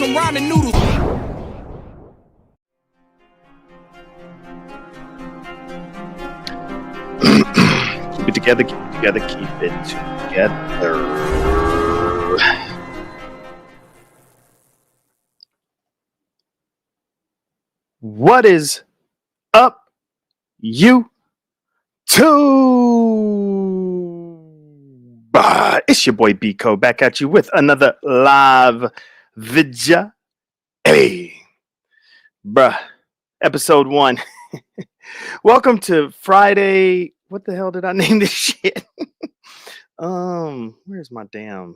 them ramen noodles. Keep it together, keep it together, keep it together. What is up, you two? It's your boy B-Co back at you with another live video. Hey, bruh, episode 1. Welcome to Friday. What the hell did I name this shit? Where's my damn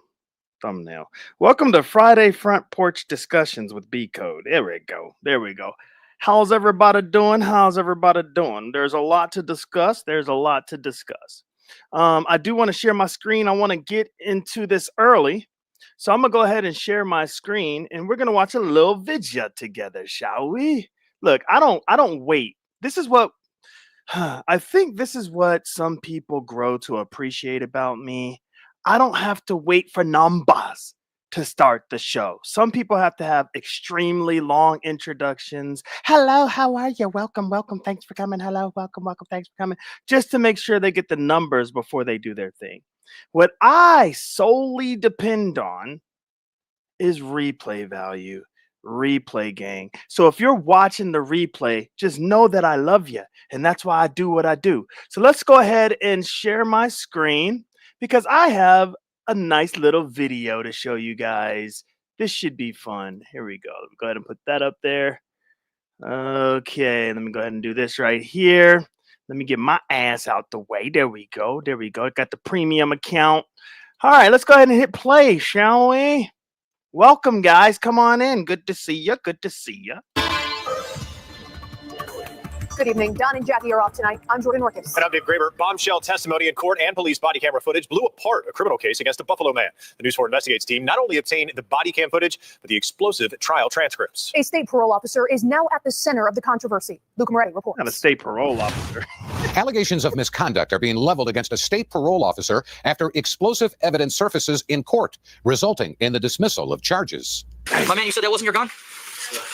thumbnail? Welcome to Friday Front Porch Discussions with B-Co. There we go. There we go. How's everybody doing? How's everybody doing? There's a lot to discuss. I do want to share my screen. I want to get into this early. So I'm going to go ahead and share my screen and we're going to watch a little video together, shall we? Look, I don't wait. This is what I think this is what some people grow to appreciate about me. I don't have to wait for numbers to start the show. Some people have to have extremely long introductions. Hello, how are you? Welcome, welcome. Thanks for coming. Hello, welcome, welcome. Thanks for coming. Just to make sure they get the numbers before they do their thing. What I solely depend on is replay value. Replay gang. So if you're watching the replay, just know that I love you. And that's why I do what I do. So let's go ahead and share my screen because I have a nice little video to show you guys. This should be fun. Here we go. Let me go ahead and put that up there. Okay, let me go ahead and do this right here. Let me get my ass out the way. There we go. There we go. I got the premium account. All right, let's go ahead and hit play, shall we? Welcome, guys. Come on in. Good to see you. Good to see you. Good evening. Don and Jackie are off tonight. I'm Jordan Orkis. And I'm Dave Graber. Bombshell testimony in court and police body camera footage blew apart a criminal case against a Buffalo man. The News 4 Investigates team not only obtained the body cam footage, but the explosive trial transcripts. A state parole officer is now at the center of the controversy. Luke Moretti reports. Not a state parole officer. Allegations of misconduct are being leveled against a state parole officer after explosive evidence surfaces in court, resulting in the dismissal of charges. My man, you said that wasn't your gun?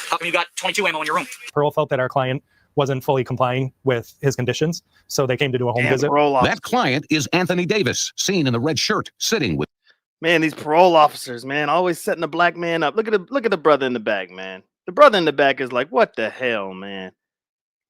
How come you got 22 ammo in your room? Parole felt that our client wasn't fully complying with his conditions, so they came to do a home visit. That client is Anthony Davis, seen in the red shirt, sitting with. Man, these parole officers, man, always setting the black man up. Look at the brother in the back, man. The brother in the back is like, what the hell, man?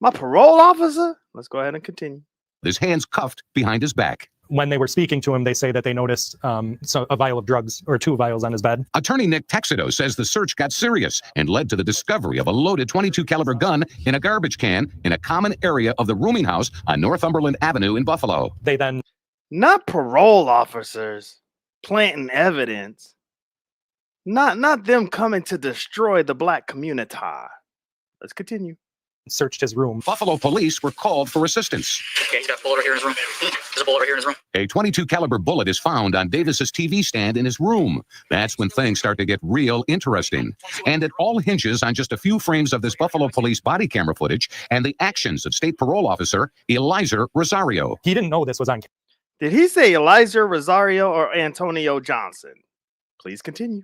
My parole officer? Let's go ahead and continue. His hands cuffed behind his back. When they were speaking to him, they say that they noticed a vial of drugs or 2 vials on his bed. Attorney Nick Texedo says the search got serious and led to the discovery of a loaded .22 caliber gun in a garbage can in a common area of the rooming house on Northumberland Avenue in Buffalo. They then... Not parole officers planting evidence. Not them coming to destroy the black community. Let's continue. Searched his room. Buffalo police were called for assistance. Okay, he's got a bullet right here in his room. There's a bullet right here in his room. A .22 caliber bullet is found on Davis's TV stand in his room. That's when things start to get real interesting. And it all hinges on just a few frames of this Buffalo police body camera footage and the actions of state parole officer Eliza Rosario. He didn't know this was on camera. Did he say Eliza Rosario or Antonio Johnson? Please continue.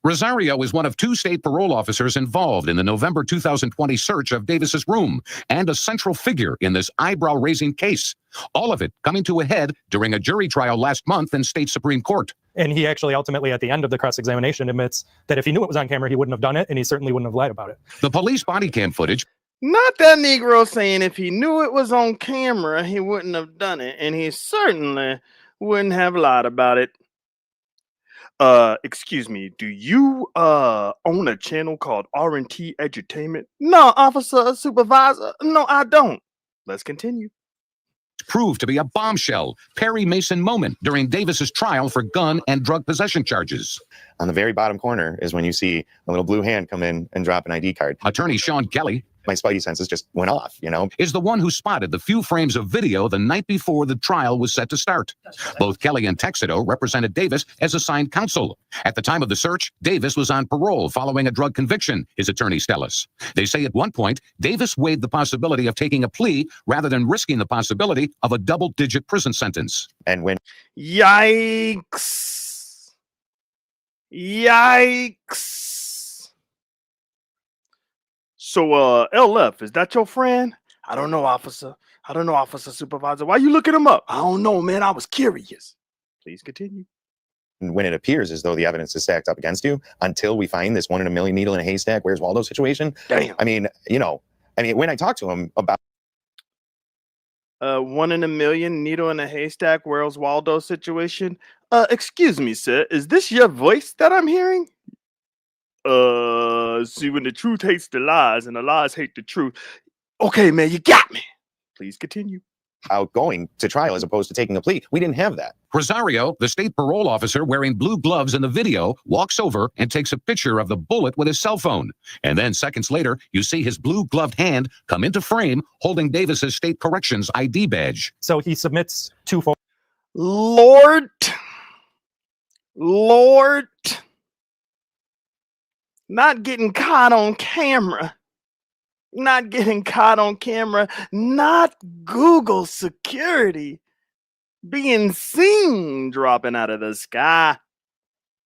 Rosario is one of 2 state parole officers involved in the November 2020 search of Davis's room and a central figure in this eyebrow-raising case. All of it coming to a head during a jury trial last month in state Supreme Court. And he actually ultimately at the end of the cross-examination admits that if he knew it was on camera, he wouldn't have done it, and he certainly wouldn't have lied about it. The police body cam footage. Not that Negro saying if he knew it was on camera, he wouldn't have done it, and he certainly wouldn't have lied about it. Excuse me, do you own a channel called R&T Edutainment? No, officer, supervisor. No, I don't. Let's continue. Proved to be a bombshell, Perry Mason moment during Davis's trial for gun and drug possession charges. On the very bottom corner is when you see a little blue hand come in and drop an ID card. Attorney Sean Kelly, my spidey senses just went off, is the one who spotted the few frames of video the night before the trial was set to start. Both Kelly and Texedo represented Davis as assigned counsel. At the time of the search, Davis was on parole following a drug conviction, his attorneys tell us. They say at one point, Davis weighed the possibility of taking a plea rather than risking the possibility of a double-digit prison sentence. And when... Yikes. Yikes. So, LF, is that your friend? I don't know, officer. I don't know, officer supervisor. Why you looking him up? I don't know, man. I was curious. Please continue. When it appears as though the evidence is stacked up against you, until we find this 1 in a million needle in a haystack, where's Waldo situation. Damn. I mean, when I talk to him about 1 in a million needle in a haystack, where's Waldo situation. Excuse me, sir. Is this your voice that I'm hearing? See, when the truth hates the lies and the lies hate the truth. Okay, man, you got me. Please continue. going to trial as opposed to taking a plea, we didn't have that. Rosario, the state parole officer wearing blue gloves in the video, walks over and takes a picture of the bullet with his cell phone. And then seconds later, you see his blue-gloved hand come into frame holding Davis's state corrections ID badge. So he submits 2 Lord, not getting caught on camera. Not getting caught on camera. Not Google security. Being seen dropping out of the sky.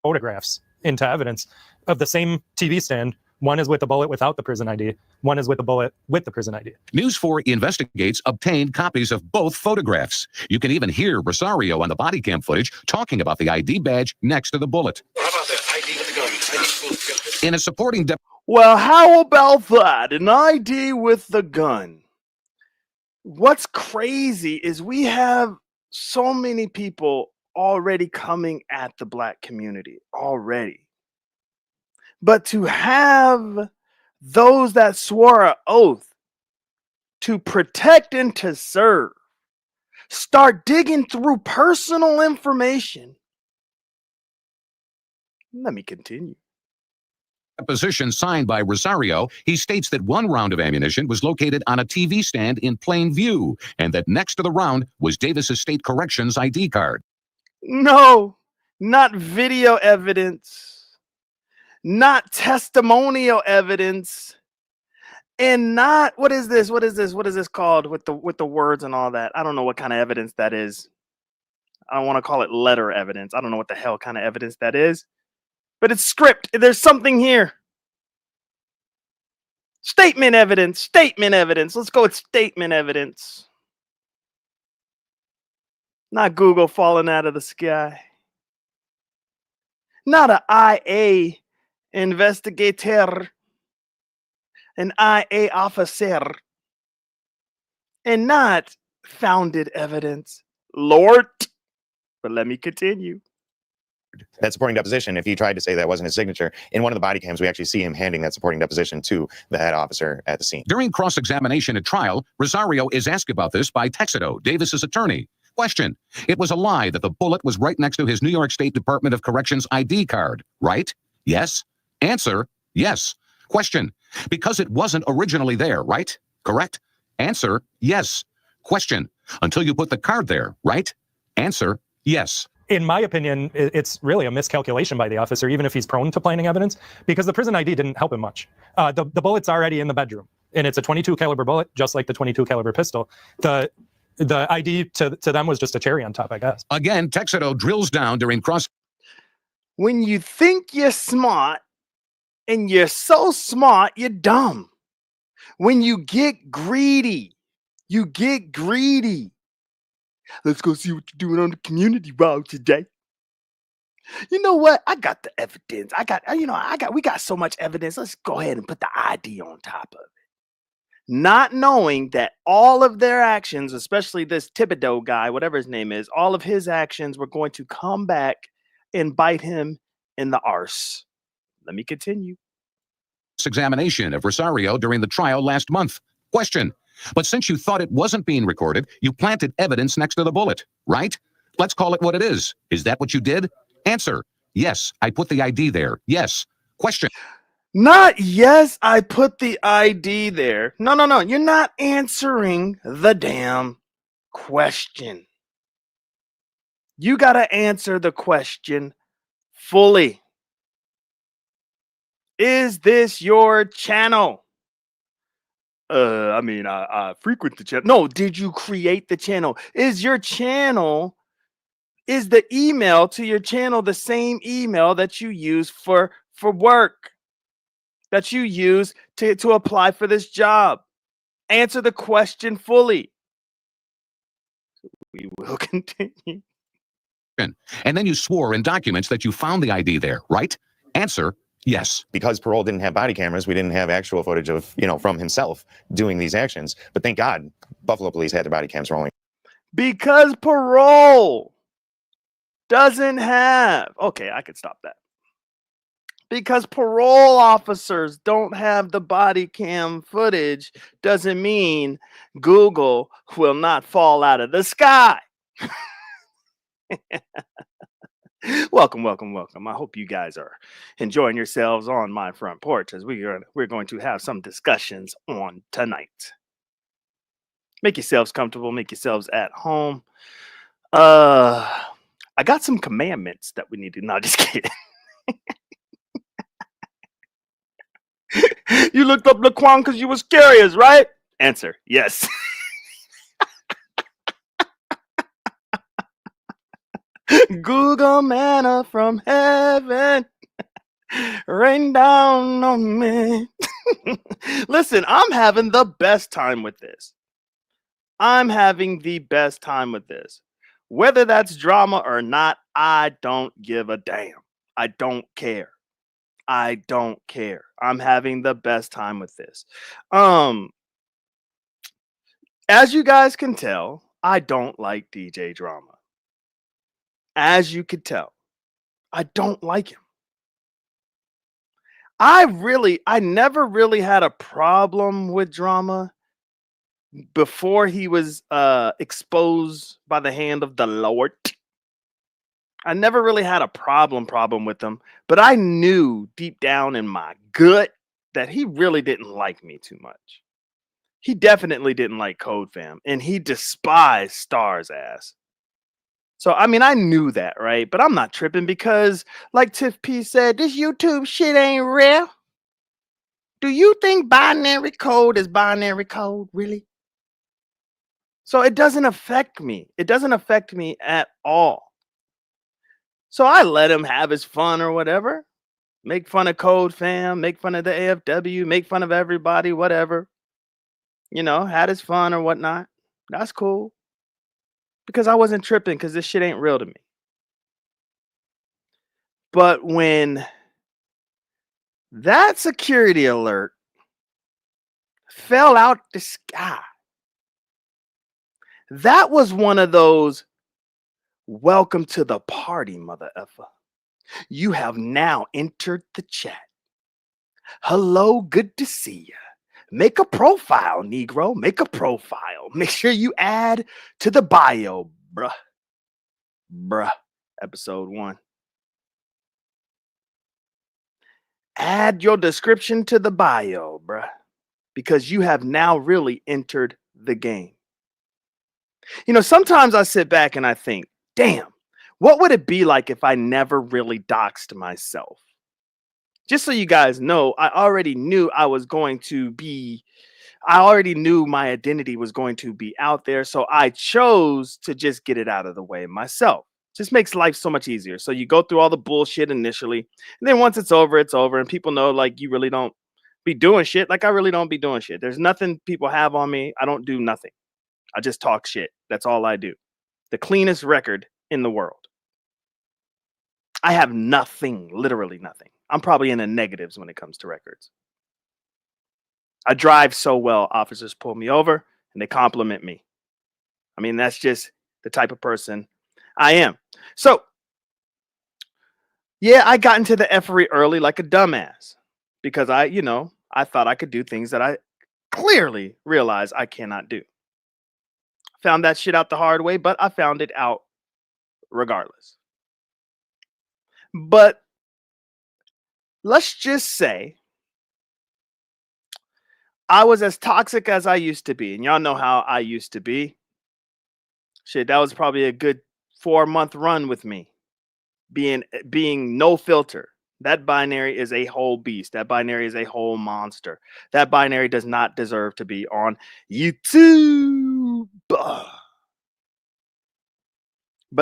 photographs into evidence of the same TV stand. One is with the bullet without the prison ID. One is with the bullet with the prison ID. News 4 investigates obtained copies of both photographs. You can even hear Rosario on the body cam footage talking about the ID badge next to the bullet. How about that? ID with the gun. ID with In a supporting Well, how about that? An ID with the gun. What's crazy is we have so many people already coming at the Black community already. But to have those that swore an oath to protect and to serve start digging through personal information. Let me continue. deposition signed by Rosario, he states that one round of ammunition was located on a TV stand in plain view, and that next to the round was Davis's state corrections ID card. No, not video evidence, not testimonial evidence, and not what is this called with the words and all that. I don't know what kind of evidence that is. I don't want to call it letter evidence. I don't know what the hell kind of evidence that is. But it's script. There's something here. Statement evidence. Let's go with statement evidence. Not Google falling out of the sky. Not an IA investigator. An IA officer. And not founded evidence. Lord. But let me continue. That supporting deposition, if he tried to say that wasn't his signature, in one of the body cams, we actually see him handing that supporting deposition to the head officer at the scene. During cross-examination at trial, Rosario is asked about this by Texedo, Davis's attorney. Question: it was a lie that the bullet was right next to his New York State Department of Corrections ID card, right? Yes. Answer: yes. Question: because it wasn't originally there, right? Correct? Answer: yes. Question: until you put the card there, right? Answer: yes. In my opinion, it's really a miscalculation by the officer, even if he's prone to planting evidence, because the prison ID didn't help him much. The bullet's already in the bedroom, and it's a .22 caliber bullet, just like the .22 caliber pistol. The ID to them was just a cherry on top, I guess. Again, Texedo drills down during cross. When you think you're smart, and you're so smart, you're dumb. When you get greedy, you get greedy. Let's go see what you're doing on the community route today. You know what? I got the evidence. We got so much evidence. Let's go ahead and put the ID on top of it. Not knowing that all of their actions, especially this Thibodeau guy, whatever his name is, all of his actions were going to come back and bite him in the arse. Let me continue. Examination of Rosario during the trial last month. Question: but since you thought it wasn't being recorded, you planted evidence next to the bullet, right? Let's call it what it is. Is that what you did? Answer: yes, I put the ID there. Yes. Question: not yes, I put the ID there. No. You're not answering the damn question. You got to answer the question fully. Is this your channel? I frequent the channel. No, did you create the channel? Is your channel, is the email to your channel the same email that you use for work? That you use to apply for this job. Answer the question fully. We will continue. And then you swore in documents that you found the ID there, right? Answer, yes. Because parole didn't have body cameras, we didn't have actual footage of, from himself doing these actions. But thank God Buffalo police had the body cams rolling. Because parole doesn't have, okay, I could stop that. Because parole officers don't have the body cam footage doesn't mean Google will not fall out of the sky. Welcome. I hope you guys are enjoying yourselves on my front porch as we're going to have some discussions on tonight. Make yourselves comfortable, make yourselves at home. I got some commandments that we need to, not just kidding. You looked up Laquan because you was curious, right? Answer, yes. Google manna from heaven, rain down on me. Listen, I'm having the best time with this. Whether that's drama or not, I don't give a damn. I don't care. I'm having the best time with this. As you guys can tell, I don't like DJ Drama. As you could tell, I don't like him. I never really had a problem with Drama before he was exposed by the hand of the Lord. I never really had a problem with him, but I knew deep down in my gut that he really didn't like me too much. He definitely didn't like Code Fam, and he despised Star's ass. So, I mean, I knew that, right? But I'm not tripping because, like Tiff P said, this YouTube shit ain't real. Do you think binary code is binary code, really? So it doesn't affect me. It doesn't affect me at all. So I let him have his fun or whatever. Make fun of Code Fam, make fun of the AFW, make fun of everybody, whatever. Had his fun or whatnot. That's cool. Because I wasn't tripping because this shit ain't real to me. But when that security alert fell out the sky, that was one of those welcome to the party, mother effer. You have now entered the chat. Hello, good to see you. Make a profile, Negro. Make a profile. Make sure you add to the bio, bruh. Episode 1. Add your description to the bio, bruh. Because you have now really entered the game. Sometimes I sit back and I think, damn, what would it be like if I never really doxed myself? Just so you guys know, I already knew my identity was going to be out there. So I chose to just get it out of the way myself. Just makes life so much easier. So you go through all the bullshit initially. And then once it's over, it's over. And people know, like, you really don't be doing shit. Like, I really don't be doing shit. There's nothing people have on me. I don't do nothing. I just talk shit. That's all I do. The cleanest record in the world. I have nothing, literally nothing. I'm probably in the negatives when it comes to records. I drive so well, officers pull me over and they compliment me. I mean, that's just the type of person I am. So, yeah, I got into the effery early like a dumbass because I thought I could do things that I clearly realized I cannot do. Found that shit out the hard way, but I found it out regardless. But let's just say I was as toxic as I used to be. And y'all know how I used to be. Shit, that was probably a good 4-month run with me. Being no filter. That binary is a whole beast. That binary is a whole monster. That binary does not deserve to be on YouTube. But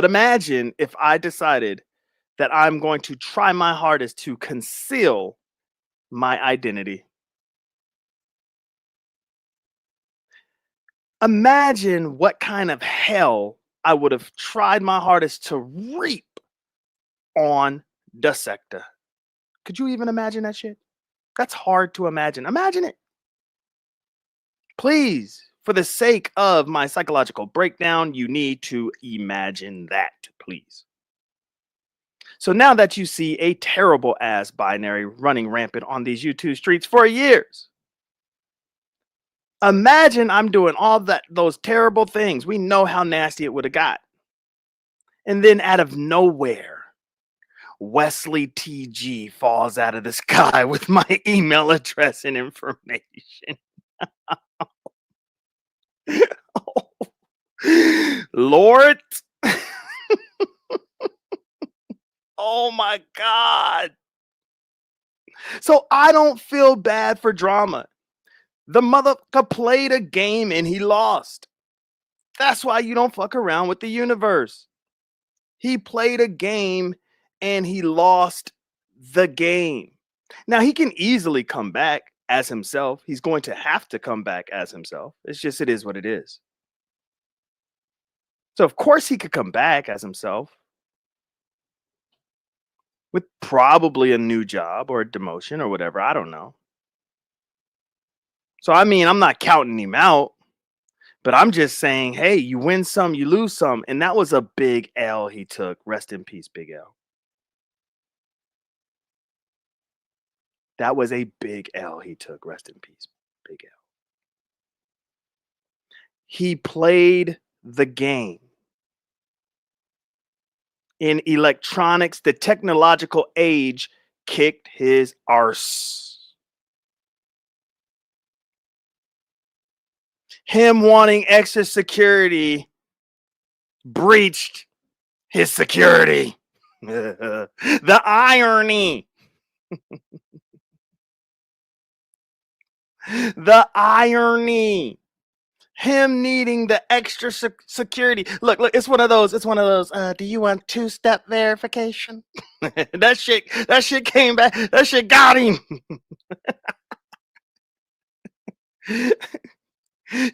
imagine if I decided that I'm going to try my hardest to conceal my identity. Imagine what kind of hell I would have tried my hardest to reap on the sector. Could you even imagine that shit? That's hard to imagine. Imagine it. Please, for the sake of my psychological breakdown, you need to imagine that, please. So now that you see a terrible ass binary running rampant on these YouTube streets for years, imagine I'm doing all those terrible things. We know how nasty it would have got. And then out of nowhere, Wesley TG falls out of the sky with my email address and information. Lord. Oh my God. So I don't feel bad for Drama. The motherfucker played a game and he lost. That's why you don't fuck around with the universe. He played a game and he lost the game. Now he can easily come back as himself. He's going to have to come back as himself. It's just, it is what it is. So of course he could come back as himself with probably a new job or a demotion or whatever. I don't know. So, I mean, I'm not counting him out, but I'm just saying, hey, you win some, you lose some. And that was a big L he took. Rest in peace, Big L. That was a big L he took. Rest in peace, Big L. He played the game. In electronics, the technological age kicked his arse. Him wanting extra security breached his security. The irony. The irony. Him needing the extra security. Look, it's one of those. Do you want two-step verification? That shit came back. That shit got him.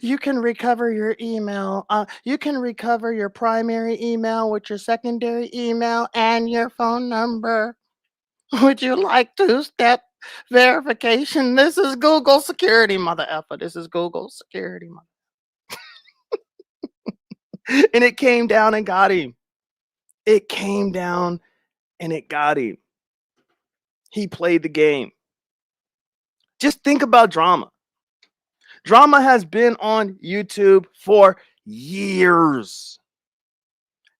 You can recover your email. You can recover your primary email with your secondary email and your phone number. Would you like two-step verification? This is Google security, mother effer. This is Google security, mother. And it came down and got him. It came down and it got him. He played the game. Just think about Drama. Drama has been on YouTube for years.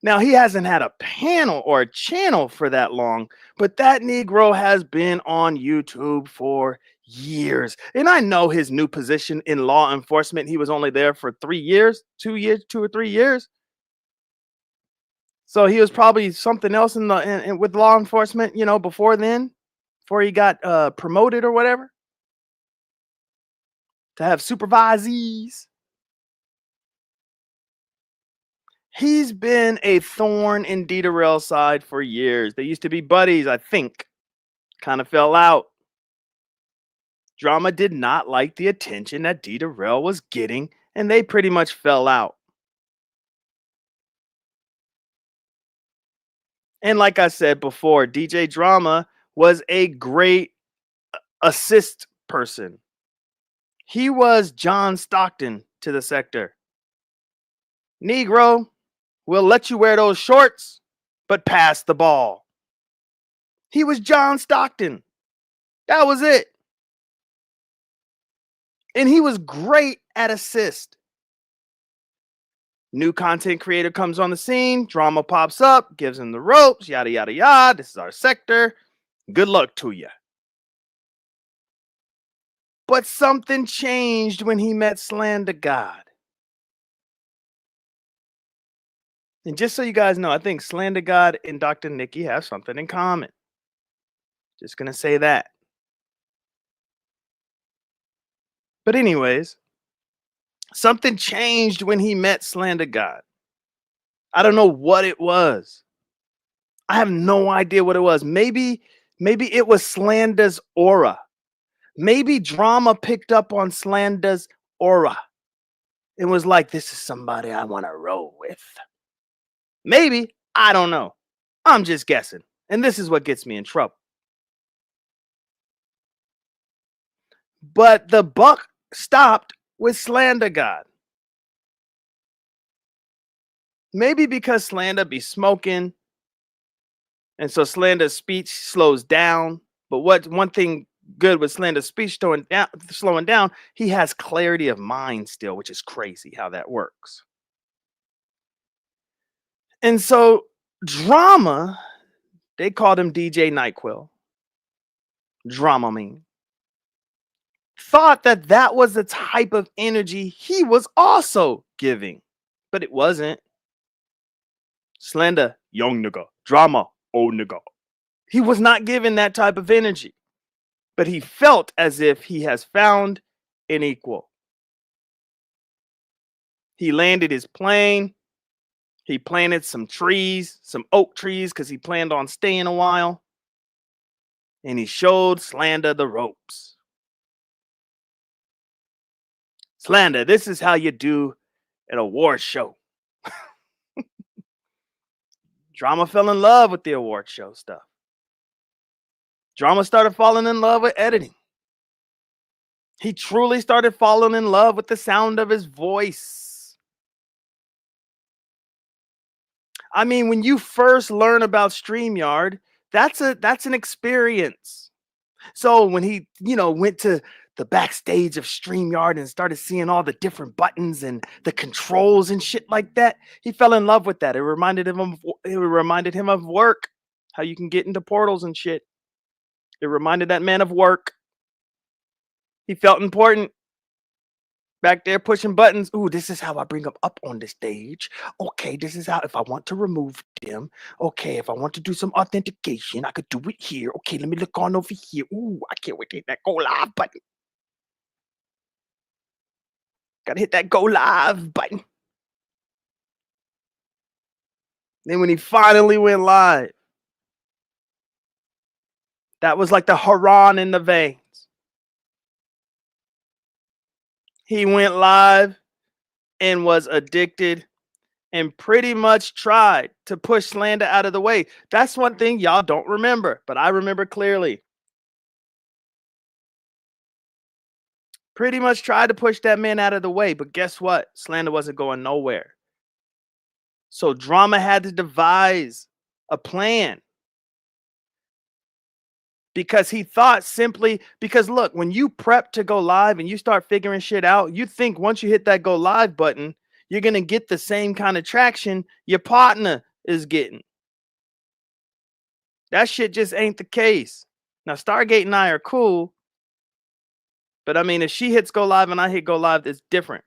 Now, he hasn't had a panel or a channel for that long, but that Negro has been on YouTube for years. And I know his new position in law enforcement, he was only there for 3 years, 2 or 3 years. So he was probably something else with law enforcement, you know, before then, before he got promoted or whatever, to have supervisees. He's been a thorn in Derell's side for years. They used to be buddies, I think. Kind of fell out. Drama did not like the attention that Derell was getting, and they pretty much fell out. And like I said before, DJ Drama was a great assist person. He was John Stockton to the sector. Negro, we'll let you wear those shorts, but pass the ball. He was John Stockton. That was it. And he was great at assist. New content creator comes on the scene, Drama pops up, gives him the ropes, yada, yada, yada. This is our sector. Good luck to you. But something changed when he met Slander God. And just so you guys know, I think Slander God and Dr. Nikki have something in common. Just going to say that. But anyways, something changed when he met Slander God. I don't know what it was. I have no idea what it was. Maybe it was Slander's aura. Maybe Drama picked up on Slander's aura. and was like, this is somebody I want to roll with. Maybe, I don't know. I'm just guessing. And this is what gets me in trouble. But the buck stopped with Slander God. Maybe because Slander be smoking, and so Slander's speech slows down. But one thing good with Slander's speech slowing down, he has clarity of mind still, which is crazy how that works. And so Drama, they called him DJ NyQuil, Dramamine, thought that that was the type of energy he was also giving, but it wasn't. Slender, young nigga. Drama, old nigga. He was not given that type of energy, but he felt as if he has found an equal. He landed his plane. He planted some trees, some oak trees, because he planned on staying a while. And he showed Slander the ropes. Slander, this is how you do an award show. Drama fell in love with the award show stuff. Drama started falling in love with editing. He truly started falling in love with the sound of his voice. I mean, when you first learn about StreamYard, that's an experience. So when he, went to the backstage of StreamYard and started seeing all the different buttons and the controls and shit like that, he fell in love with that. It reminded him of work, how you can get into portals and shit. It reminded that man of work. He felt important. Back there pushing buttons. Ooh, this is how I bring them up on the stage. Okay, this is how, if I want to remove them. Okay, if I want to do some authentication, I could do it here. Okay, let me look on over here. Ooh, I can't wait to hit that go live button. Gotta hit that go live button. Then when he finally went live, that was like the Haran in the veins. He went live and was addicted and pretty much tried to push Slander out of the way. That's one thing y'all don't remember, but I remember clearly. Pretty much tried to push that man out of the way, but guess what? Slander wasn't going nowhere. So Drama had to devise a plan. Because he thought because look, when you prep to go live and you start figuring shit out, you think once you hit that go live button, you're going to get the same kind of traction your partner is getting. That shit just ain't the case. Now, Stargate and I are cool, but I mean, if she hits go live and I hit go live, it's different.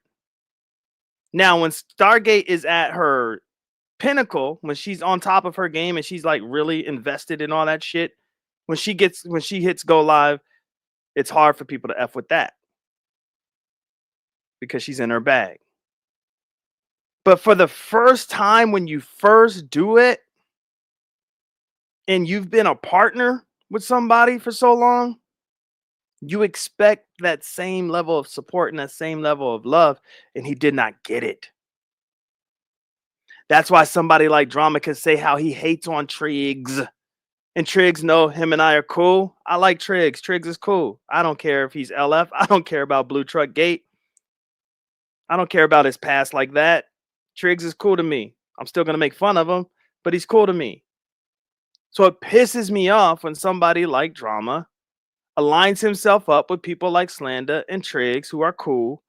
Now, when Stargate is at her pinnacle, when she's on top of her game and she's like really invested in all that shit, when she hits go live, it's hard for people to F with that because she's in her bag. But for the first time, when you first do it and you've been a partner with somebody for so long, you expect that same level of support and that same level of love, and he did not get it. That's why somebody like Drama can say how he hates on Triggs. And Triggs know him and I are cool. I like Triggs. Triggs is cool. I don't care if he's LF. I don't care about Blue Truck Gate. I don't care about his past like that. Triggs is cool to me. I'm still going to make fun of him, but he's cool to me. So it pisses me off when somebody like Drama aligns himself up with people like Slander and Triggs who are cool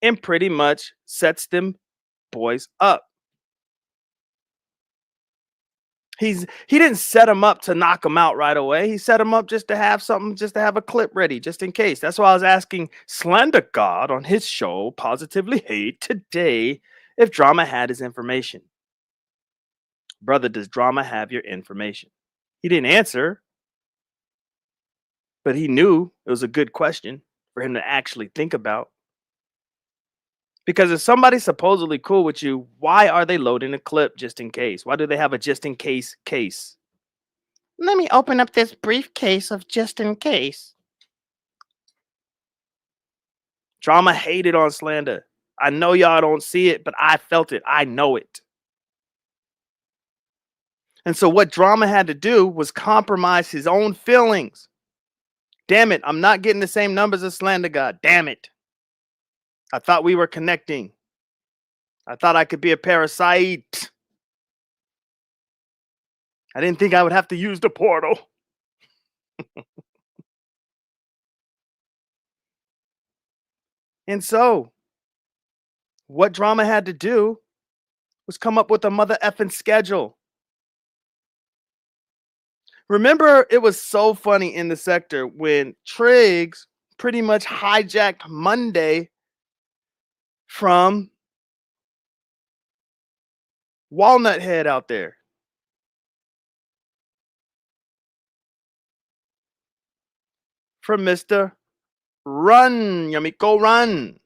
and pretty much sets them boys up. He didn't set him up to knock him out right away. He set him up just to have something, just to have a clip ready, just in case. That's why I was asking Slender God on his show, Positively Hate, today, if Drama had his information. Brother, does Drama have your information? He didn't answer, but he knew it was a good question for him to actually think about. Because if somebody's supposedly cool with you, why are they loading a clip just in case? Why do they have a just in case case? Let me open up this briefcase of just in case. Drama hated on Slander. I know y'all don't see it, but I felt it. I know it. And so what Drama had to do was compromise his own feelings. Damn it, I'm not getting the same numbers as Slander God. Damn it. I thought we were connecting. I thought I could be a parasite. I didn't think I would have to use the portal. And so, what Drama had to do was come up with a mother effing schedule. Remember, it was so funny in the sector when Triggs pretty much hijacked Monday from Walnut Head out there. From Mr. Run, Yamiko, run.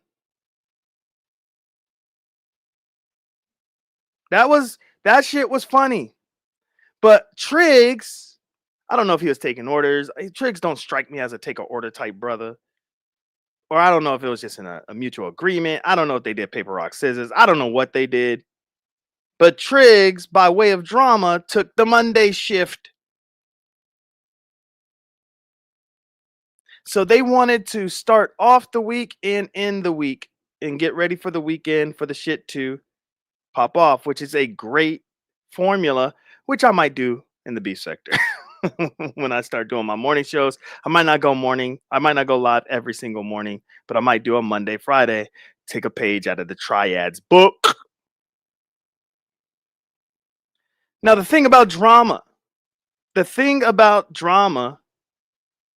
That shit was funny. But Triggs, I don't know if he was taking orders. Triggs don't strike me as a take an order type brother. Or I don't know if it was just in a mutual agreement. I don't know if they did paper, rock, scissors. I don't know what they did. But Triggs, by way of Drama, took the Monday shift. So they wanted to start off the week and end the week and get ready for the weekend for the shit to pop off, which is a great formula, which I might do in the beef sector. When I start doing my morning shows, I might not go live every single morning, but I might do a Monday, Friday, take a page out of the Triads book. Now, the thing about Drama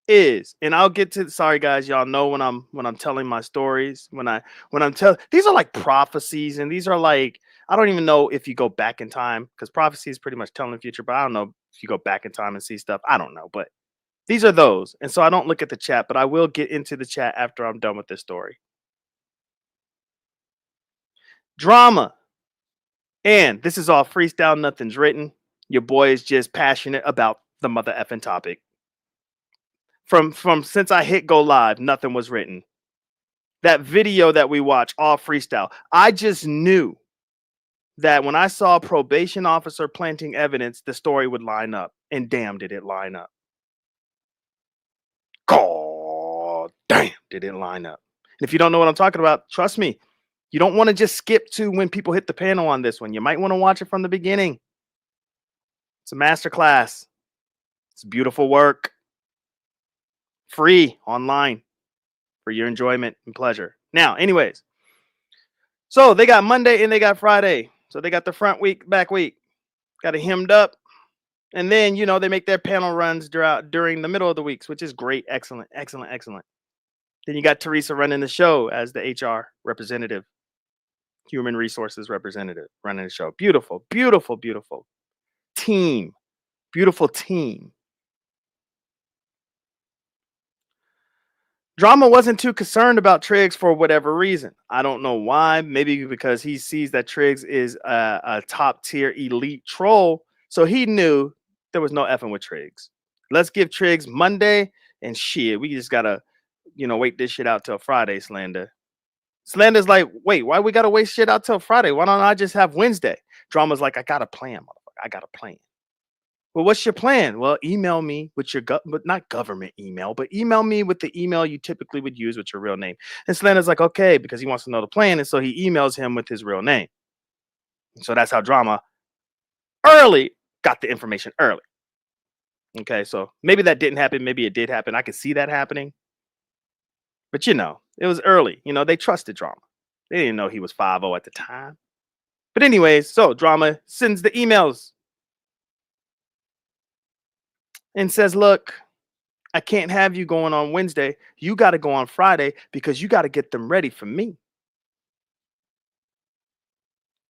is, and I'll get to, sorry guys, y'all know when I'm telling my stories, these are like prophecies, and these are like, I don't even know if you go back in time, because prophecy is pretty much telling the future, but I don't know if you go back in time and see stuff. I don't know, but these are those. And so I don't look at the chat, but I will get into the chat after I'm done with this story. Drama. And this is all freestyle, nothing's written. Your boy is just passionate about the mother effing topic. From since I hit go live, nothing was written. That video that we watch, all freestyle. I just knew that when I saw a probation officer planting evidence, the story would line up. And damn, did it line up. God damn, did it line up. And if you don't know what I'm talking about, trust me, you don't want to just skip to when people hit the panel on this one. You might want to watch it from the beginning. It's a masterclass. It's beautiful work. Free online for your enjoyment and pleasure. Now, anyways, so they got Monday and they got Friday. So they got the front week, back week. Got it hemmed up. And then, you know, they make their panel runs during the middle of the weeks, which is great. Excellent, excellent, excellent. Then you got Teresa running the show as the HR representative, human resources representative running the show. Beautiful, beautiful, beautiful team. Beautiful team. Drama wasn't too concerned about Triggs for whatever reason. I don't know why. Maybe because he sees that Triggs is a top tier elite troll. So he knew there was no effing with Triggs. Let's give Triggs Monday and shit. We just gotta, wait this shit out till Friday, Slander. Slander's like, wait, why we gotta wait shit out till Friday? Why don't I just have Wednesday? Drama's like, I got a plan, motherfucker. I got a plan. Well, what's your plan? Well, email me with your but not government email, but email me with the email you typically would use with your real name. And Slander's like, okay, because he wants to know the plan. And so he emails him with his real name. So that's how Drama early got the information early. Okay, so maybe that didn't happen. Maybe it did happen. I could see that happening. But it was early. They trusted Drama. They didn't know he was 5-0 at the time. But anyways, so Drama sends the emails and says, look, I can't have you going on Wednesday. You got to go on Friday because you got to get them ready for me.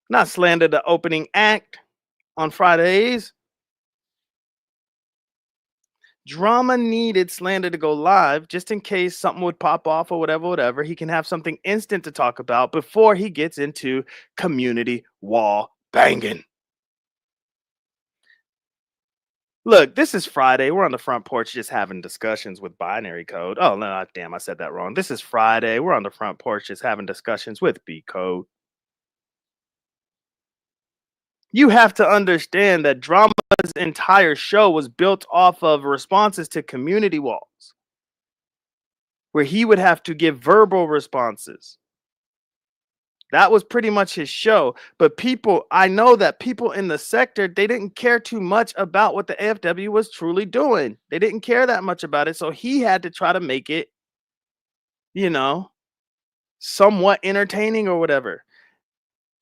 Not Slander the opening act on Fridays. Drama needed Slander to go live just in case something would pop off or whatever. He can have something instant to talk about before he gets into community wall banging. Look, this is Friday. We're on the front porch just having discussions with binary code. Oh, no, damn, I said that wrong. This is Friday. We're on the front porch just having discussions with B code. You have to understand that Drama's entire show was built off of responses to community walls, where he would have to give verbal responses. That was pretty much his show. But people, I know that people in the sector, they didn't care too much about what the AFW was truly doing. They didn't care that much about it. So he had to try to make it, you know, somewhat entertaining or whatever.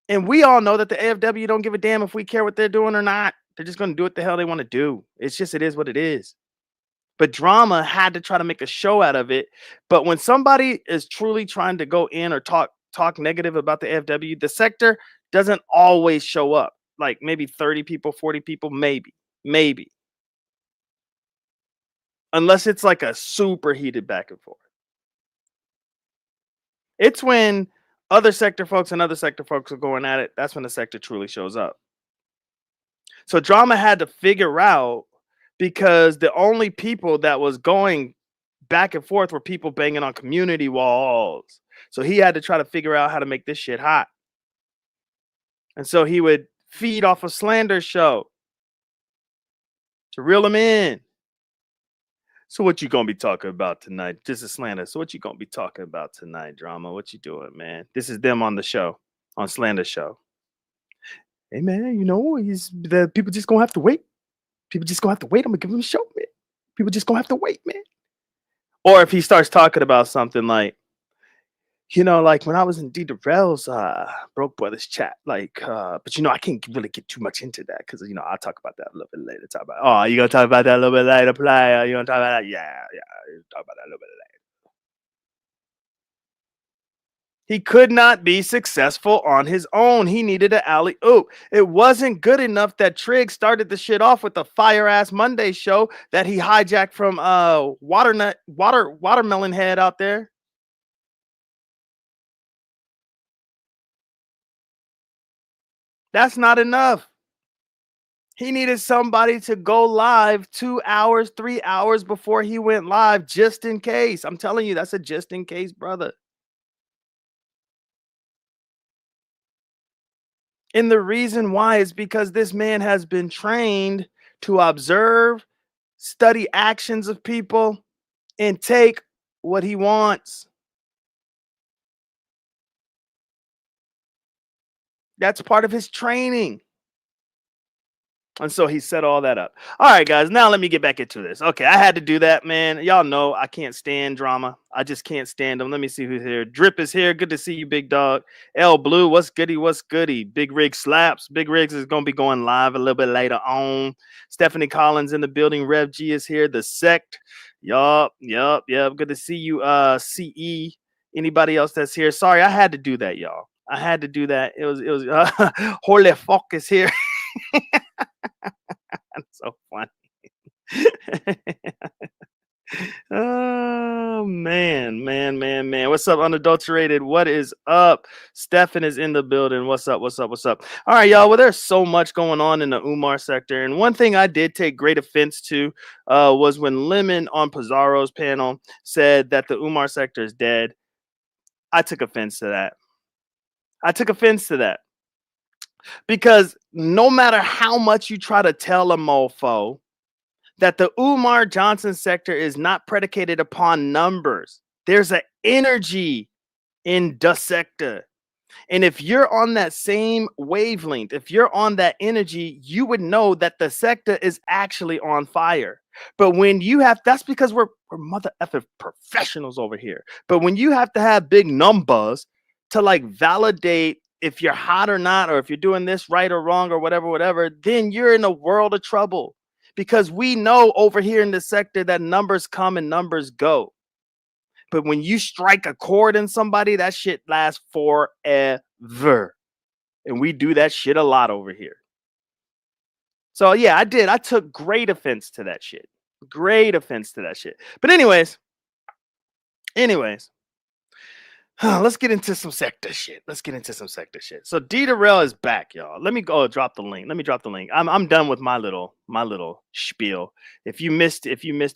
And we all know that the AFW don't give a damn if we care what they're doing or not. They're just going to do what the hell they want to do. It's just, it is what it is. But Drama had to try to make a show out of it. But when somebody is truly trying to go in or talk negative about the AFW, the sector doesn't always show up. Like maybe 30 people, 40 people, maybe. Unless it's like a super heated back and forth. It's when other sector folks and other sector folks are going at it. That's when the sector truly shows up. So Drama had to figure out, because the only people that was going back and forth were people banging on community walls. So he had to try to figure out how to make this shit hot. And so he would feed off a slander show to reel them in. So what you gonna be talking about tonight? Just a slander. So what you gonna be talking about tonight, Drama? What you doing, man? This is them on the show, on Slander Show. Hey man, you know, the people just gonna have to wait. People just gonna have to wait. I'm gonna give them a show, man. People just gonna have to wait, man. Or if he starts talking about something like, you know, like when I was in Derell's Broke Brothers chat, like, but you know, I can't really get too much into that because, you know, I'll talk about that a little bit later. Talk about, oh, you gonna talk about that a little bit later, player? You gonna talk about that? Yeah, talk about that a little bit later. He could not be successful on his own. He needed an alley-oop. It wasn't good enough that Trigg started the shit off with the fire-ass Monday show that he hijacked from Watermelon Head out there. That's not enough. He needed somebody to go live 2 hours, 3 hours before he went live, just in case. I'm telling you, that's a just in case, brother. And the reason why is because this man has been trained to observe, study actions of people, and take what he wants. That's part of his training. And so he set all that up. All right, guys, now let me get back into this. Okay, I had to do that, man. Y'all know I can't stand Drama. I just can't stand him. Let me see who's here. Drip is here. Good to see you, big dog. L Blue, what's goody? What's goody? Big Rig slaps. Big Rigs is going to be going live a little bit later on. Stephanie Collins in the building. Rev G is here. The Sect. Yup. Good to see you, CE. Anybody else that's here? Sorry, I had to do that, y'all. I had to do that. It was Holy fuck is here. That's so funny. Oh man. What's up, unadulterated? What is up? Stefan is in the building. What's up? All right, y'all. Well, there's so much going on in the Umar sector, and one thing I did take great offense to was when Lemon on Pizarro's panel said that the Umar sector is dead. I took offense to that. Because no matter how much you try to tell a mofo that the Umar Johnson sector is not predicated upon numbers, there's an energy in the sector. And if you're on that same wavelength, if you're on that energy, you would know that the sector is actually on fire. But when you have, that's because we're mother effing professionals over here. But when you have to have big numbers to like validate if you're hot or not, or if you're doing this right or wrong or whatever, then you're in a world of trouble. Because we know over here in the sector that numbers come and numbers go. But when you strike a chord in somebody, that shit lasts forever. And we do that shit a lot over here. So yeah, I did. I took great offense to that shit. But anyways, Let's get into some sector shit. So Derell is back, y'all. Let me go drop the link. I'm done with my little spiel. If you missed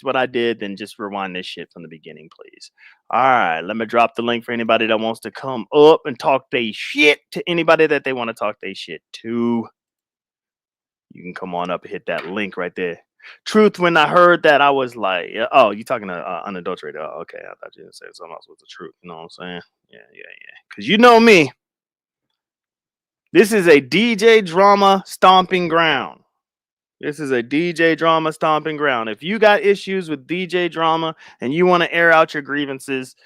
what I did, then just rewind this shit from the beginning, please. All right, let me drop the link for anybody that wants to come up and talk they shit to anybody that they want to talk they shit to. You can come on up and hit that link right there. Truth, when I heard that, I was like, oh, you talking to unadulterated. Oh, okay. I thought you didn't say something else with the truth. You know what I'm saying? Yeah. Because you know me. This is a DJ drama stomping ground. If you got issues with DJ drama and you want to air out your grievances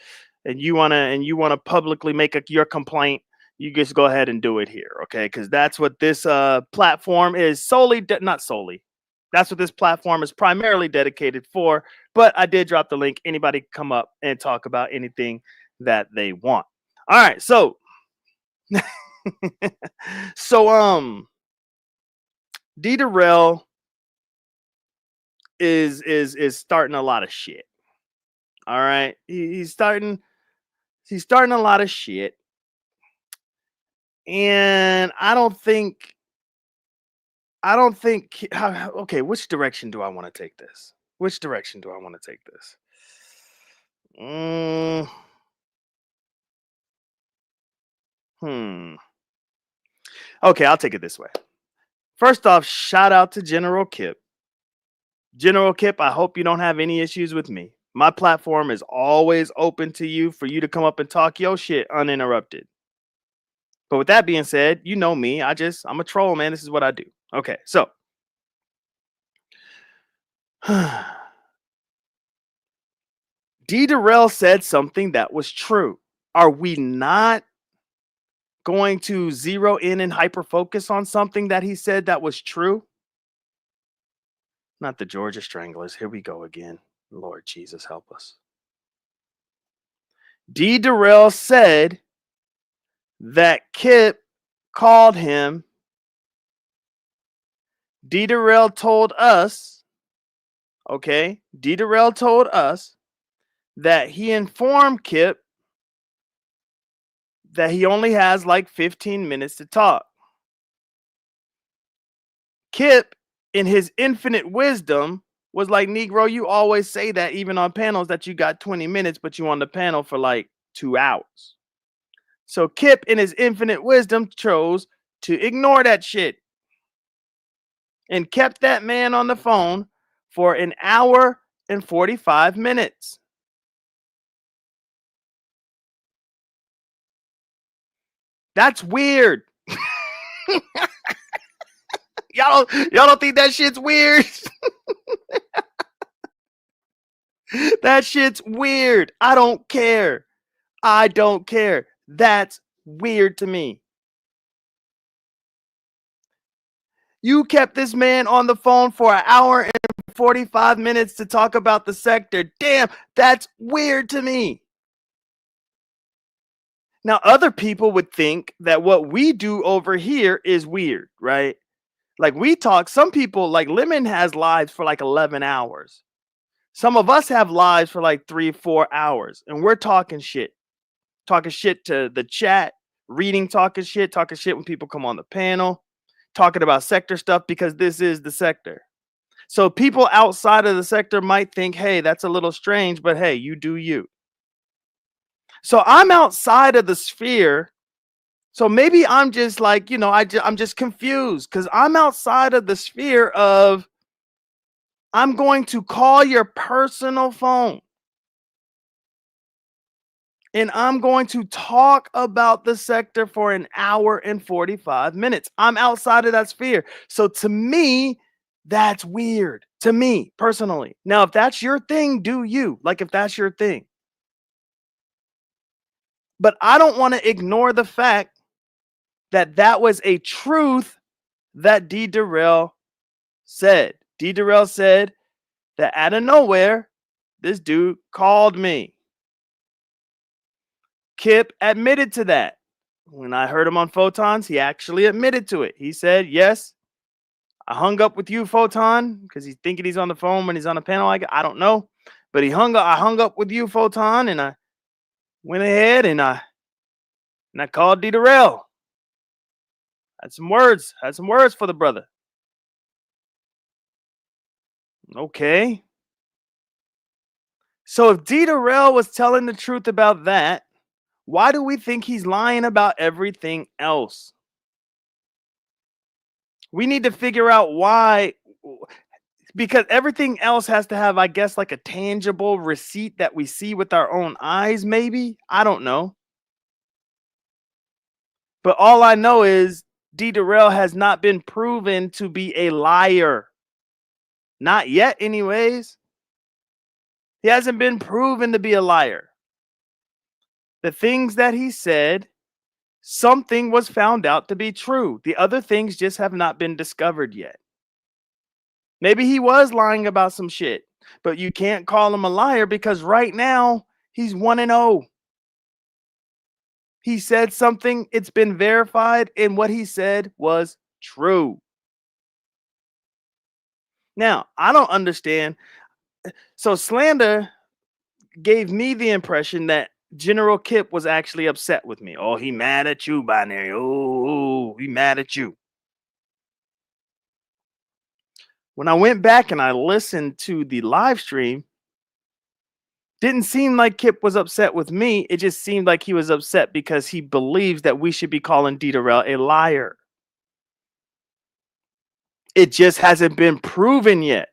and you want to publicly make your complaint, you just go ahead and do it here, okay? Because that's what this platform is not solely. That's what this platform is primarily dedicated for. But I did drop the link. Anybody can come up and talk about anything that they want. All right, so Derell is starting a lot of shit. All right, he's starting a lot of shit, and I don't think. Okay, which direction do I want to take this? Okay, I'll take it this way. First off, shout out to General Kip. General Kip, I hope you don't have any issues with me. My platform is always open to you for you to come up and talk your shit uninterrupted. But with that being said, you know me. I'm a troll, man. This is what I do. Okay, so Derell said something that was true. Are we not going to zero in and hyper focus on something that he said that was true? Not the Georgia Stranglers. Here we go again. Lord Jesus, help us. Derell said that Kip called him. Derell told us, okay, Derell told us that he informed Kip that he only has like 15 minutes to talk. Kip, in his infinite wisdom, was like, Negro, you always say that even on panels that you got 20 minutes, but you on the panel for like 2 hours. So Kip, in his infinite wisdom, chose to ignore that shit and kept that man on the phone for 1 hour and 45 minutes. That's weird. Y'all don't think that shit's weird? That shit's weird. I don't care. That's weird to me. You kept this man on the phone for 1 hour and 45 minutes to talk about the sector. Damn, that's weird to me. Now, other people would think that what we do over here is weird, right? Like we talk, some people, like Lemon has lives for like 11 hours. Some of us have lives for like 3-4 hours, and we're talking shit to the chat, talking shit when people come on the panel, talking about sector stuff because this is the sector. So people outside of the sector might think, hey, that's a little strange, but hey, you do you. So I'm outside of the sphere. So maybe I'm just like, I'm just confused because I'm outside of the sphere of I'm going to call your personal phone and I'm going to talk about the sector for 1 hour and 45 minutes. I'm outside of that sphere. So to me, that's weird. To me personally. Now, if that's your thing, do you? Like if that's your thing. But I don't want to ignore the fact that that was a truth that Derell said. Derell said that out of nowhere, this dude called me. Kip admitted to that. When I heard him on Photons, he actually admitted to it. He said, yes, I hung up with you, Photon, because he's thinking he's on the phone when he's on a panel. I don't know. But I hung up with you, Photon, and went ahead and I called Derell. Had some words for the brother. Okay. So if Derell was telling the truth about that, why do we think he's lying about everything else? We need to figure out why, because everything else has to have, I guess, like a tangible receipt that we see with our own eyes, maybe. I don't know. But all I know is Derell has not been proven to be a liar. Not yet, anyways. He hasn't been proven to be a liar. The things that he said, something was found out to be true. The other things just have not been discovered yet. Maybe he was lying about some shit, but you can't call him a liar because right now he's 1-0. He said something, it's been verified, and what he said was true. Now, I don't understand. So slander gave me the impression that General Kip was actually upset with me. Oh, he mad at you, Binary. Oh, he mad at you. When I went back and I listened to the live stream, didn't seem like Kip was upset with me. It just seemed like he was upset because he believes that we should be calling Derell a liar. It just hasn't been proven yet.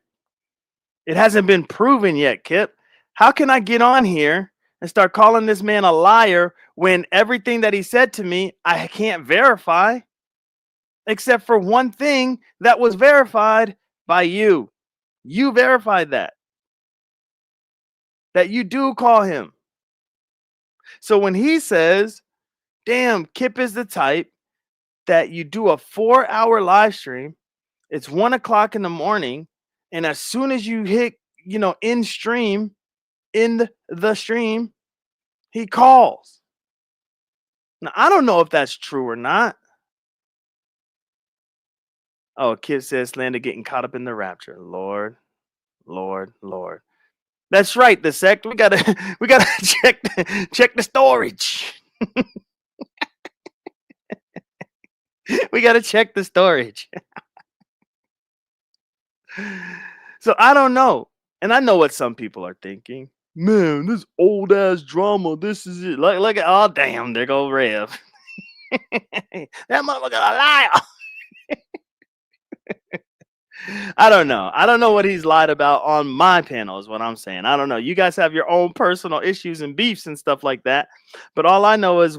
It hasn't been proven yet, Kip. How can I get on here and start calling this man a liar when everything that he said to me, I can't verify, except for one thing that was verified by you. You verified that you do call him. So when he says, damn, Kip is the type that you do a 4-hour live stream, it's 1 o'clock in the morning, and as soon as you hit, in the stream, he calls. Now, I don't know if that's true or not. Oh, Kip says slander getting caught up in the rapture. Lord. That's right, the sect. We gotta check the storage. We gotta check the storage. So I don't know. And I know what some people are thinking. Man, this old ass drama. This is it. Look at, oh damn, there go Rev. That motherfucker a liar. I don't know. I don't know what he's lied about on my panel is what I'm saying. I don't know. You guys have your own personal issues and beefs and stuff like that. But all I know is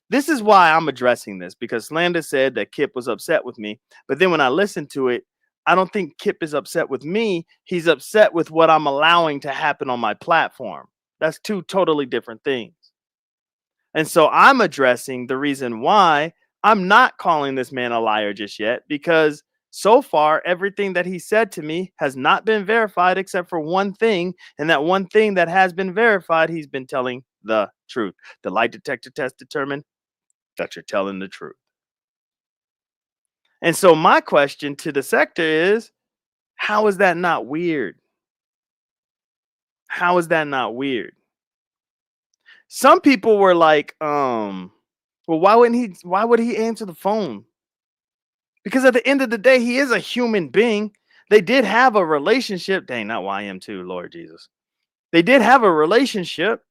this is why I'm addressing this, because Slander said that Kip was upset with me. But then when I listened to it, I don't think Kip is upset with me. He's upset with what I'm allowing to happen on my platform. That's two totally different things. And so I'm addressing the reason why I'm not calling this man a liar just yet, because so far, everything that he said to me has not been verified except for one thing. And that one thing that has been verified, he's been telling the truth. The lie detector test determined that you're telling the truth. And so my question to the sector is, how is that not weird? How is that not weird? Some people were like, well, why would he answer the phone? Because at the end of the day, he is a human being. They did have a relationship. Dang, not YM too, Lord Jesus. They did have a relationship.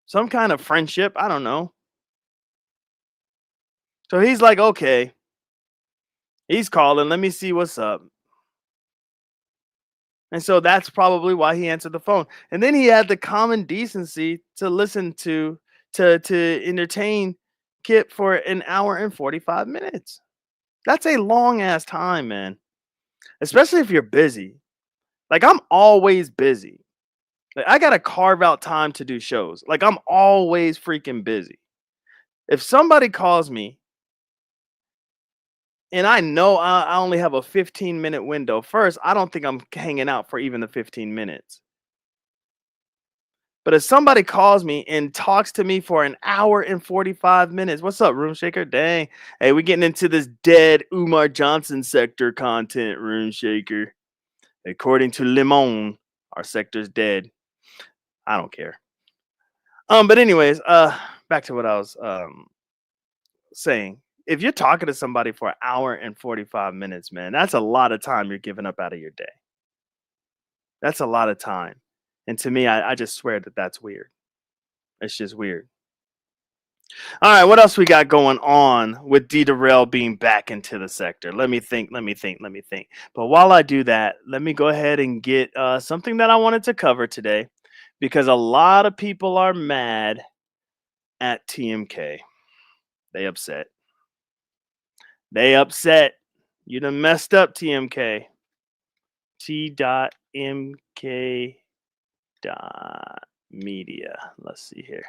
Some kind of friendship. I don't know. So he's like, okay. He's calling. Let me see what's up. And so that's probably why he answered the phone. And then he had the common decency to listen to entertain Kip for 1 hour and 45 minutes. That's a long ass time, man. Especially if you're busy. Like, I'm always busy. Like, I gotta carve out time to do shows. Like, I'm always freaking busy. If somebody calls me and I know I only have a 15-minute window, first, I don't think I'm hanging out for even the 15 minutes. But if somebody calls me and talks to me for 1 hour and 45 minutes, what's up, Room Shaker? Dang. Hey, we're getting into this dead Umar Johnson sector content, Room Shaker. According to Limon, Our sector's dead. I don't care. But anyways, back to what I was saying. If you're talking to somebody for an hour and 45 minutes, man, that's a lot of time you're giving up out of your day. That's a lot of time. And to me, I just swear that that's weird. It's just weird. All right, what else we got going on with Derell being back into the sector? Let me think. But while I do that, let me go ahead and get something that I wanted to cover today, because a lot of people are mad at TMK. They upset. You done messed up, TMK. T.mk.media. Let's see here.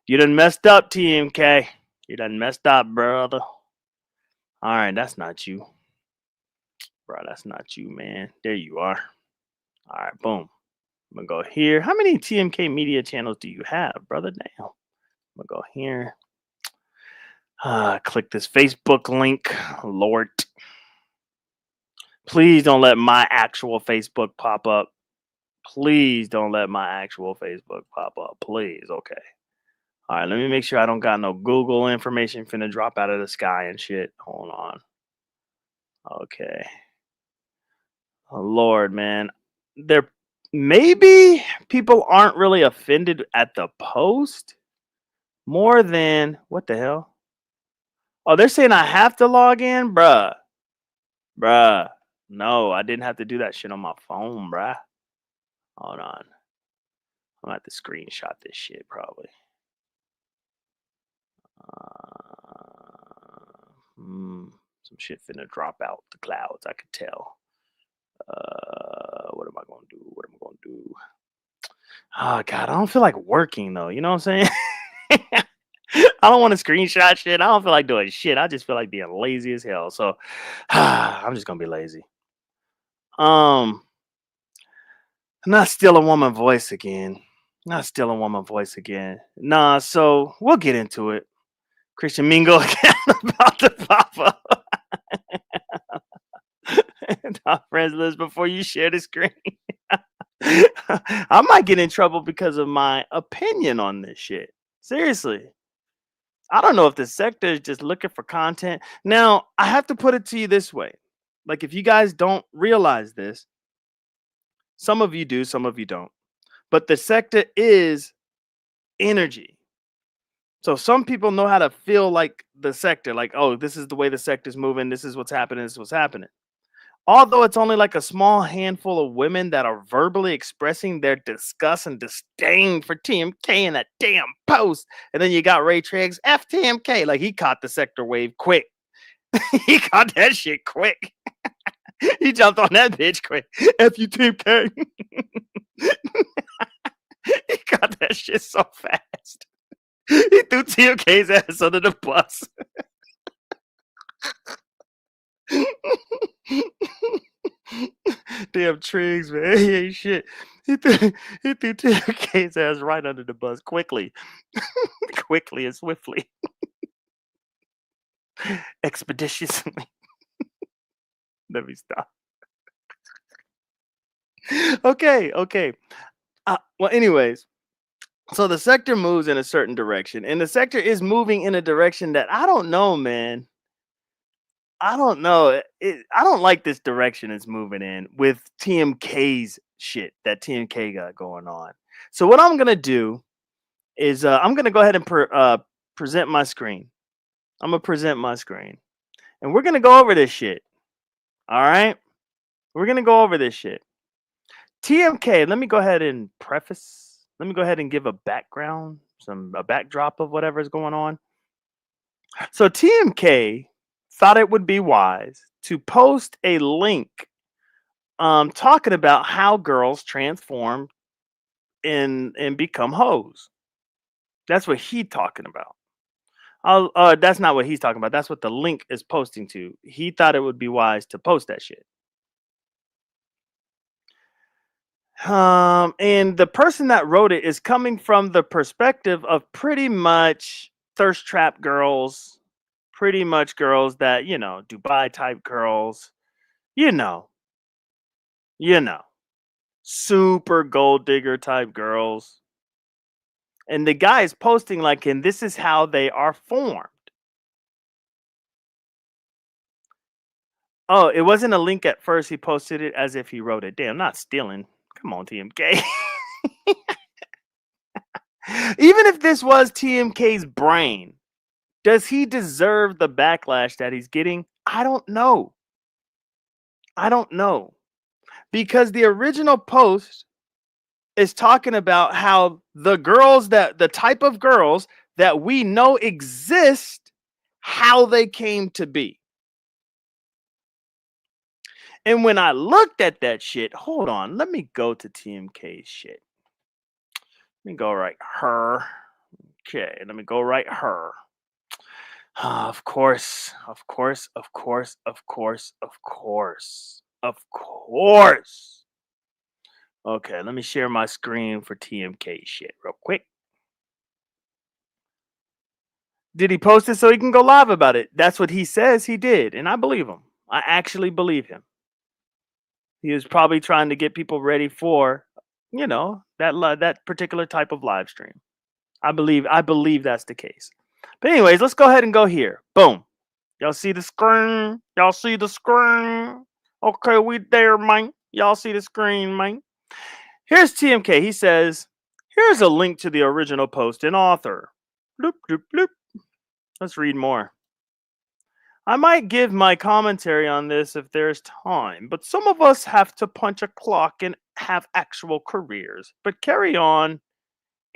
You done messed up, TMK. You done messed up, brother. All right, that's not you. Bro, that's not you, man. There you are. All right, boom. I'm going to go here. How many TMK media channels do you have, brother? Damn. I'm going to go here. Click this Facebook link. Lord. Please don't let my actual Facebook pop up. Please don't let my actual Facebook pop up. Please. Okay. All right. Let me make sure I don't got no Google information finna drop out of the sky and shit. Hold on. Okay. Oh, Lord, man. There maybe people aren't really offended at the post more than what the hell? Oh, they're saying I have to log in, bruh. No, I didn't have to do that shit on my phone, bruh. Hold on. I'm gonna have to screenshot this shit probably. Some shit finna drop out the clouds, I could tell. What am I gonna do? Oh God, I don't feel like working though. You know what I'm saying? I don't want to screenshot shit. I don't feel like doing shit. I just feel like being lazy as hell. So I'm just gonna be lazy. Not stealing woman voice again. Nah, so we'll get into it. Christian Mingle again about to pop up. Top friends list before you share the screen. I might get in trouble because of my opinion on this shit. Seriously. I don't know if the sector is just looking for content. Now, I have to put it to you this way. Like, if you guys don't realize this, some of you do, some of you don't. But the sector is energy. So some people know how to feel like the sector, like, oh, this is the way the sector's moving. This is what's happening. This is what's happening. Although it's only like a small handful of women that are verbally expressing their disgust and disdain for TMK in that damn post. And then you got Ray Triggs, F TMK. Like, he caught the sector wave quick. He caught that shit quick. He jumped on that bitch quick. F you TMK. He caught that shit so fast. He threw TMK's ass under the bus. Damn Triggs, man. He ain't shit. He threw TMK's ass right under the bus quickly. Quickly and swiftly. Expeditiously. Let me stop. Okay. Well, anyways. So the sector moves in a certain direction, and the sector is moving in a direction that I don't know, man. I don't know. I don't like this direction it's moving in with TMK's shit that TMK got going on. So what I'm gonna do is I'm gonna go ahead and present my screen. I'm gonna present my screen, and we're gonna go over this shit. All right, we're gonna go over this shit. TMK. Let me go ahead and preface. Let me go ahead and give a background, a backdrop of whatever's going on. So TMK thought it would be wise to post a link talking about how girls transform and become hoes. That's what he's talking about. That's not what he's talking about. That's what the link is posting to. He thought it would be wise to post that shit. And the person that wrote it is coming from the perspective of pretty much thirst trap girls, pretty much girls that, Dubai type girls, you know. super gold digger type girls. And the guy is posting like, and this is how they are formed. Oh, it wasn't a link at first. He posted it as if he wrote it. Damn, not stealing. Come on, TMK. Even if this was TMK's brain, does he deserve the backlash that he's getting? I don't know. I don't know. Because the original post is talking about how the type of girls that we know exist, how they came to be. And when I looked at that shit, hold on, let me go to TMK's shit. Let me go right her. Okay, let me go right her. Of course. Okay, let me share my screen for TMK shit real quick. Did he post it so he can go live about it? That's what he says he did, and I believe him. I actually believe him. He was probably trying to get people ready for, that particular type of live stream. I believe that's the case. But anyways, let's go ahead and go here. Boom. Y'all see the screen? Y'all see the screen? Okay, we there, man. Y'all see the screen, man. Here's TMK. He says, here's a link to the original post and author. Bloop, bloop, bloop. Let's read more. I might give my commentary on this if there's time, but some of us have to punch a clock and have actual careers. But carry on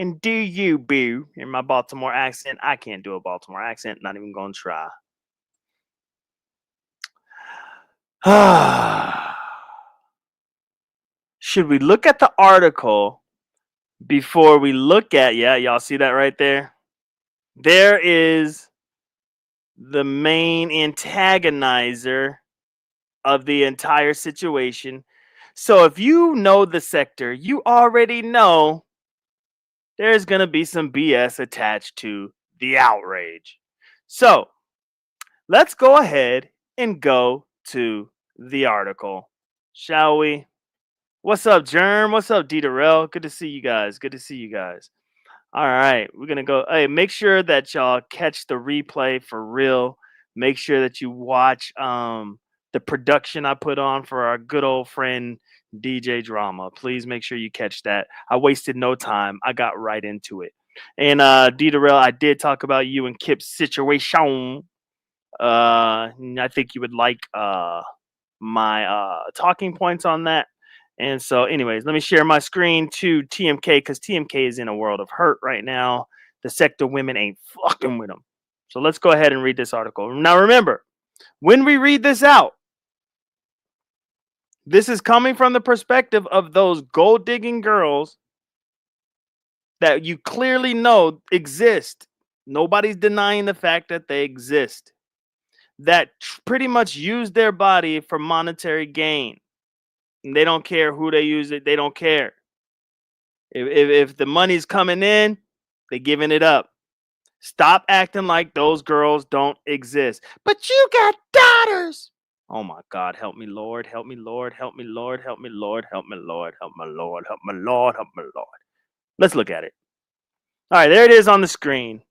and do you, boo. In my Baltimore accent. I can't do a Baltimore accent. Not even going to try. Should we look at the article before we look at, yeah, y'all see that right there? There is the main antagonizer of the entire situation. So if you know the sector, you already know there's going to be some BS attached to the outrage. So let's go ahead and go to the article, shall we? What's up, Germ? What's up, Derell? Good to see you guys. All right, we're going to go. Hey, make sure that y'all catch the replay for real. Make sure that you watch the production I put on for our good old friend DJ Drama. Please make sure you catch that. I wasted no time. I got right into it. And Derell, I did talk about you and Kip's situation. I think you would like my talking points on that. And so, anyways, let me share my screen to TMK because TMK is in a world of hurt right now. The sector women ain't fucking with them. So let's go ahead and read this article. Now, remember, when we read this out, this is coming from the perspective of those gold digging girls that you clearly know exist. Nobody's denying the fact that they exist. That pretty much use their body for monetary gain. And they don't care who they use it. They don't care. If the money's coming in, they're giving it up. Stop acting like those girls don't exist. But you got daughters. Oh my God, help me, Lord. Help me, Lord. Help me, Lord. Help me, Lord. Help me, Lord. Help me, Lord. Help me, Lord. Help me, Lord. Let's look at it. All right, there it is on the screen.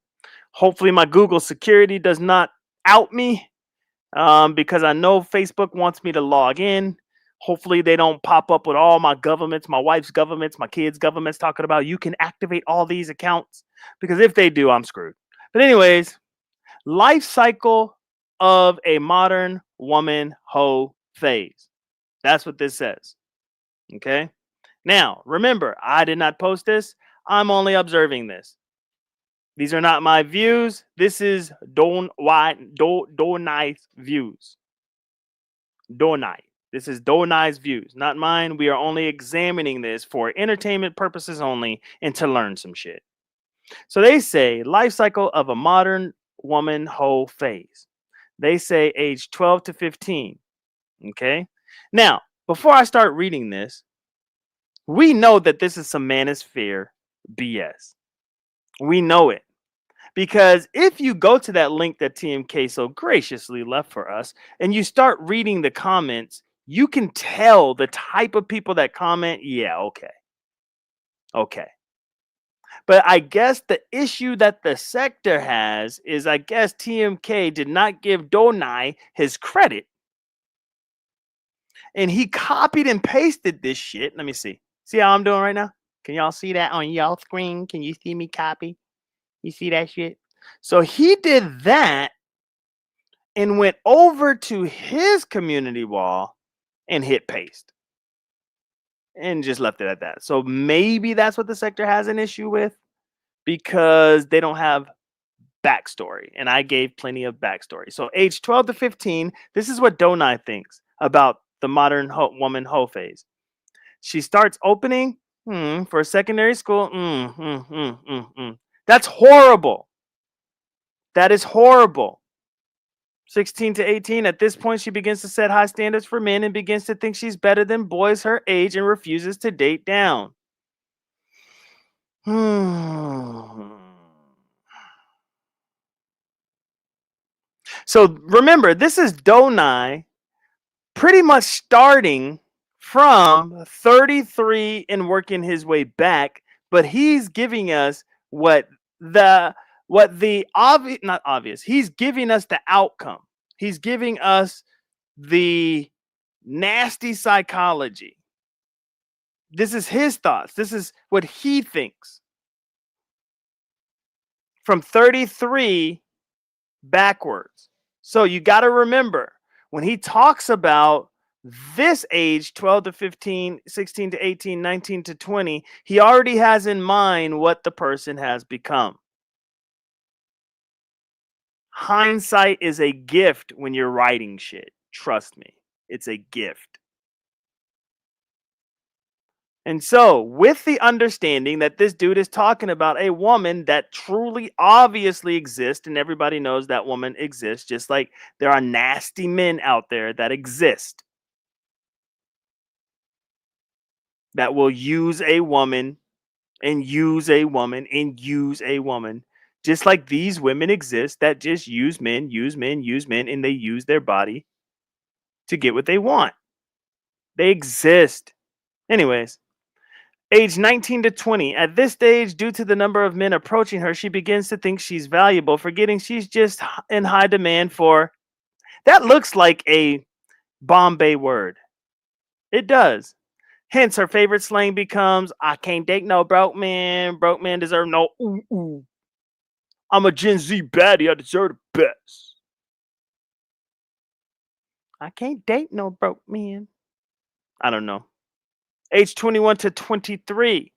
Hopefully my Google security does not out me because I know Facebook wants me to log in. Hopefully they don't pop up with all my governments, my wife's governments, my kids' governments talking about you can activate all these accounts. Because if they do, I'm screwed. But anyways, life cycle of a modern woman hoe phase. That's what this says. Okay. Now, remember, I did not post this. I'm only observing this. These are not my views. This is Donai's views. Donai. This is Donai's views, not mine. We are only examining this for entertainment purposes only and to learn some shit. So they say life cycle of a modern woman hoe phase. They say age 12 to 15. Okay. Now, before I start reading this, we know that this is some manosphere BS. We know it. Because if you go to that link that TMK so graciously left for us and you start reading the comments, You can tell the type of people that comment. Yeah, okay. Okay. But I guess the issue that the sector has is I guess TMK did not give Donai his credit. And he copied and pasted this shit. Let me see. See how I'm doing right now? Can y'all see that on y'all screen? Can you see me copy? You see that shit? So he did that and went over to his community wall and hit paste. And just left it at that. So maybe that's what the sector has an issue with, because they don't have backstory. And I gave plenty of backstory. So age 12 to 15, this is what Donai thinks about the modern woman hoe phase. She starts opening for a secondary school. That's horrible. That is horrible. 16 to 18, at this point, she begins to set high standards for men and begins to think she's better than boys her age and refuses to date down. So remember, this is Donai pretty much starting from 33 and working his way back, but he's giving us not obvious. He's giving us the outcome. He's giving us the nasty psychology. This is his thoughts. This is what he thinks. From 33 backwards. So you got to remember, when he talks about this age, 12 to 15, 16 to 18, 19 to 20, he already has in mind what the person has become. Hindsight is a gift when you're writing shit. Trust me, it's a gift. And so, with the understanding that this dude is talking about a woman that truly obviously exists, and everybody knows that woman exists, just like there are nasty men out there that exist that will use a woman and use a woman and use a woman, just like these women exist that just use men, and they use their body to get what they want. They exist. Anyways. Age 19 to 20. At this stage, due to the number of men approaching her, she begins to think she's valuable, forgetting she's just in high demand for... That looks like a Bombay word. It does. Hence, her favorite slang becomes, I can't date no broke man. Broke man deserve no ooh ooh. I'm a Gen Z baddie. I deserve the best. I can't date no broke man. I don't know. Age 21 to 23.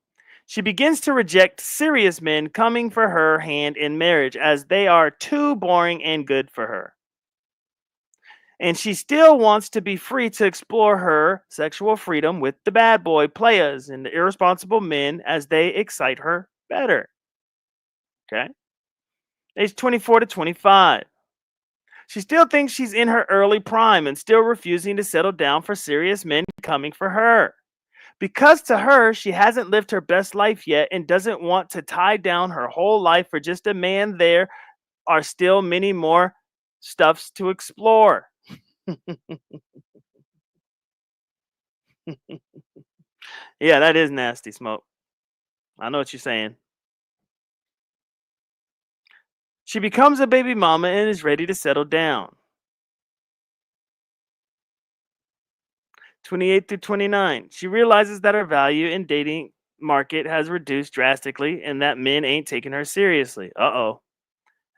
She begins to reject serious men coming for her hand in marriage, as they are too boring and good for her. And she still wants to be free to explore her sexual freedom with the bad boy players and the irresponsible men, as they excite her better. Okay. Age 24 to 25. She still thinks she's in her early prime and still refusing to settle down for serious men coming for her. Because to her, she hasn't lived her best life yet and doesn't want to tie down her whole life for just a man. There are still many more stuffs to explore. Yeah, that is nasty, Smoke. I know what you're saying. She becomes a baby mama and is ready to settle down. 28 through 29. She realizes that her value in dating market has reduced drastically and that men ain't taking her seriously.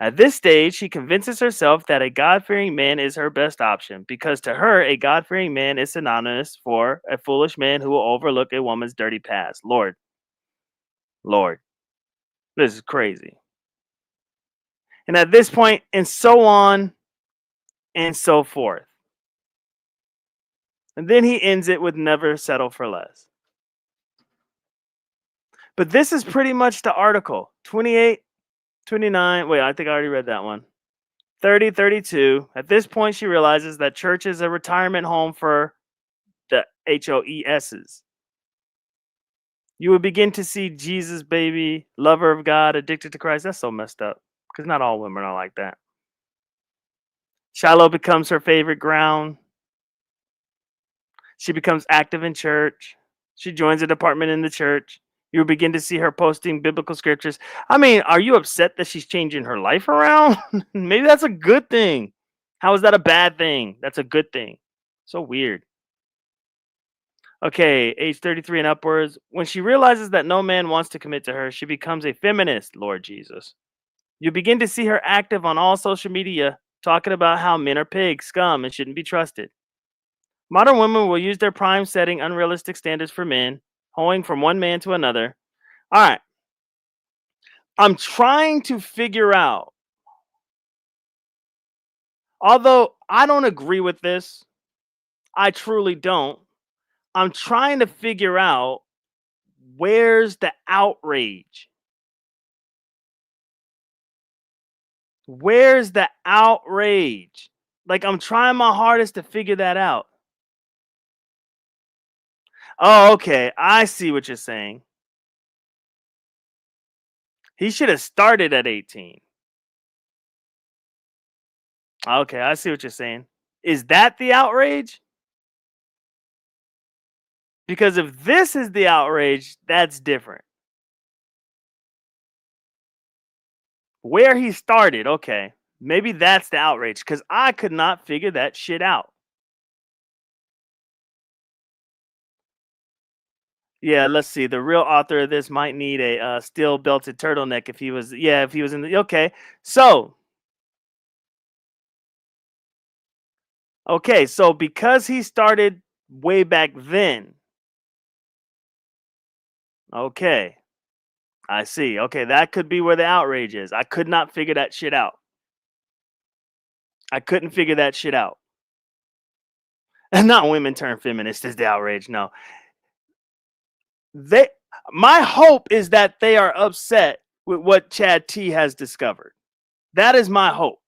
At this stage, she convinces herself that a God-fearing man is her best option, because to her, a God-fearing man is synonymous for a foolish man who will overlook a woman's dirty past. Lord, this is crazy. And at this point, and so on and so forth. And then he ends it with never settle for less. But this is pretty much the article. 28, 29. Wait, I think I already read that one. 30, 32. At this point, she realizes that church is a retirement home for the HOESs. You will begin to see Jesus, baby, lover of God, addicted to Christ. That's so messed up, because not all women are like that. Shiloh becomes her favorite ground. She becomes active in church. She joins a department in the church. You begin to see her posting biblical scriptures. I mean, are you upset that she's changing her life around? Maybe that's a good thing. How is that a bad thing? That's a good thing. So weird. Okay, age 33 and upwards. When she realizes that no man wants to commit to her, she becomes a feminist, Lord Jesus. You begin to see her active on all social media, talking about how men are pigs, scum, and shouldn't be trusted. Modern women will use their prime setting unrealistic standards for men, hoeing from one man to another. All right. I'm trying to figure out, although I don't agree with this, I truly don't. I'm trying to figure out where's the outrage? Where's the outrage? Like, I'm trying my hardest to figure that out. Oh, okay. I see what you're saying. He should have started at 18. Okay, I see what you're saying. Is that the outrage? Because if this is the outrage, that's different. Where he started, okay. Maybe that's the outrage, because I could not figure that shit out. Yeah, let's see. The real author of this might need a steel belted turtleneck if he was in the okay. So because he started way back then. Okay. I see. Okay, that could be where the outrage is. I could not figure that shit out. I couldn't figure that shit out. And not women turn feminist is the outrage. No. My hope is that they are upset with what Chad T has discovered. That is my hope.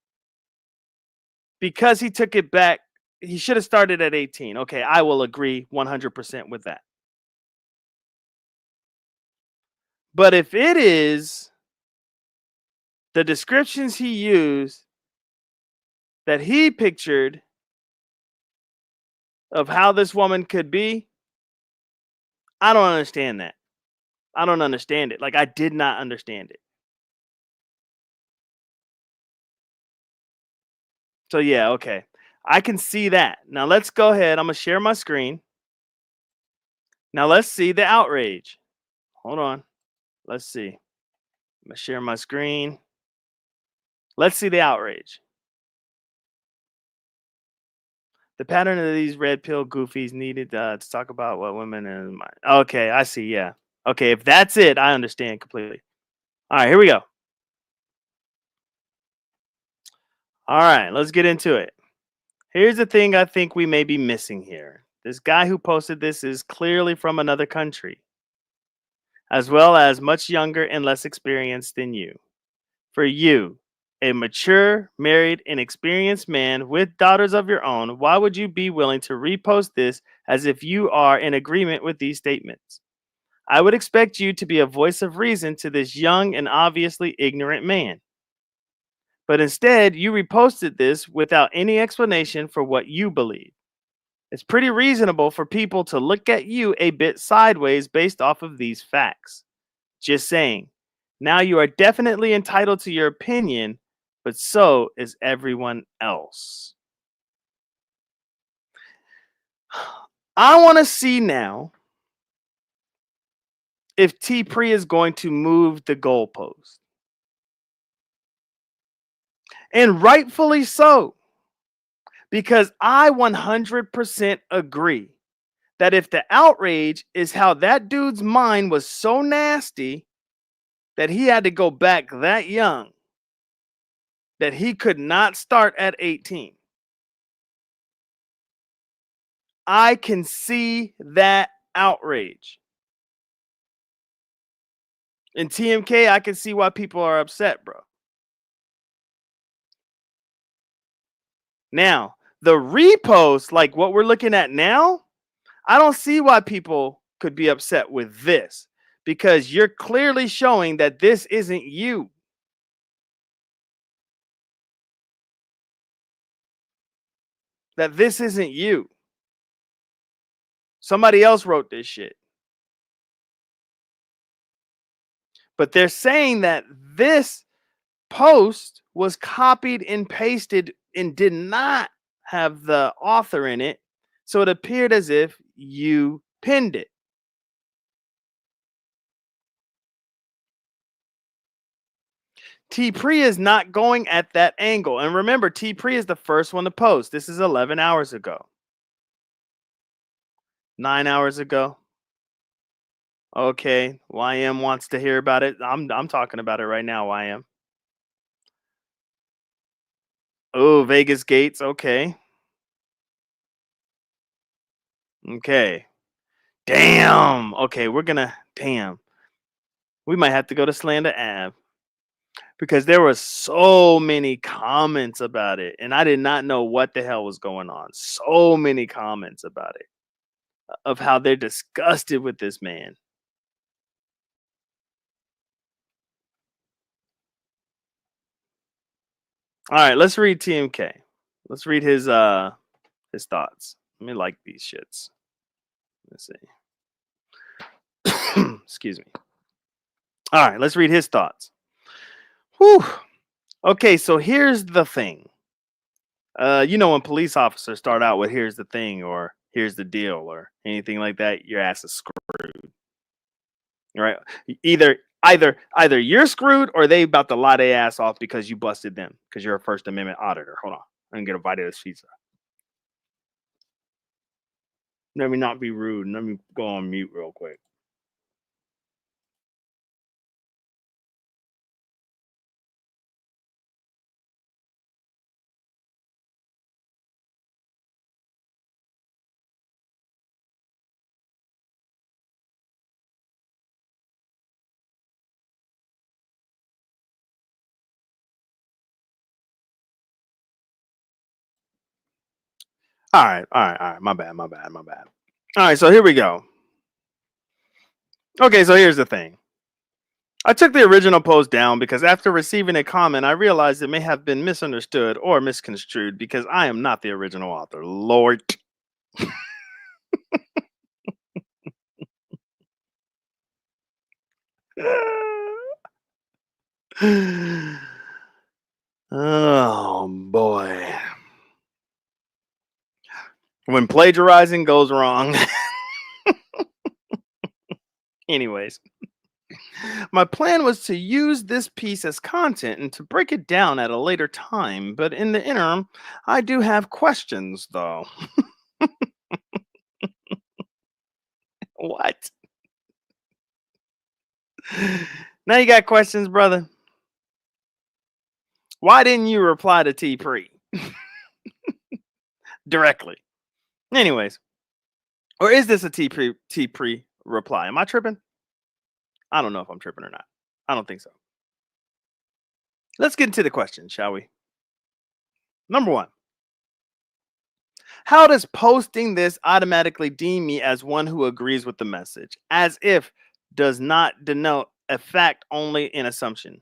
Because he took it back, he should have started at 18. Okay, I will agree 100% with that. But if it is the descriptions he used that he pictured of how this woman could be, I don't understand that. I don't understand it. Like, I did not understand it. So yeah, okay. I can see that. Now let's go ahead. I'm going to share my screen. Now let's see the outrage. Hold on. Let's see. I'm going to share my screen. Let's see the outrage. The pattern of these red pill goofies needed to talk about what women and okay, I see. Yeah. Okay, if that's it, I understand completely. All right, here we go. All right, let's get into it. Here's the thing I think we may be missing here. This guy who posted this is clearly from another country, as well as much younger and less experienced than you. For you, a mature, married, and experienced man with daughters of your own, why would you be willing to repost this as if you are in agreement with these statements? I would expect you to be a voice of reason to this young and obviously ignorant man. But instead, you reposted this without any explanation for what you believe. It's pretty reasonable for people to look at you a bit sideways based off of these facts. Just saying. Now you are definitely entitled to your opinion, but so is everyone else. I want to see now if T Pre is going to move the goalpost. And rightfully so. Because I 100% agree that if the outrage is how that dude's mind was so nasty that he had to go back that young, that he could not start at 18. I can see that outrage. In TMK, I can see why people are upset, bro. Now, the repost, like what we're looking at now, I don't see why people could be upset with this, because you're clearly showing that this isn't you. That this isn't you. Somebody else wrote this shit. But they're saying that this post was copied and pasted and did not have the author in it. So it appeared as if you pinned it. T Pre is not going at that angle. And remember, T Pre is the first one to post. This is 11 hours ago. 9 hours ago. Okay, YM wants to hear about it. I'm talking about it right now, YM. Oh, Vegas Gates. Okay. Okay. Damn. Okay, we're gonna. Damn. We might have to go to Slander Ave because there were so many comments about it, and I did not know what the hell was going on. So many comments about it, of how they're disgusted with this man. All right, let's read TMK. Let's read his thoughts. Let me like these shits. Let's see. Excuse me. All right, let's read his thoughts. Whew. Okay, so here's the thing. You know, when police officers start out with "here's the thing" or "here's the deal" or anything like that, your ass is screwed. Right? Either you're screwed or they about to lie their ass off because you busted them because you're a First Amendment auditor. Hold on, I'm gonna get a bite of this pizza. Let me not be rude. Let me go on mute real quick. All right. My bad. All right, so here we go. Okay, so here's the thing. I took the original post down because after receiving a comment, I realized it may have been misunderstood or misconstrued because I am not the original author. Lord. Oh boy. When plagiarizing goes wrong. Anyways, my plan was to use this piece as content and to break it down at a later time, but in the interim, I do have questions though. What? Now you got questions, brother? Why didn't you reply to T Pre directly? Anyways, or is this a T Pre reply? Am I tripping? I don't know if I'm tripping or not. I don't think so. Let's get into the questions, shall we? Number one, how does posting this automatically deem me as one who agrees with the message, as if does not denote a fact, only an assumption?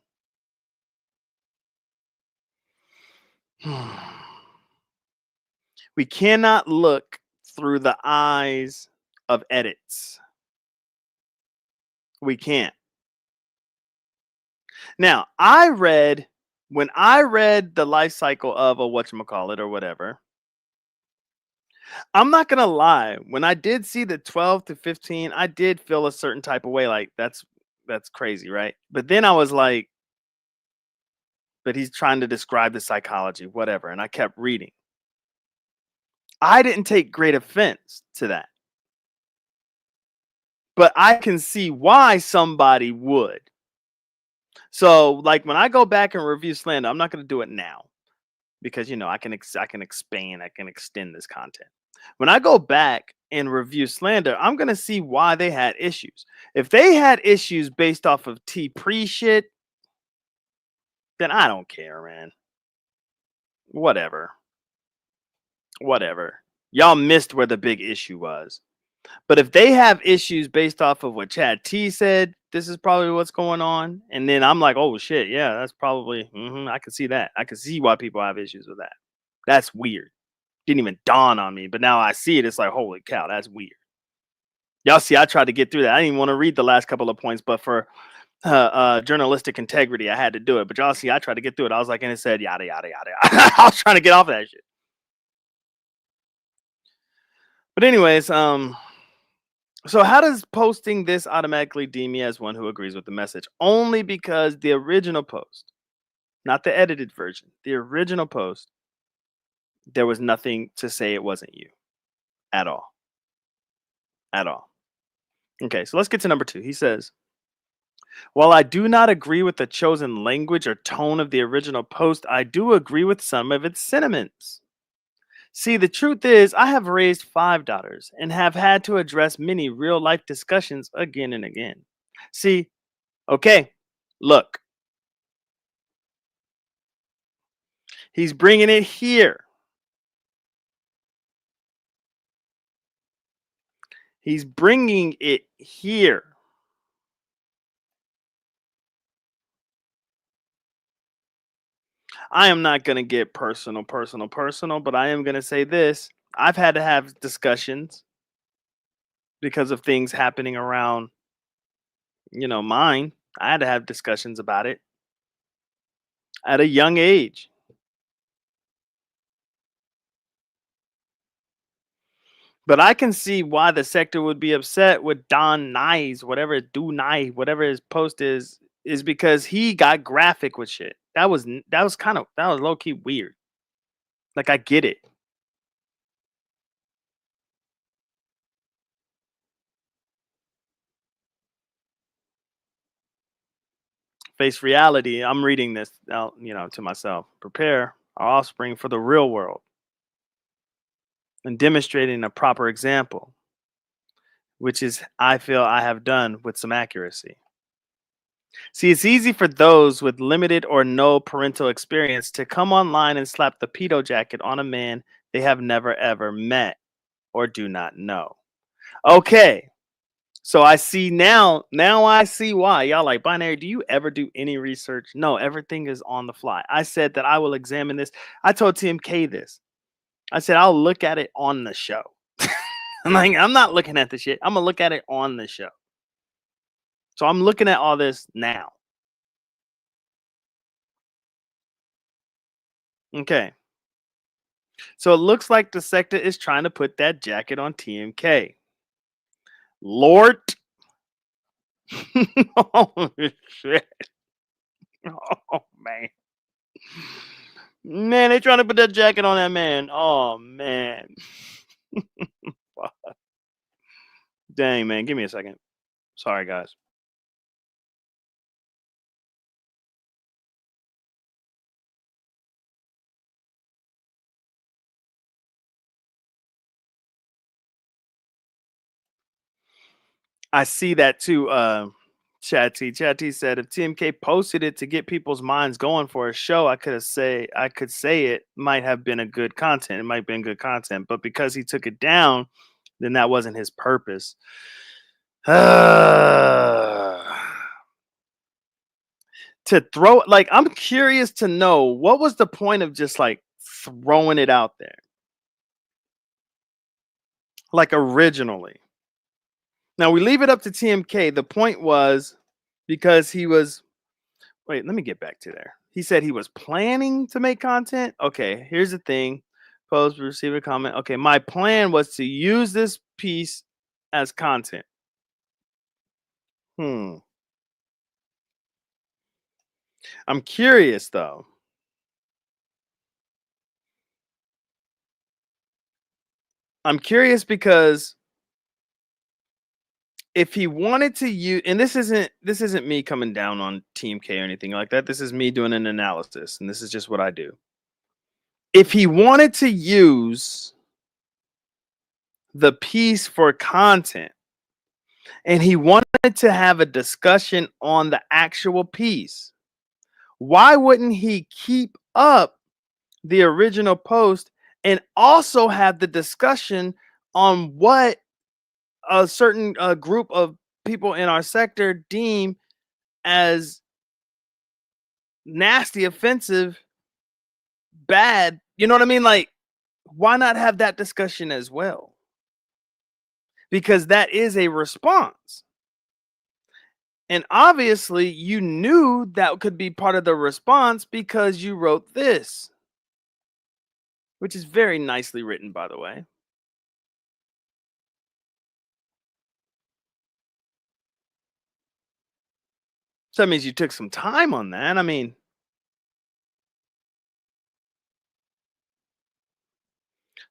We cannot look through the eyes of edits. We can't. Now, when I read the life cycle of a whatchamacallit or whatever, I'm not gonna lie. When I did see the 12 to 15, I did feel a certain type of way. Like that's crazy, right? But then I was like, but he's trying to describe the psychology, whatever. And I kept reading. I didn't take great offense to that. But I can see why somebody would. So, like when I go back and review Slander, I'm not going to do it now because I can expand, I can extend this content. When I go back and review Slander, I'm going to see why they had issues. If they had issues based off of T Pre shit, then I don't care, man. Whatever. Y'all missed where the big issue was. But if they have issues based off of what Chad T said, this is probably what's going on. And then I'm like, oh shit, yeah, that's probably, I can see that. I can see why people have issues with that. That's weird. Didn't even dawn on me, but now I see it. It's like, holy cow, that's weird. Y'all see, I tried to get through that. I didn't even want to read the last couple of points, but for journalistic integrity, I had to do it. But y'all see, I tried to get through it. I was like, and it said yada yada yada. I was trying to get off of that shit. But anyways, so how does posting this automatically deem me as one who agrees with the message? Only because the original post, not the edited version, the original post, there was nothing to say it wasn't you at all. At all. Okay, so let's get to number 2. He says, while I do not agree with the chosen language or tone of the original post, I do agree with some of its sentiments. See, the truth is, I have raised 5 daughters and have had to address many real life discussions again and again. See, okay, look, he's bringing it here. He's bringing it here. I am not going to get personal, but I am going to say this. I've had to have discussions because of things happening around, mine. I had to have discussions about it at a young age. But I can see why the sector would be upset with Don Nye, whatever his post is because he got graphic with shit. That was low key weird. Like, I get it. Face reality. I'm reading this out, to myself. Prepare our offspring for the real world and demonstrating a proper example, which is, I feel I have done with some accuracy. See, it's easy for those with limited or no parental experience to come online and slap the pedo jacket on a man they have never ever met or do not know. Okay, so I see now I see why. Y'all like, Binary, do you ever do any research? No, everything is on the fly. I said that I will examine this. I told TMK this. I said I'll look at it on the show. I'm not looking at the shit. I'm gonna look at it on the show. So I'm looking at all this now. Okay. So it looks like the sector is trying to put that jacket on TMK. Lord. Oh, shit. Oh, man. Man, they trying to put that jacket on that man. Oh, man. Dang, man. Give me a second. Sorry, guys. I see that too. Chatty said if TMK posted it to get people's minds going for a show, I could say it might have been a good content. It might have been good content, but because he took it down, then that wasn't his purpose. To throw, like, I'm curious to know what was the point of just like throwing it out there, like originally. Now we leave it up to TMK. The point was because he was, wait, let me get back to there. He said he was planning to make content. Okay, here's the thing. Post, receive a comment. Okay, my plan was to use this piece as content. I'm curious though. I'm curious because if he wanted to use, and this isn't me coming down on Team K or anything like that. This is me doing an analysis, and this is just what I do. If he wanted to use the piece for content and he wanted to have a discussion on the actual piece, why wouldn't he keep up the original post and also have the discussion on what a certain group of people in our sector deem as nasty, offensive, bad? You know what I mean? Like, why not have that discussion as well? because that is a response. And obviously, you knew that could be part of the response because you wrote this, which is very nicely written, by the way. So that means you took some time on that. I mean,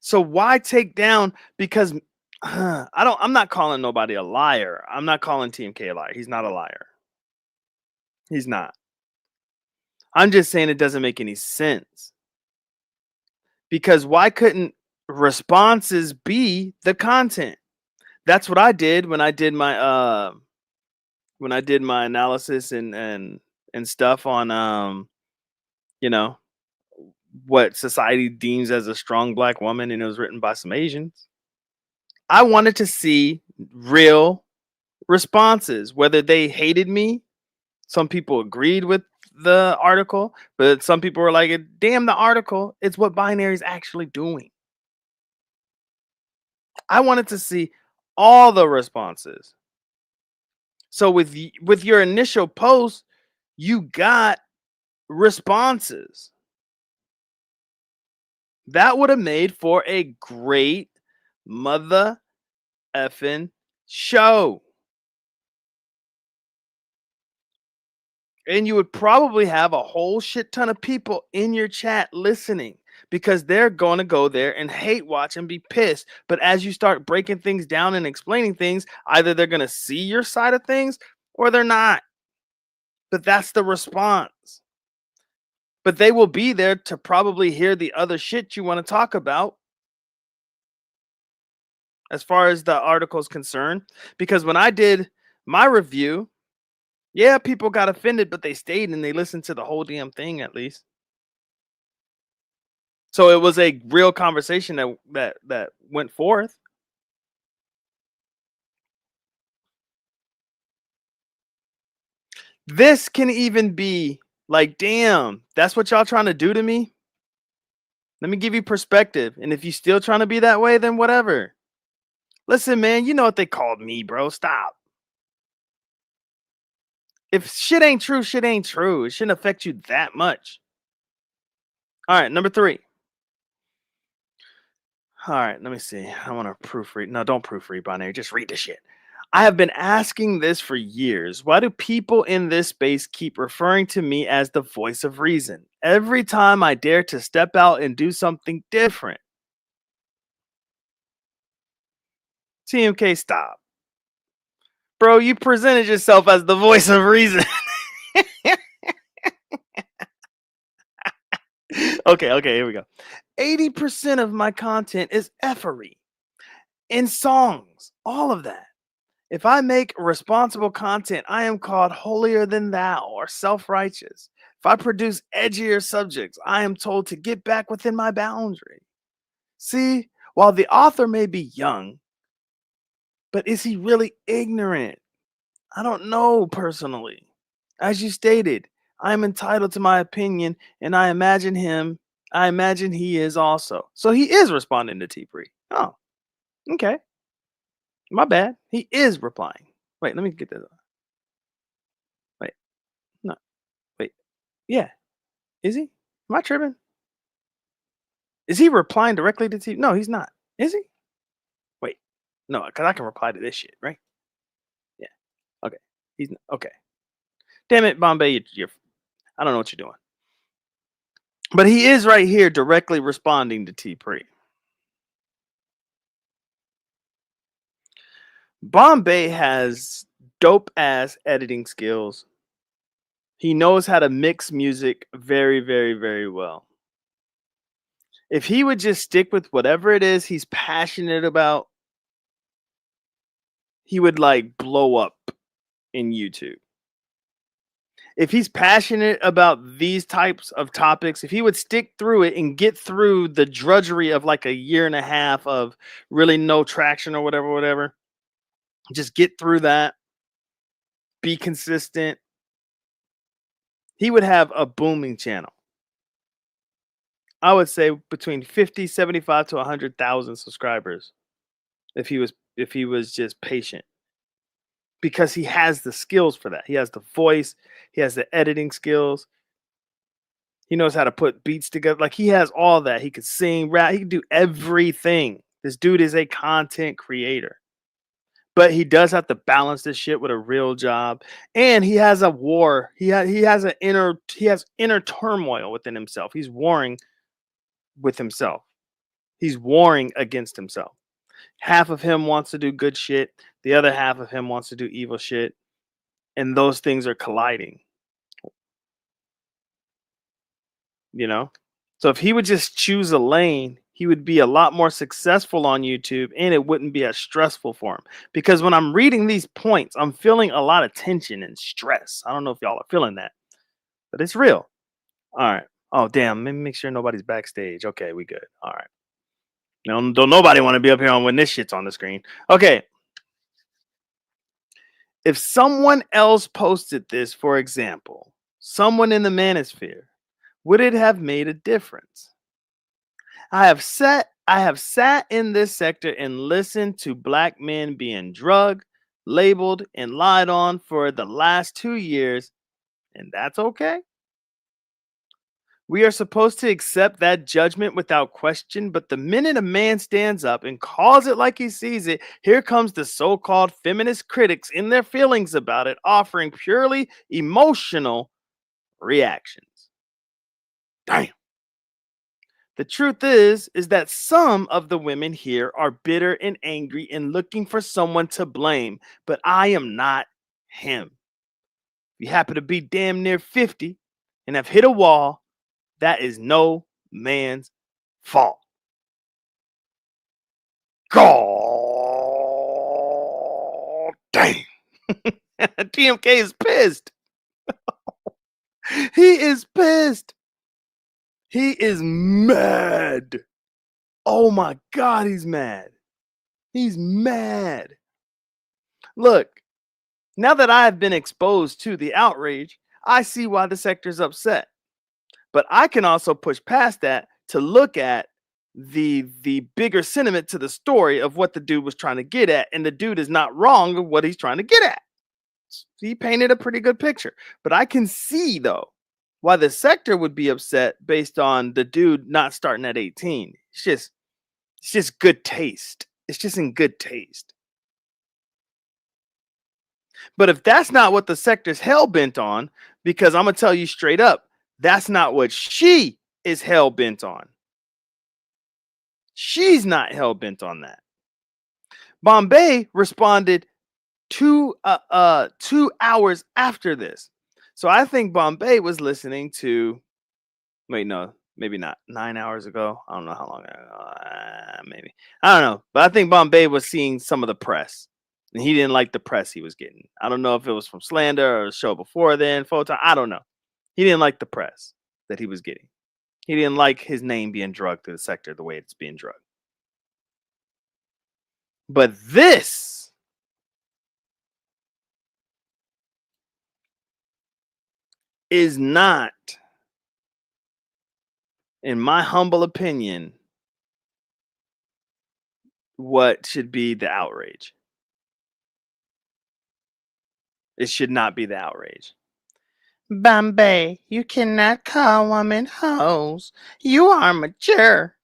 so why take down? Because I'm not calling nobody a liar. I'm not calling TMK a liar. He's not a liar. He's not. I'm just saying it doesn't make any sense. Because why couldn't responses be the content? That's what I did when I did my analysis and stuff on you know, what society deems as a strong black woman, and it was written by some Asians. I wanted to see real responses, whether they hated me. Some people agreed with the article, but some people were like, damn the article, it's what binary is actually doing. I wanted to see all the responses. So with your initial post, you got responses. That would have made for a great mother effing show. And you would probably have a whole shit ton of people in your chat listening because they're going to go there and hate watch and be pissed. But as you start breaking things down and explaining things, either they're going to see your side of things or they're not. But that's the response. But they will be there to probably hear the other shit you want to talk about as far as the article is concerned. Because when I did my review, yeah, people got offended, but they stayed and they listened to the whole damn thing at least. So it was a real conversation that went forth. This can even be like, damn, that's what y'all trying to do to me? Let me give you perspective. And if you still trying to be that way, then whatever. Listen, man, you know what they called me, bro. Stop. If shit ain't true, shit ain't true. It shouldn't affect you that much. All right, number 3. All right, let me see. I want to proofread. No, don't proofread, binary. Just read the shit. I have been asking this for years. Why do people in this space keep referring to me as the voice of reason every time I dare to step out and do something different? TMK, stop. Bro, you presented yourself as the voice of reason. Okay, here we go. 80% of my content is effery. In songs, all of that. If I make responsible content, I am called holier than thou or self-righteous. If I produce edgier subjects, I am told to get back within my boundary. See, while the author may be young, but is he really ignorant? I don't know personally. As you stated, I am entitled to my opinion, and I imagine he is also. So he is responding to T Pre. Oh, okay. My bad. He is replying. Wait, let me get this. Wait, no, wait. Yeah, is he? Am I tripping? Is he replying directly to T? No, he's not. Is he? Wait, no, because I can reply to this shit, right? Yeah. Okay. He's okay. Damn it, Bombay, you're. I don't know what you're doing. But he is right here directly responding to T Pre. Bombay has dope ass editing skills. He knows how to mix music very, very, very well. If he would just stick with whatever it is he's passionate about, he would like blow up in YouTube. If he's passionate about these types of topics, if he would stick through it and get through the drudgery of like a year and a half of really no traction or whatever, just get through that, be consistent, he would have a booming channel. I would say between 50, 75 to 100,000 subscribers if he was if he was just patient, because he has the skills for that. He has the voice, he has the editing skills. He knows how to put beats together. Like, he has all that. He could sing, rap, he can do everything. This dude is a content creator. But he does have to balance this shit with a real job, and he has a war. He has inner turmoil within himself. He's warring with himself. He's warring against himself. Half of him wants to do good shit. The other half of him wants to do evil shit, and those things are colliding. You know, so if he would just choose a lane, he would be a lot more successful on YouTube, and it wouldn't be as stressful for him. Because when I'm reading these points, I'm feeling a lot of tension and stress. I don't know if y'all are feeling that, but it's real. All right. Oh, damn. Let me make sure nobody's backstage. Okay, we good. All right. No, don't nobody want to be up here on when this shit's on the screen. Okay. If someone else posted this, for example, someone in the manosphere, would it have made a difference? I have sat in this sector and listened to black men being drugged, labeled, and lied on for the last 2 years, and that's okay. We are supposed to accept that judgment without question, but the minute a man stands up and calls it like he sees it, here comes the so-called feminist critics in their feelings about it, offering purely emotional reactions. Damn. The truth is that some of the women here are bitter and angry and looking for someone to blame, but I am not him. If you happen to be damn near 50 and have hit a wall, that is no man's fault. God damn. TMK is pissed. He is pissed. He is mad. Oh my God, he's mad. He's mad. Look, now that I have been exposed to the outrage, I see why the sector's upset. But I can also push past that to look at the bigger sentiment to the story of what the dude was trying to get at. And the dude is not wrong of what he's trying to get at. He painted a pretty good picture. But I can see, though, why the sector would be upset based on the dude not starting at 18. It's just good taste. It's just in good taste. But if that's not what the sector's hell-bent on, because I'm going to tell you straight up, that's not what she is hell-bent on. She's not hell-bent on that. Bombay responded 2 hours after this. So I think Bombay was listening to, wait, no, maybe not, 9 hours ago. I don't know how long ago. Maybe. I don't know. But I think Bombay was seeing some of the press. And he didn't like the press he was getting. I don't know if it was from Slander or a show before then, Photon. I don't know. He didn't like the press that he was getting. He didn't like his name being drugged through the sector the way it's being drugged. But this is not, in my humble opinion, what should be the outrage. It should not be the outrage. Bombay, you cannot call women hoes. You are mature.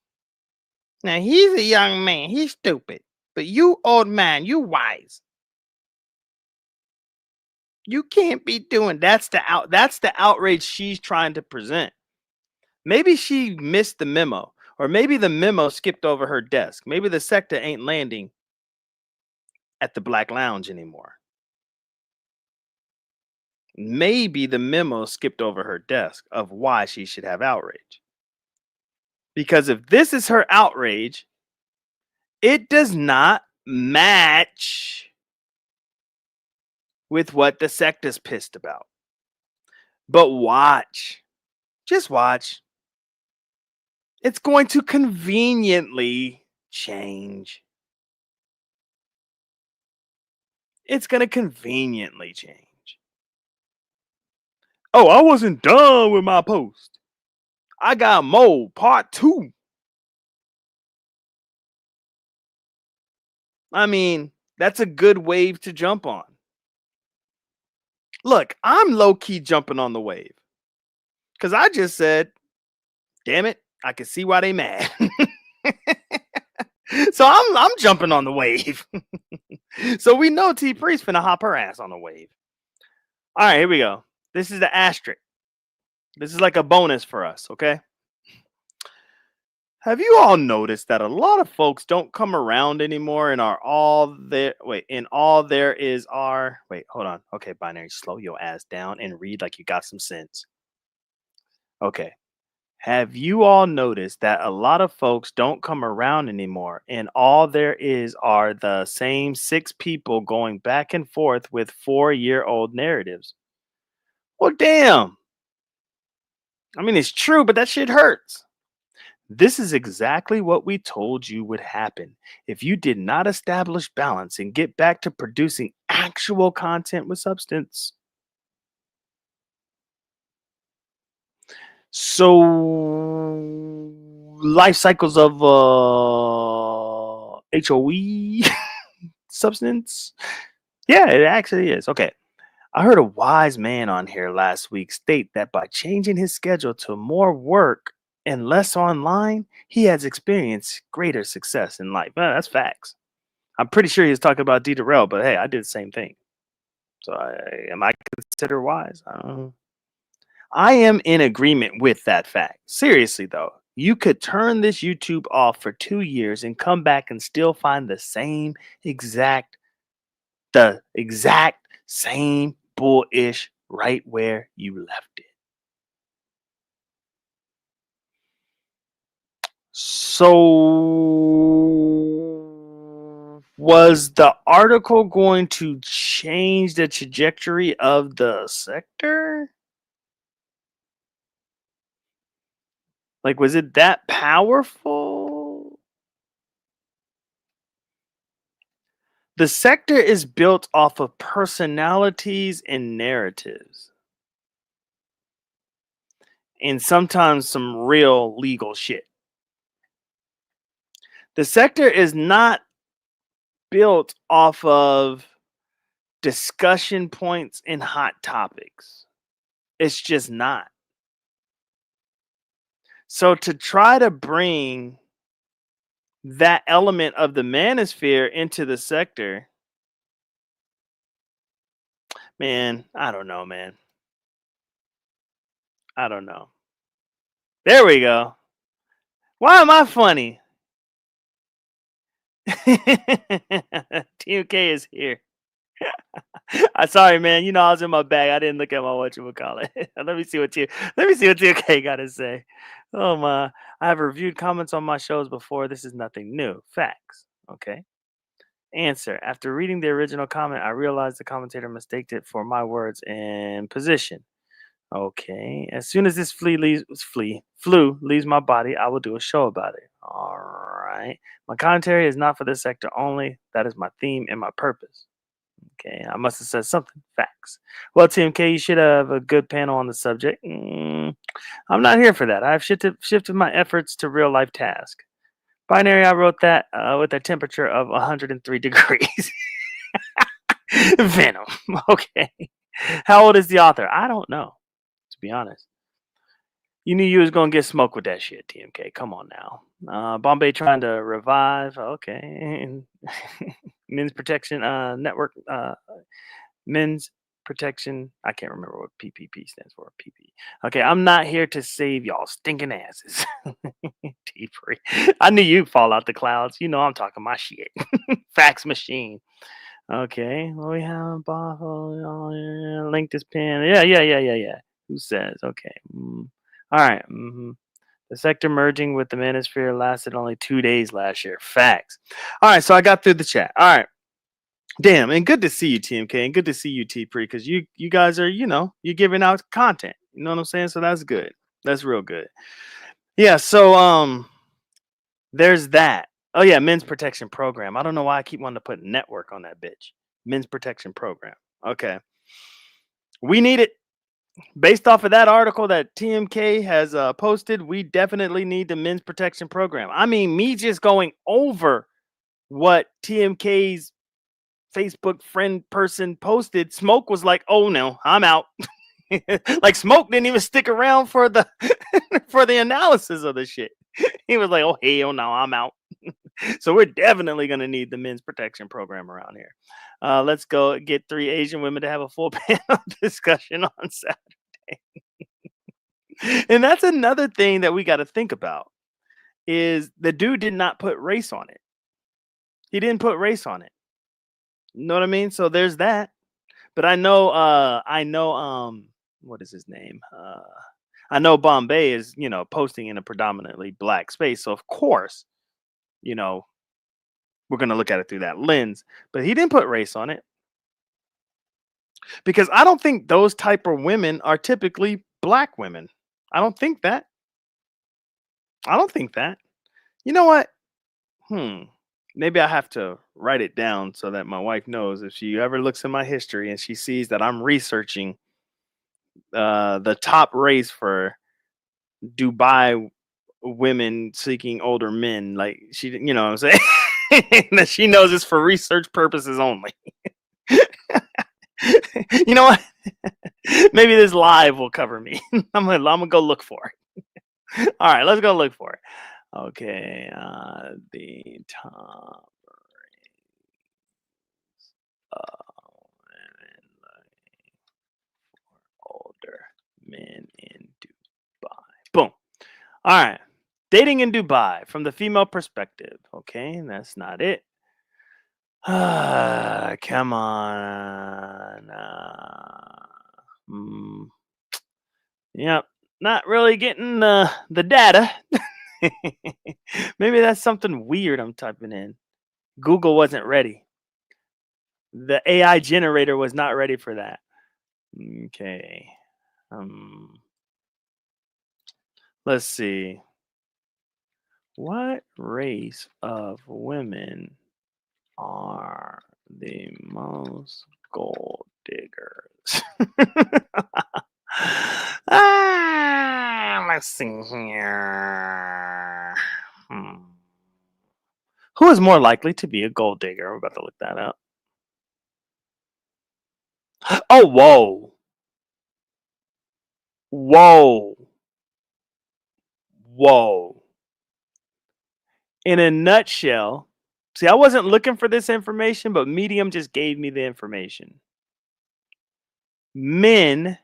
Now, he's a young man. He's stupid. But you, old man, you wise. You can't be doing that's the outrage she's trying to present. Maybe she missed the memo, or maybe the memo skipped over her desk. Maybe the sector ain't landing at the Black Lounge anymore. Maybe the memo skipped over her desk of why she should have outrage. Because if this is her outrage, it does not match with what the sector's pissed about. But watch. Just watch. It's going to conveniently change. It's going to conveniently change. Oh, I wasn't done with my post. I got more, part 2. I mean, that's a good wave to jump on. Look, I'm low-key jumping on the wave. Because I just said, damn it, I can see why they mad. So I'm jumping on the wave. So we know T Priest finna hop her ass on the wave. All right, here we go. This is the asterisk. This is like a bonus for us, okay? Have you all noticed that a lot of folks don't come around anymore and are all there? Wait, and all there is are. Wait, hold on. Okay, binary, slow your ass down and read like you got some sense. Okay. Have you all noticed that a lot of folks don't come around anymore and all there is are the same 6 people going back and forth with 4-year-old narratives? Well, damn. I mean, it's true, but that shit hurts. This is exactly what we told you would happen if you did not establish balance and get back to producing actual content with substance. So, life cycles of HOE substance? Yeah, it actually is. Okay. I heard a wise man on here last week state that by changing his schedule to more work and less online, he has experienced greater success in life. Well, that's facts. I'm pretty sure he was talking about Derell, but hey, I did the same thing. So am I considered wise? I don't know. I am in agreement with that fact. Seriously, though, you could turn this YouTube off for 2 years and come back and still find the exact same bullish right where you left it. So, was the article going to change the trajectory of the sector? Like, was it that powerful? The sector is built off of personalities and narratives. And sometimes some real legal shit. The sector is not built off of discussion points and hot topics. It's just not. So to try to bring that element of the manosphere into the sector, man, I don't know, man. I don't know. There we go. Why am I funny? TMK is here. I'm sorry, man. You know I was in my bag. I didn't look at my whatchamacallit. Let me see what TMK got to say. Oh my! I have reviewed comments on my shows before. This is nothing new. Facts. Okay. Answer. After reading the original comment, I realized the commentator mistaked it for my words and position. Okay. As soon as this flu leaves my body, I will do a show about it. All right. My commentary is not for this sector only. That is my theme and my purpose. Okay. I must have said something. Facts. Well, TMK, you should have a good panel on the subject. I'm not here for that. I've shifted my efforts to real life tasks. Binary, I wrote that with a temperature of 103 degrees. Venom. Okay. How old is the author? I don't know, to be honest. You knew you was going to get smoked with that shit, TMK. Come on now. Bombay trying to revive. Okay. Men's Protection Network. Men's Protection. I can't remember what PPP stands for. PP. Okay. I'm not here to save y'all stinking asses. T-free. I knew you'd fall out the clouds. You know I'm talking my shit. Fax machine. Okay. Well, we have link this pin. Yeah. Who says? Okay. All right. The sector merging with the manosphere lasted only 2 days last year. Facts. All right. So I got through the chat. All right. Damn. And good to see you, TMK. And good to see you, T-Pre, because you guys are, you're giving out content. You know what I'm saying? So that's good. That's real good. Yeah. So there's that. Oh yeah, Men's Protection Program. I don't know why I keep wanting to put network on that bitch. Men's Protection Program. Okay. We need it. Based off of that article that TMK has posted, we definitely need the Men's Protection Program. I mean, me just going over what TMK's Facebook friend person posted, Smoke was like, "Oh no, I'm out." Like Smoke didn't even stick around for the for the analysis of the shit. He was like, "Oh hell no, I'm out." So we're definitely gonna need the men's protection program around here. Let's go get 3 Asian women to have a full panel discussion on Saturday. And that's another thing that we got to think about is the dude did not put race on it. He didn't put race on it. You know what I mean? So there's that. But I know what is his name? I know Bombay is, posting in a predominantly black space. So of course, we're going to look at it through that lens, but he didn't put race on it. Because I don't think those type of women are typically black women. I don't think that. You know what? Maybe I have to write it down so that my wife knows if she ever looks in my history and she sees that I'm researching the top race for Dubai women seeking older men. Like she, you know what I'm saying? That she knows it's for research purposes only. You know what? Maybe this live will cover me. I'm gonna go look for it. All right, let's go look for it. Okay, the top women for older men in Dubai. Boom. All right, dating in Dubai from the female perspective. Okay, that's not it. Come on. Yep, not really getting the data. Maybe that's something weird I'm typing in. Google wasn't ready. The AI generator was not ready for that. Okay. Let's see. What race of women are the most gold diggers? Let's see here. Who is more likely to be a gold digger? I'm about to look that up. Oh, whoa. In a nutshell, see, I wasn't looking for this information, but Medium just gave me the information. Men,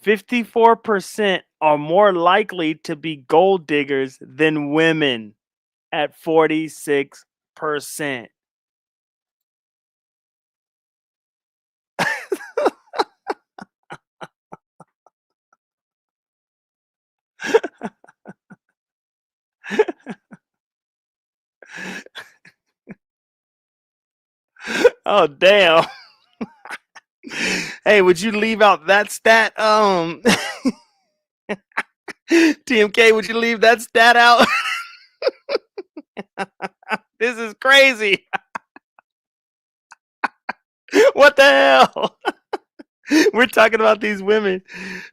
54% are more likely to be gold diggers than women at 46%. Oh, damn. Hey, would you leave out that stat? TMK, would you leave that stat out? This is crazy. What the hell? We're talking about these women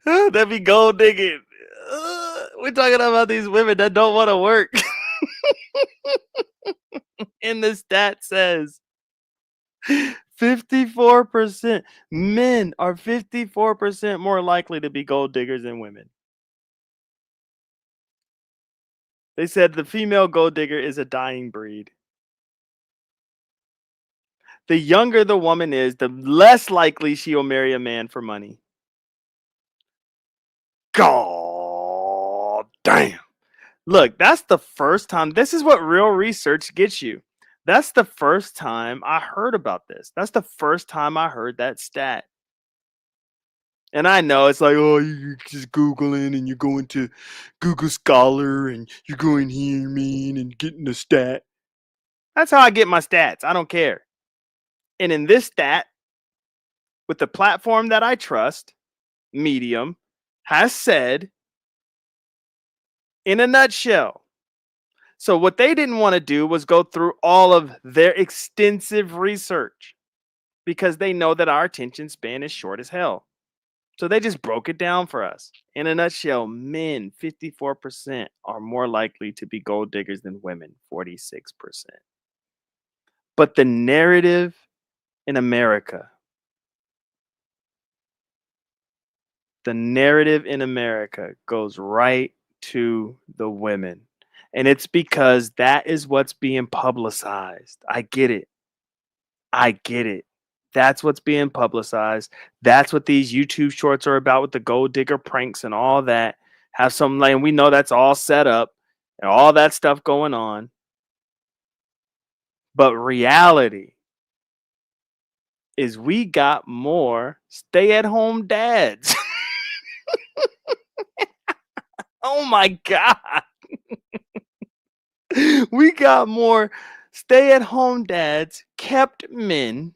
that be gold digging. We're talking about these women that don't want to work. And the stat says 54%. Men are 54% more likely to be gold diggers than women. They said the female gold digger is a dying breed. The younger the woman is, the less likely she will marry a man for money. God damn. Look, that's the first time. This is what real research gets you. That's the first time I heard about this. That's the first time I heard that stat. And I know it's like, oh, you're just Googling and you're going to Google Scholar and you're going here, man, and getting a stat. That's how I get my stats. I don't care. And in this stat, with the platform that I trust, Medium, has said, in a nutshell. So what they didn't want to do was go through all of their extensive research because they know that our attention span is short as hell. So they just broke it down for us. In a nutshell, men, 54% are more likely to be gold diggers than women, 46%. But the narrative in America, goes right to the women. And it's because that is what's being publicized. I get it. That's what's being publicized. That's what these YouTube shorts are about with the gold digger pranks and all that. Have some, like, and we know that's all set up and all that stuff going on. But reality is we got more stay-at-home dads. Oh my God. We got more stay-at-home dads, kept men.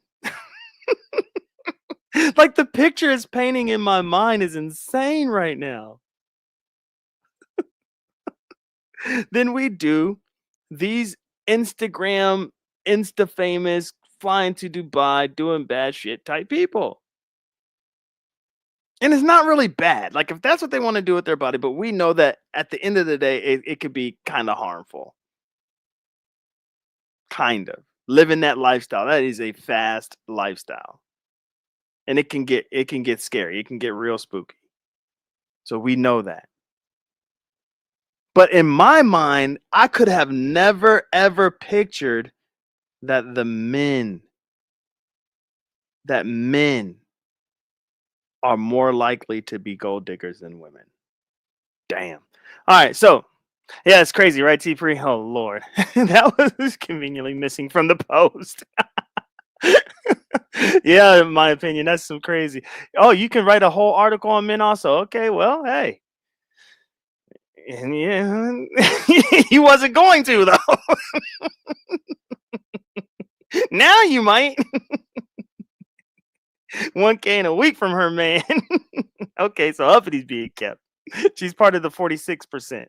Like, the picture it's painting in my mind is insane right now. Than we do these Instagram, Insta famous, flying to Dubai, doing bad shit type people. And it's not really bad. Like, if that's what they want to do with their body, but we know that at the end of the day, it could be kind of harmful. Kind of. Living that lifestyle. That is a fast lifestyle. And it can get scary. It can get real spooky. So we know that. But in my mind, I could have never ever pictured that men are more likely to be gold diggers than women. Damn. All right, so yeah, it's crazy, right, T Free? Oh Lord, that was conveniently missing from the post. Yeah, in my opinion, that's some crazy. Oh, you can write a whole article on men also. Okay, well, hey. And yeah, he wasn't going to though. Now you might. 1K in a week from her, man. Okay, so Uppity's being kept. She's part of the 46%.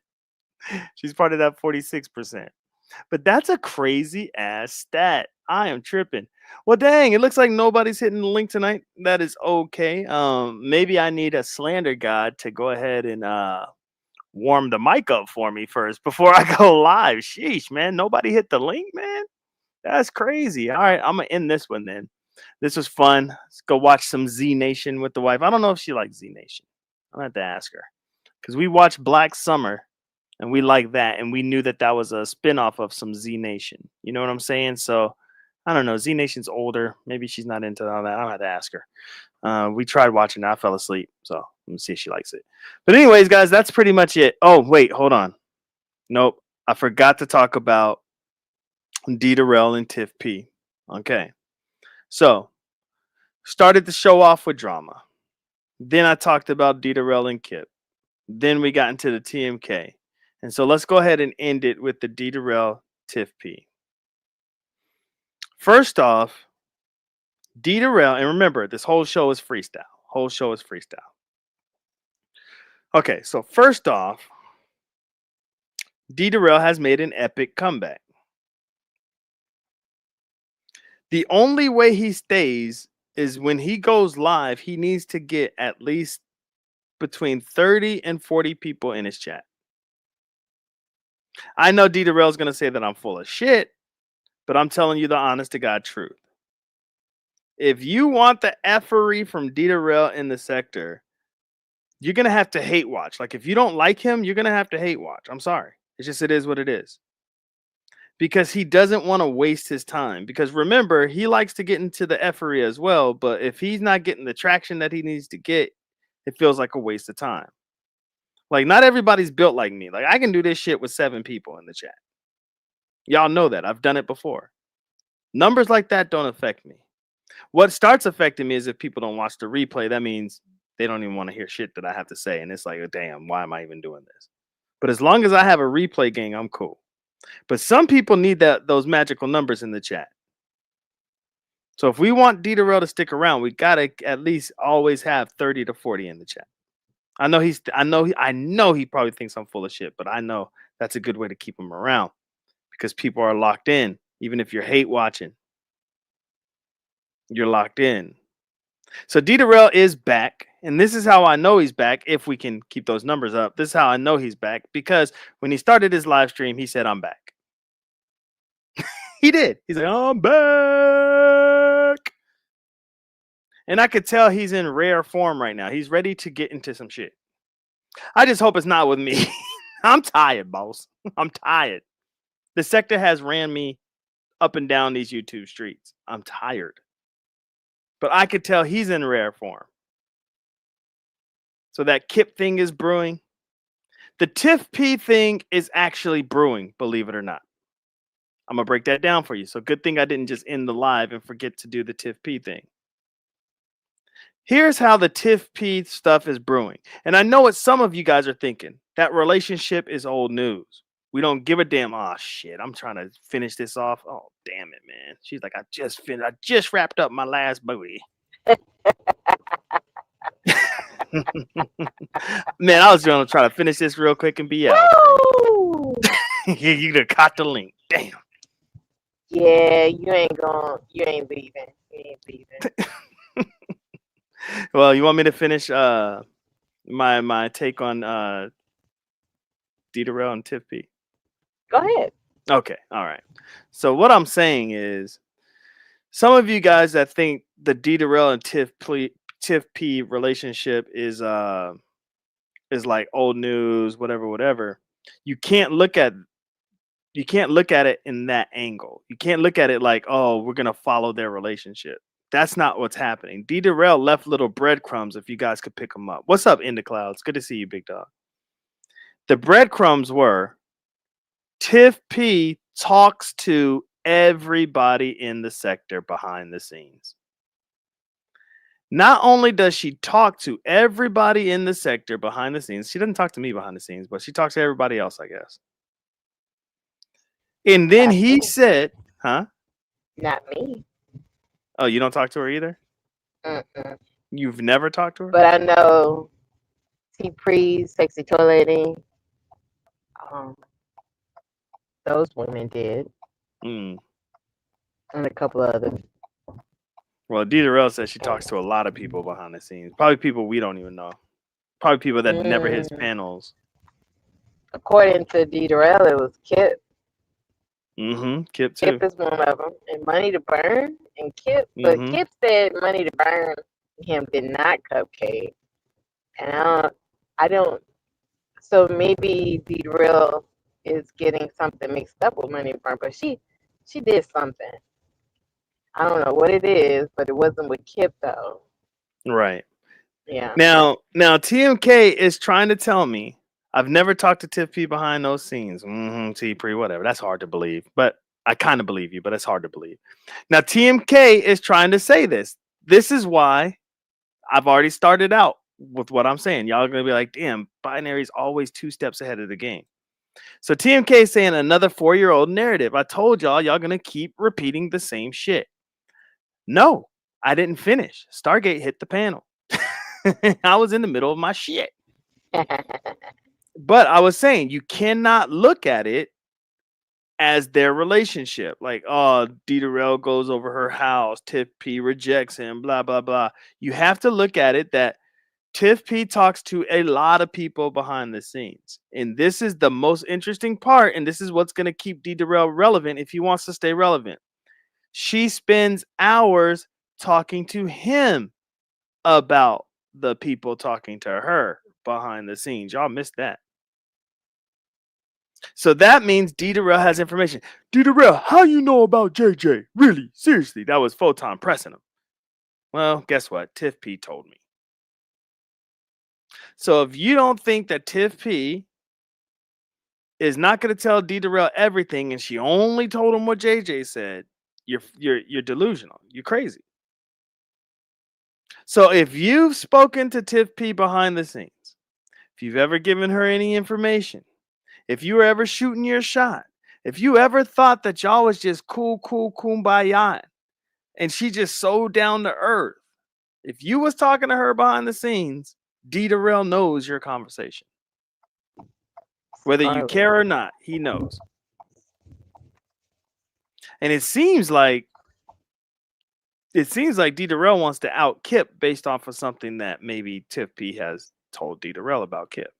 She's part of that 46%. But that's a crazy ass stat. I am tripping. Well, dang, it looks like nobody's hitting the link tonight. That is okay. Maybe I need a slander god to go ahead and warm the mic up for me first before I go live. Sheesh, man. Nobody hit the link, man. That's crazy. All right, I'm gonna end this one then. This was fun. Let's go watch some Z Nation with the wife. I don't know if she likes Z Nation. I'm gonna have to ask her because we watched Black Summer and we like that, and we knew that that was a spinoff of some Z Nation. You know what I'm saying? So I don't know. Z Nation's older. Maybe she's not into all that. I'll have to ask her. We tried watching it. I fell asleep. So let me see if she likes it. But anyways, guys, that's pretty much it. Oh, wait, hold on. Nope. I forgot to talk about Derell and Tiff P. Okay. So started the show off with drama. Then I talked about Derell and Kip. Then we got into the TMK. And so let's go ahead and end it with the Derell Tiff P. First off, Derell, and remember, this whole show is freestyle. Okay, so first off, Derell has made an epic comeback. The only way he stays is when he goes live, he needs to get at least between 30 and 40 people in his chat. I know Derell's going to say that I'm full of shit, but I'm telling you the honest to God truth. If you want the effery from Derell in the sector, you're going to have to hate watch. Like, if you don't like him, you're going to have to hate watch. I'm sorry. It's just, it is what it is. Because he doesn't want to waste his time. Because remember, he likes to get into the effery as well. But if he's not getting the traction that he needs to get, it feels like a waste of time. Like, not everybody's built like me. Like, I can do this shit with 7 people in the chat. Y'all know that. I've done it before. Numbers like that don't affect me. What starts affecting me is if people don't watch the replay. That means they don't even want to hear shit that I have to say. And it's like, oh, damn, why am I even doing this? But as long as I have a replay gang, I'm cool. But some people need those magical numbers in the chat. So if we want Derell to stick around, we gotta at least always have 30 to 40 in the chat. I know he probably thinks I'm full of shit, but I know that's a good way to keep him around because people are locked in. Even if you're hate watching, you're locked in. So Derell is back, and this is how I know he's back. If we can keep those numbers up, this is how I know he's back, because when he started his live stream, he said, "I'm back." He did. He's like, I'm back. And I could tell he's in rare form right now. He's ready to get into some shit. I just hope it's not with me. I'm tired, boss. I'm tired. The sector has ran me up and down these YouTube streets. I'm tired. But I could tell he's in rare form. So that Kip thing is brewing. The Tiff P thing is actually brewing, believe it or not. I'm going to break that down for you. So good thing I didn't just end the live and forget to do the Tiff P thing. Here's how the Tiff P stuff is brewing. And I know what some of you guys are thinking. That relationship is old news. We don't give a damn. Oh, shit. I'm trying to finish this off. Oh, damn it, man. She's like, I just wrapped up my last movie. Man, I was going to try to finish this real quick and be out. You could have caught the link. Damn. Yeah, you ain't leaving. You ain't leaving. Well, you want me to finish my take on Derell and Tiff P? Go ahead. Okay, all right. So what I'm saying is, some of you guys that think the Derell and Tiff P relationship is like old news, whatever. You can't look at it in that angle. You can't look at it like, oh, we're gonna follow their relationship. That's not what's happening. Derell left little breadcrumbs if you guys could pick them up. What's up, In the Clouds? Good to see you, big dog. The breadcrumbs were Tiff P talks to everybody in the sector behind the scenes. Not only does she talk to everybody in the sector behind the scenes, she doesn't talk to me behind the scenes, but she talks to everybody else, I guess. And then he said, huh? Not me. Oh, you don't talk to her either? Mm-mm. You've never talked to her? But I know T-Pre, Sexy Toileting, those women did. Mm. And a couple others. Well, Derell says she talks to a lot of people behind the scenes. Probably people we don't even know. Probably people that never hits panels. According to Derell, it was Kip. Mm-hmm. Kip too. Kip is one of them. And Money to Burn and Kip. But Kip said Money to Burn him did not cupcake. And I don't. So maybe Derell is getting something mixed up with Money to Burn. But she did something. I don't know what it is, but it wasn't with Kip though. Right. Yeah. Now TMK is trying to tell me I've never talked to Tiff P behind those scenes. T-Pre, whatever. That's hard to believe. But I kind of believe you, but it's hard to believe. Now, TMK is trying to say this. This is why I've already started out with what I'm saying. Y'all are going to be like, damn, Binary's always 2 steps ahead of the game. So TMK is saying another 4-year-old narrative. I told y'all going to keep repeating the same shit. No, I didn't finish. Stargate hit the panel. I was in the middle of my shit. But I was saying you cannot look at it as their relationship. Like, oh, Derell goes over her house, Tiff P rejects him, blah, blah, blah. You have to look at it that Tiff P talks to a lot of people behind the scenes. And this is the most interesting part. And this is what's going to keep Derell relevant if he wants to stay relevant. She spends hours talking to him about the people talking to her behind the scenes. Y'all missed that. So that means Derell has information. Derell, how you know about JJ? Really? Seriously? That was Photon pressing him. Well, guess what? Tiff P told me. So if you don't think that Tiff P is not going to tell Derell everything and she only told him what JJ said, you're delusional. You're crazy. So if you've spoken to Tiff P behind the scenes, if you've ever given her any information, if you were ever shooting your shot, if you ever thought that y'all was just cool, kumbaya, and she just so down to earth, if you was talking to her behind the scenes, Derell knows your conversation. Whether you care or not, he knows. And it seems like Derell wants to out Kip based off of something that maybe Tiff P has told Derell about Kip.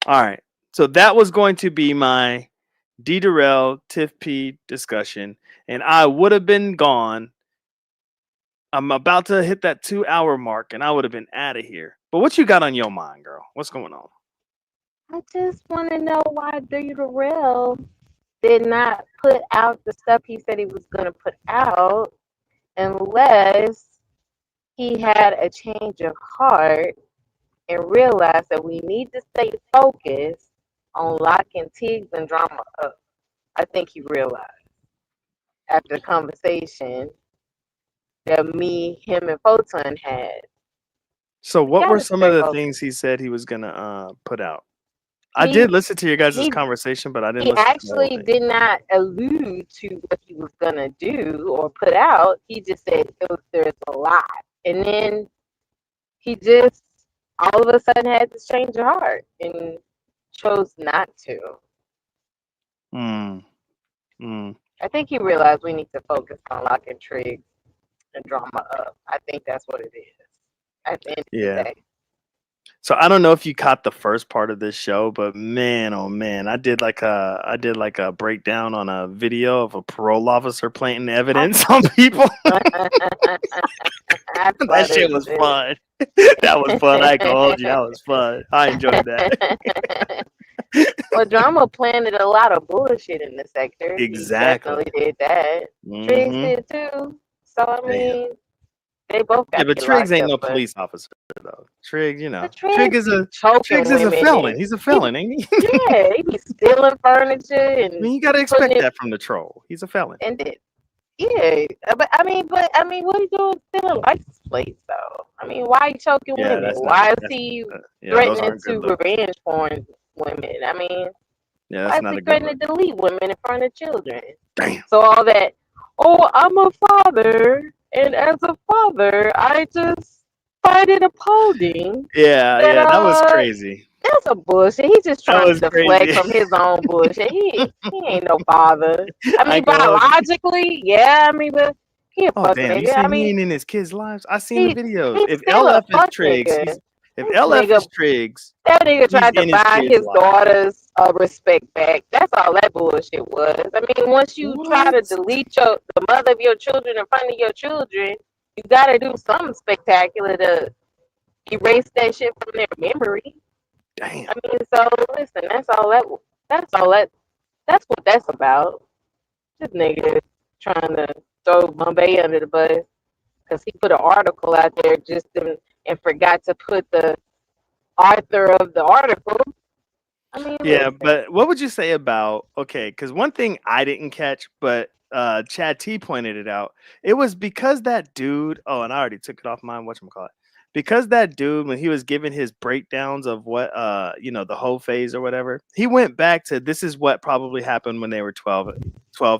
All right. So that was going to be my Derell Tiff P discussion, and I would have been gone. I'm about to hit that 2-hour mark, and I would have been out of here. But what you got on your mind, girl? What's going on? I just want to know why Derell did not put out the stuff he said he was going to put out unless he had a change of heart and realized that we need to stay focused on locking Tiggs and drama up. I think he realized after the conversation that him, and Photon had. So what were Gotta some stay of the focused. things he said he was gonna put out? I He- did listen to your guys' he- conversation, but I didn't He listen to the whole actually thing. did not allude to what he was gonna do or put out. He just said there's a lot, and then he just all of a sudden had this change of heart and chose not to. I think he realized we need to focus on locking Triggs and drama up. I think that's what it is. At the end of Yeah. the day. So I don't know if you caught the first part of this show, but man, oh man, I did like a breakdown on a video of a parole officer planting evidence on people. That shit was fun. That was fun. I ain't gonna hold you. That was fun. I enjoyed that. Well, drama planted a lot of bullshit in the sector. Exactly. He definitely did that. Triggs Mhm. did too. So I Damn. mean, they both got Yeah, but to get Triggs locked ain't up, no but police officer though. Triggs, you know, but Triggs is a choking Triggs is a women felon. and- He's a felon, ain't he? yeah, he be stealing furniture I and mean, you gotta putting expect it that from the troll. He's a felon. and it. Yeah, but I mean, what are you doing stealing license plates though? I mean, why are you choking Yeah, women? that's not. Why is That's, he yeah, those threatening aren't good to looks. revenge porn women? I mean, Yeah, why that's is not he a good threatening look. to delete women in front of children? Damn. So all that, oh, I'm a father, and as a father, I just find it appalling Yeah, that that was crazy. that's a bullshit. He's just That trying to was deflect crazy. from his own bullshit. He ain't no father. I I mean, ain't gonna hold you. biologically, yeah. I mean, but he a Oh fuck damn! You nigga. say I he mean, ain't in his kids' lives? I seen the he videos. he's If still a LF is fuck Triggs, nigga. if This LF nigga, is Triggs, that nigga he's tried to in his buy kids' his lives. daughter's respect back. That's all that bullshit was. I mean, once you try to What? delete the mother of your children in front of your children, you gotta do something spectacular to erase that shit from their memory. Damn. I mean, so listen, that's what that's about. This nigga trying to throw Bombay under the bus because he put an article out there and forgot to put the author of the article. I mean, Yeah, listen. but what would you say about because one thing I didn't catch, but Chad T pointed it out. It was because that dude. Oh, and I already took it off mine. Whatchamacallit. Because that dude, when he was giving his breakdowns of what the whole phase or whatever, he went back to this is what probably happened when they were 12,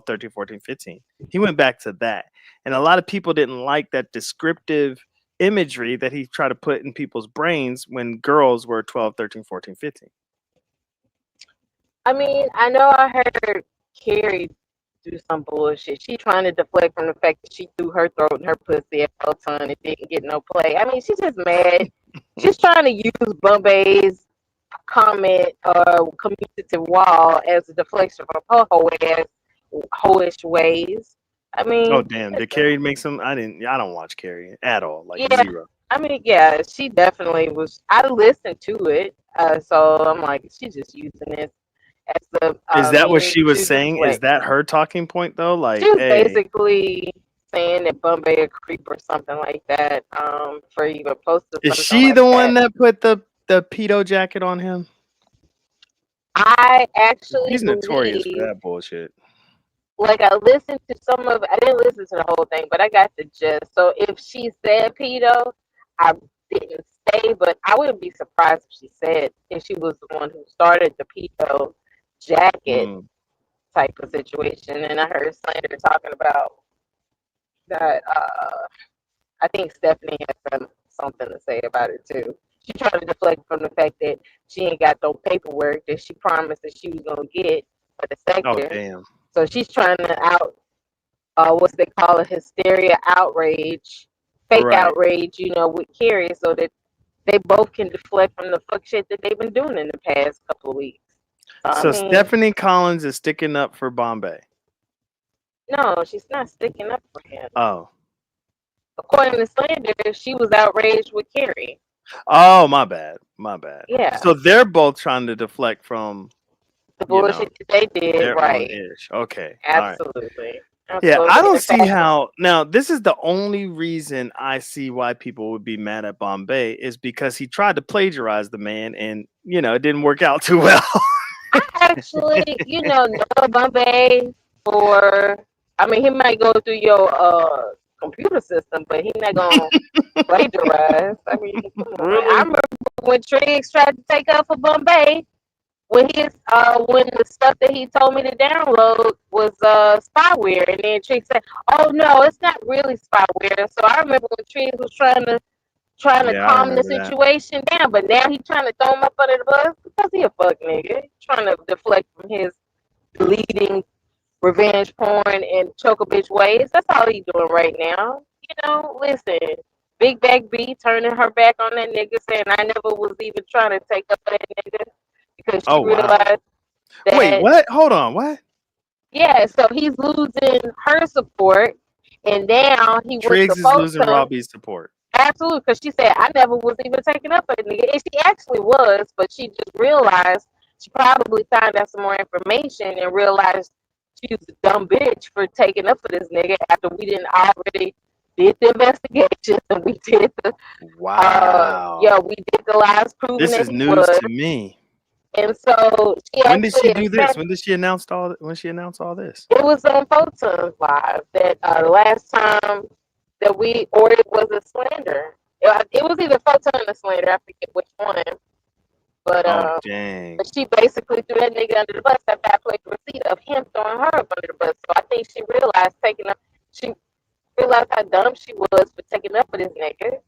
13, 14, 15. He went back to that. And a lot of people didn't like that descriptive imagery that he tried to put in people's brains when girls were 12, 13, 14, 15. I mean, I know I heard Carrie do some bullshit. She trying to deflect from the fact that she threw her throat and her pussy at Photon and didn't get no play. I mean, she's just mad. She's trying to use Bombay's comment commutative wall as a deflection from her hoish ways. I mean, Oh damn! Did Carrie make some? I don't watch Carrie at all. Like yeah. zero. I mean, yeah, she definitely was. I listened to it, so I'm like, she's just using this as the. Is that what means she was to saying? Is deflect. that her talking point though? Like, She was hey, basically saying that Bombay a creep or something like that. For even posted is something she like the that. one that put the pedo jacket on him? I actually He's notorious believe, for that bullshit. like, I listened to some of. I didn't listen to the whole thing, but I got the gist. So if she said pedo, I didn't say, but I wouldn't be surprised if she was the one who started the pedo jacket type of situation. And I heard Slander talking about that. I think Stephanie has something to say about it too. She trying to deflect from the fact that she ain't got no paperwork that she promised that she was gonna get for the Oh sector. damn! So she's trying to what's they call it, hysteria outrage, fake Right. outrage, with Carrie, so that they both can deflect from the fuck shit that they've been doing in the past couple of weeks. So I mean, Stephanie Collins is sticking up for Bombay. no, she's not sticking up for him. Oh. According to slander, she was outraged with Carrie. Oh, my bad. My bad. Yeah. So they're both trying to deflect from The bullshit that they did, their right? own ish. Okay. All right. Absolutely. Yeah, Absolutely. I don't In see fact, how. Now, this is the only reason I see why people would be mad at Bombay is because he tried to plagiarize the man, and it didn't work out too well. I actually, know Bombay for. I mean, he might go through your computer system, but he's not gonna plagiarize. I mean, come on. Really? I remember when Triggs tried to take up for Bombay. When the stuff that he told me to download was spyware, and then Triggs said, "Oh no, it's not really spyware." So I remember when Triggs was trying to Yeah, I calm the remember that. situation down, but now he's trying to throw him up under the bus because he a fuck nigga. He's trying to deflect from his deleting revenge porn and choke a bitch ways. That's all he's doing right now. Listen, Big Back B turning her back on that nigga, saying I never was even trying to take up for that nigga because she realized that. Wait, what? Hold on, what? Yeah, so he's losing her support, and now he Triggs was is supposed losing to. Robbie's support. Absolutely, because she said I never was even taking up for the nigga, and she actually was, but she just realized she probably found out some more information and realized she was a dumb bitch for taking up for this nigga after we didn't already did the investigations and we did the Wow. we did the lies proving This that is he news was, to me. and so she When did she actually do this? When did she announce all? When she announced all this? It was on Photons Live that the last time that we ordered was a slander. It was either Photon or slander, I forget which one. But Oh dang. but she basically threw that nigga under the bus after I played the receipt of him throwing her up under the bus. So I think she realized how dumb she was for taking up for this nigga.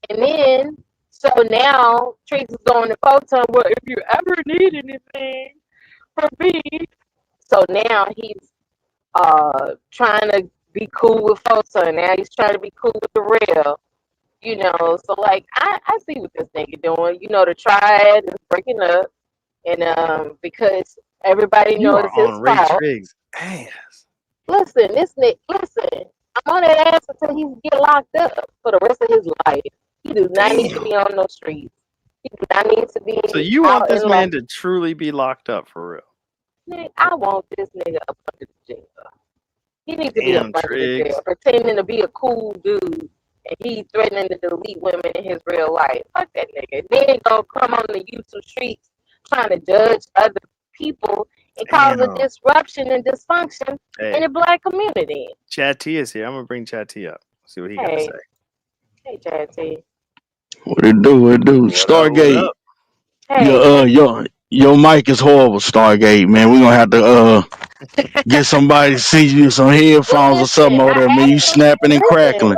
And then so now Triggs is going to Photon, well, if you ever need anything from me. So now he's trying to be cool with Photon. Now he's trying to be cool with Derell. So like I see what this nigga doing. The triad is breaking up, and because everybody You knows are it's his on Ray fault. Triggs' ass. Listen, I'm on that ass until he get locked up for the rest of his life. He does not need to be on no streets. He does not need to be. So you want out this in man to truly be locked up for real? I want this nigga up under the jail. He needs to be up Damn, under the Triggs. jail, pretending to be a cool dude, and he threatening to delete women in his real life. Fuck that nigga. Then gonna come on the YouTube streets trying to judge other people and cause a Damn. disruption and dysfunction in Hey, the black community. Chad T is here. I'm gonna bring Chad T up. See what he got to Hey. say. Hey, JT. What it do? What it do? What Stargate. up? Hey. Your mic is horrible, Stargate, man. We're gonna have to get somebody to send you some headphones or something over there, man. You snapping and crackling.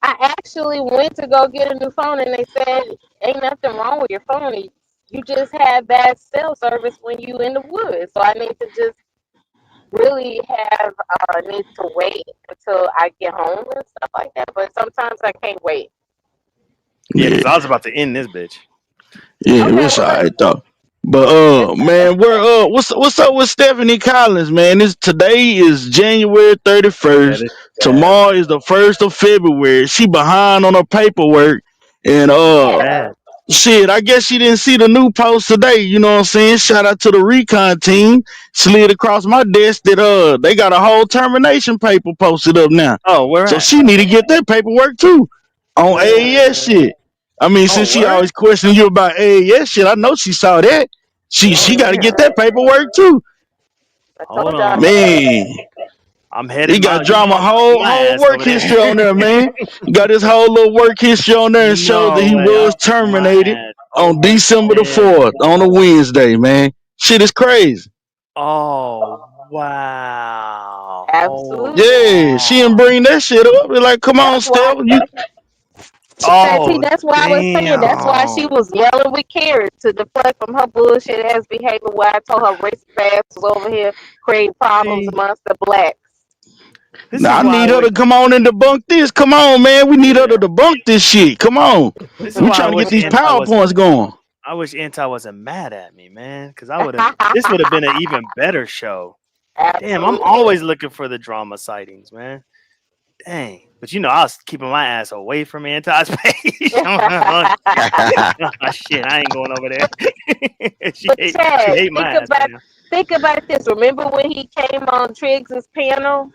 I actually went to go get a new phone, and they said ain't nothing wrong with your phone. You just have bad cell service when you in the woods. So I need to just really need to wait until I get home and stuff like that. But sometimes I can't wait. Yeah, because I was about to end this bitch. Yeah, Okay, it's well, alright though. But man, what's up with Stephanie Collins, man? Today is January 31st. Tomorrow is the 1st of February. She behind on her paperwork, and Bad. shit, I guess she didn't see the new post today. You know what I'm saying? Shout out to the recon team. Slid across my desk that they got a whole termination paper posted up now. Oh, where So at? she need to get that paperwork too on AAS shit. I mean, since she word? always questioning you about AAS shit, I know she saw that. She got to get that paperwork too. Hold on. Man, I'm headed. he got my- drama my whole ass work over there. history on there, man. He got his whole little work history on there and showed that he No way, was I'm terminated glad. on December the Yeah. 4th on a Wednesday, man. Shit is crazy. Oh wow! Absolutely. Yeah, she didn't bring that shit up. Be like, come on, That's why. Steph. Oh, That's why I was saying. That's why she damn. was yelling with Carrie to deflect from her bullshit ass behavior. Where I told her racist ass was over here creating problems See? amongst the blacks. This Now, I is why need her to come on and debunk this. Come on, man. We need her to debunk this shit. Come on. This is We why I trying to wish get these I was. PowerPoints going. I wish Anti wasn't mad at me, man, because this would have been an even better show. Damn, I'm always looking for the drama sightings, man. Dang. But I was keeping my ass away from Anti's page. Oh, shit, I ain't going over there. she hate my ass. Think about this. Remember when he came on Triggs's panel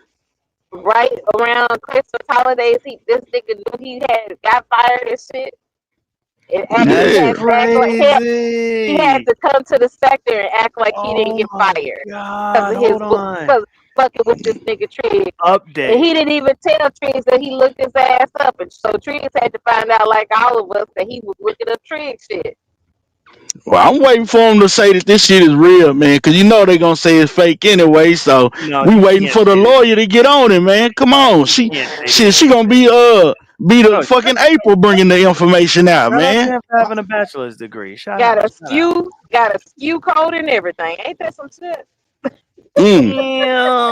right around Christmas holidays? This nigga knew he got fired and shit. And he had to come to the sector and act like he didn't get fired because fucking with this nigga Triggs. Update. And he didn't even tell Triggs that he looked his ass up, and so Triggs had to find out, like all of us, that he was looking up Triggs shit. Well, I'm waiting for him to say that this shit is real, man, because they're gonna say it's fake anyway. So we waiting for the lawyer to get on it, man. Come on, she gonna be the fucking April bringing the information out, man. For having a bachelor's degree. Got a SKU code and everything. Ain't that some shit?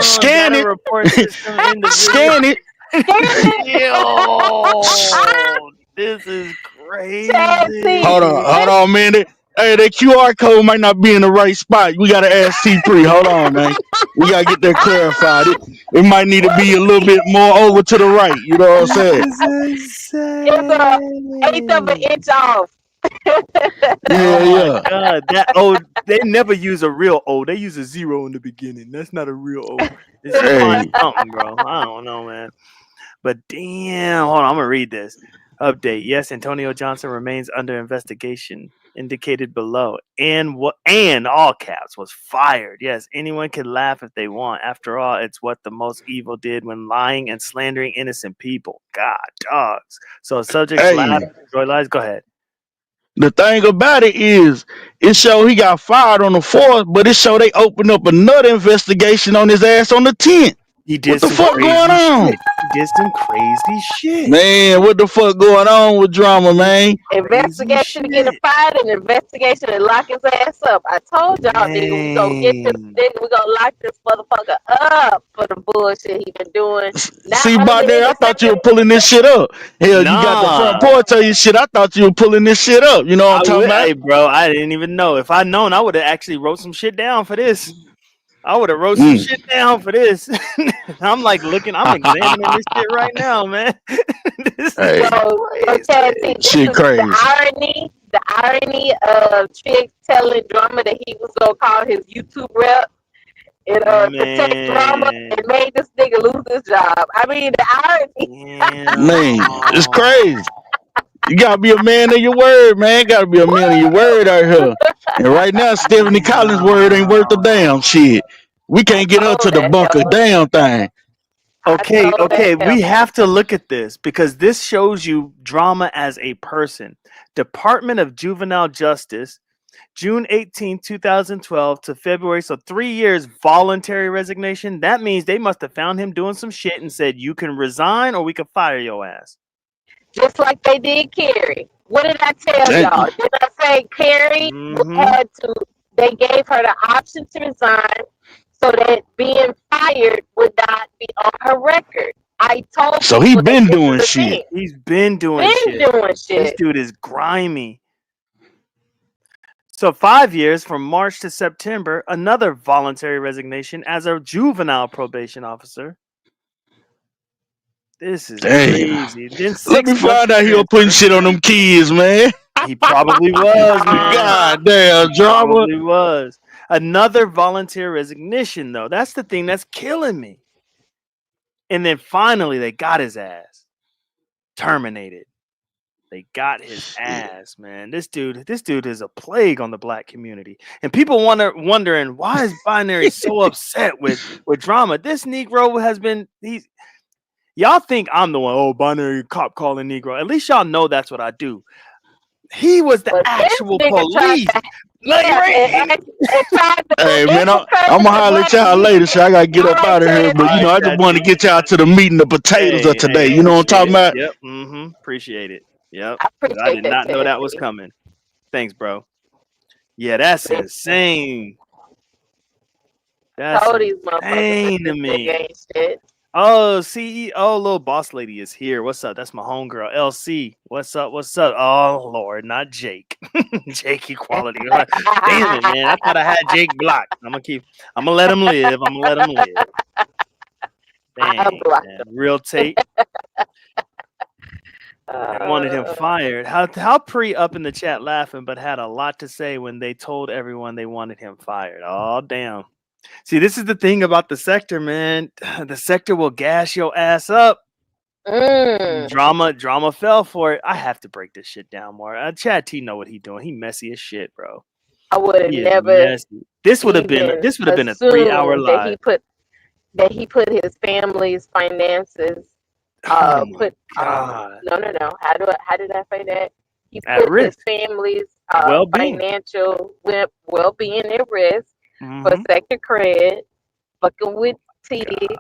Scan it. Report system Scan it. Yo, this is crazy. Hold on, man. Hey, that QR code might not be in the right spot. We gotta ask T3. Hold on, man. We gotta get that clarified. It might need to be a little bit more over to the right. You know what I'm saying? It's an eighth of an inch off. Yeah. God, they never use a real O. They use a 0 in the beginning. That's not a real O. It's something, bro. I don't know, man. But damn, hold on. I'm gonna read this. Update. Yes, Antonio Johnson remains under investigation. Indicated below, and all caps was fired. Yes, anyone can laugh if they want. After all, it's what the most evil did when lying and slandering innocent people. God, dogs. So subjects laugh, enjoy lies. Go ahead. The thing about it is, it showed he got fired on the 4th, but it showed they opened up another investigation on his ass on the 10th. He did what the fuck going on? He did some crazy shit. Man, what the fuck going on with drama, man? Investigation to get him fired and investigation to lock his ass up. I told y'all, nigga, we gonna get this nigga, we gonna lock this motherfucker up for the bullshit he been doing. See, about there, I thought you were pulling this shit up. Hell, you got the front porch tell you shit. I thought you were pulling this shit up. You know what I'm talking about? Hey, bro, I didn't even know. If I'd known, I would have actually wrote some shit down for this. I would have wrote some shit down for this. I'm like looking, I'm examining this shit right now, man. This is shit crazy. The irony of Triggs telling Drama that he was gonna call his YouTube rep and protect Drama and made this nigga lose his job. I mean, the irony. Man, it's crazy. You gotta be a man of your word, man. Gotta be a man of your word out here. And right now, Stephanie Collins' word ain't worth a damn shit. We can't get her to debunk a damn thing. Okay, we have to look at this because this shows you Drama as a person. Department of Juvenile Justice, June 18, 2012 to February, so 3 years voluntary resignation. That means they must have found him doing some shit and said, you can resign or we can fire your ass. Just like they did Carrie. What did I tell y'all? Did I say Carrie they gave her the option to resign so that being fired would not be on her record. I told so he been doing shit. He's been doing shit. This dude is grimy. So 5 years from March to September, another voluntary resignation as a juvenile probation officer. This is crazy. Then let me find out he was putting shit on them kids, man. He probably was, man. God damn, Drama. Probably was. Another voluntary resignation, though. That's the thing that's killing me. And then finally, they got his ass terminated. They got his ass, man. This dude is a plague on the black community. And people wondering why is Binary so upset with Drama? This Negro has been y'all think I'm the one, Binary cop calling Negro. At least y'all know that's what I do. He was the actual police. Hey man, I'm gonna holler at y'all later, so I gotta get up out of here. But I just want to get y'all to the meat and the potatoes of today. You know what I'm talking about? Yep. Appreciate it. Yep. I did not know that was coming. Thanks, bro. Yeah, that's insane. That's insane to me. Oh, CEO, little boss lady is here. What's up? That's my homegirl, LC. What's up? What's up? Oh Lord, not Jake. Jake equality. Damn it, man. I thought I had Jake blocked. I'm gonna let him live. I'm gonna let him live. Dang, man. Real Tate. They wanted him fired. How Pre up in the chat laughing, but had a lot to say when they told everyone they wanted him fired. Oh damn. See, this is the thing about the sector, man. The sector will gas your ass up. Drama fell for it. I have to break this shit down more. Chad T know what he doing. He messy as shit, bro. I would have never. Messy. This would have been a 3-hour live. That he put his family's finances. God. No. How did I say that? He At put risk. his family's Well-being. financial well-being at risk for Mhm. sector cred, fucking with Tiggs,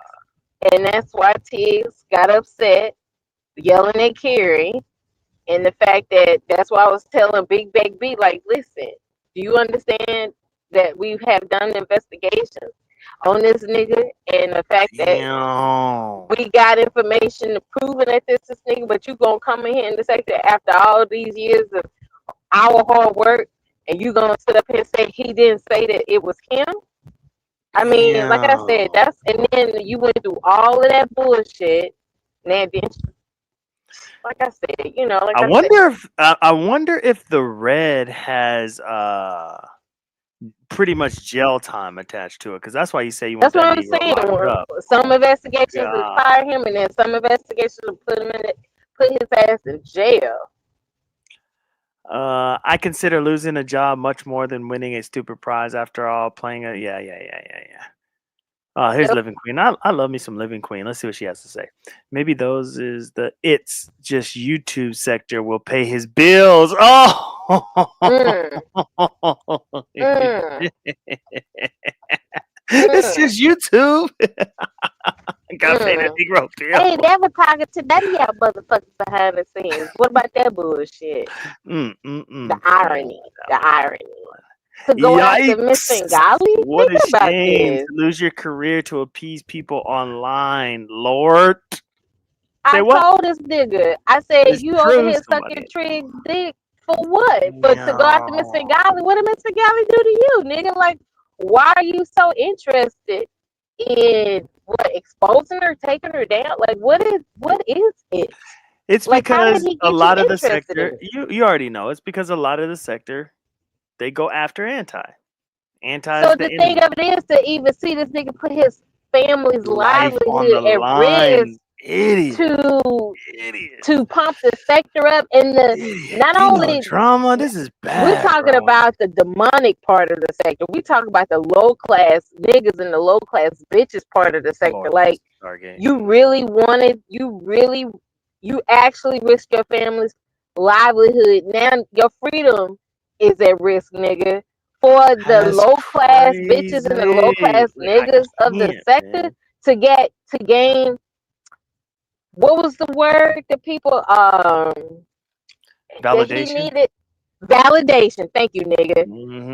and that's why Tiggs got upset, yelling at Kerry, and the fact that's why I was telling Big Bag B, like, listen, do you understand that we have done investigations on this nigga, and the fact that we got information proving that this is nigga, but you gonna come in here in the sector after all these years of our hard work, and you gonna sit up here and say he didn't say that it was him? I mean, like I said, and then you went through all of that bullshit, and then, like I said, I wonder if the red has pretty much jail time attached to it, because that's why you say you want that's what that I'm Negro saying. locked up. Some investigations will fire him, and then some investigations will put his ass in jail. I consider losing a job much more than winning a stupid prize. After all, playing a yeah. Here's Living Queen. I love me some Living Queen. Let's see what she has to say. Maybe those is it's just YouTube sector will pay his bills. It's just YouTube. Gotta pay that Negro bill. Hey, they were talking to none of y'all motherfuckers behind the scenes. What about that bullshit? The irony. To go after Miss Bengali? What Think a about shame this. to lose your career to appease people online, Lord. I told this nigga, I said, It's you true, over here somebody. sucking Trig dick for what? But to go after Miss Bengali, what did Miss Bengali do to you, nigga? Like, why are you so interested in exposing her, taking her down? Like, what is it? It's like, because a lot of the interested sector, you already know, it's because a lot of the sector, they go after anti. Anti So is the the thing enemy. of it is to even see this nigga put his family's Life on livelihood the at line. risk Idiot. to pump the sector up, and not only drama. This is bad. we're talking about the demonic part of the sector. We talk about the low class niggas and the low class bitches part of the sector. Lord, like you actually risk your family's livelihood. Now your freedom is at risk, nigga. For the low class bitches and the low class niggas of the sector to gain, what was the word that people validation. That he needed? Validation. Thank you, nigga.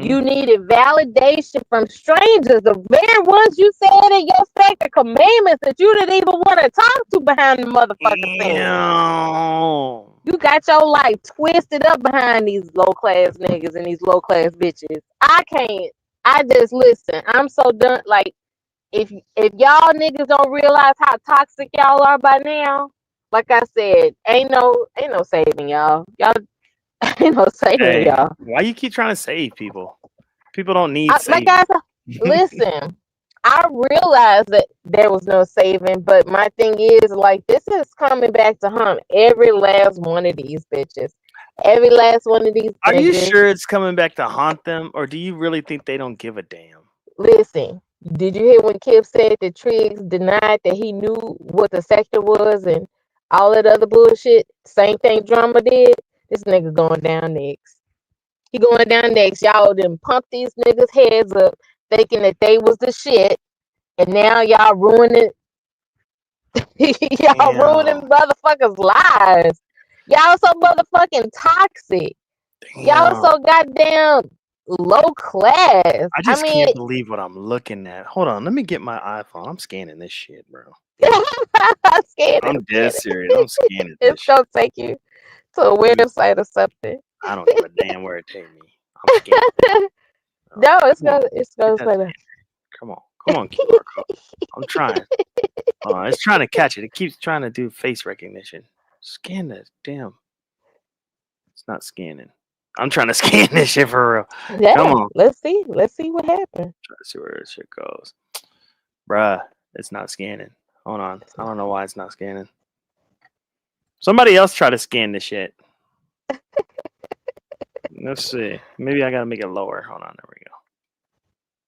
You needed validation from strangers, the very ones you said in your sector commandments that you didn't even want to talk to behind the motherfucking thing. You got your life twisted up behind these low class niggas and these low class bitches. I just listen. I'm so done. Like, if y'all niggas don't realize how toxic y'all are by now, like I said, ain't no saving y'all. Y'all ain't no saving y'all. Why you keep trying to save people? People don't need saving. Guys, listen. I realized that there was no saving, but my thing is, like, this is coming back to haunt every last one of these bitches. Every last one of these. Are you sure it's coming back to haunt them, or do you really think they don't give a damn? Listen, did you hear when Kip said that Triggs denied that he knew what the sector was and all that other bullshit? Same thing Drama did. This nigga going down next. He going down next. Y'all done pump these niggas' heads up thinking that they was the shit, and now y'all ruining ruining motherfuckers' lives. Y'all so motherfucking toxic. Y'all so goddamn low class. I just can't believe what I'm looking at. Hold on, let me get my iPhone. I'm scanning this shit, bro. Scan I'm it. dead serious. I'm scanning this It's shit. gonna take you to a website or something. I don't give a damn where it take me. I'm scanning. No, it's Come on, gonna get that say scanner. Come on, QR code. I'm trying. It's trying to catch it. It keeps trying to do face recognition. Scan this. Damn. It's not scanning. I'm trying to scan this shit for real. Yeah, Come on. let's see what happened. Try to see where this shit goes. Bruh, it's not scanning. Hold on. I don't know why it's not scanning. Somebody else try to scan this shit. Let's see. Maybe I gotta make it lower. Hold on. There we go.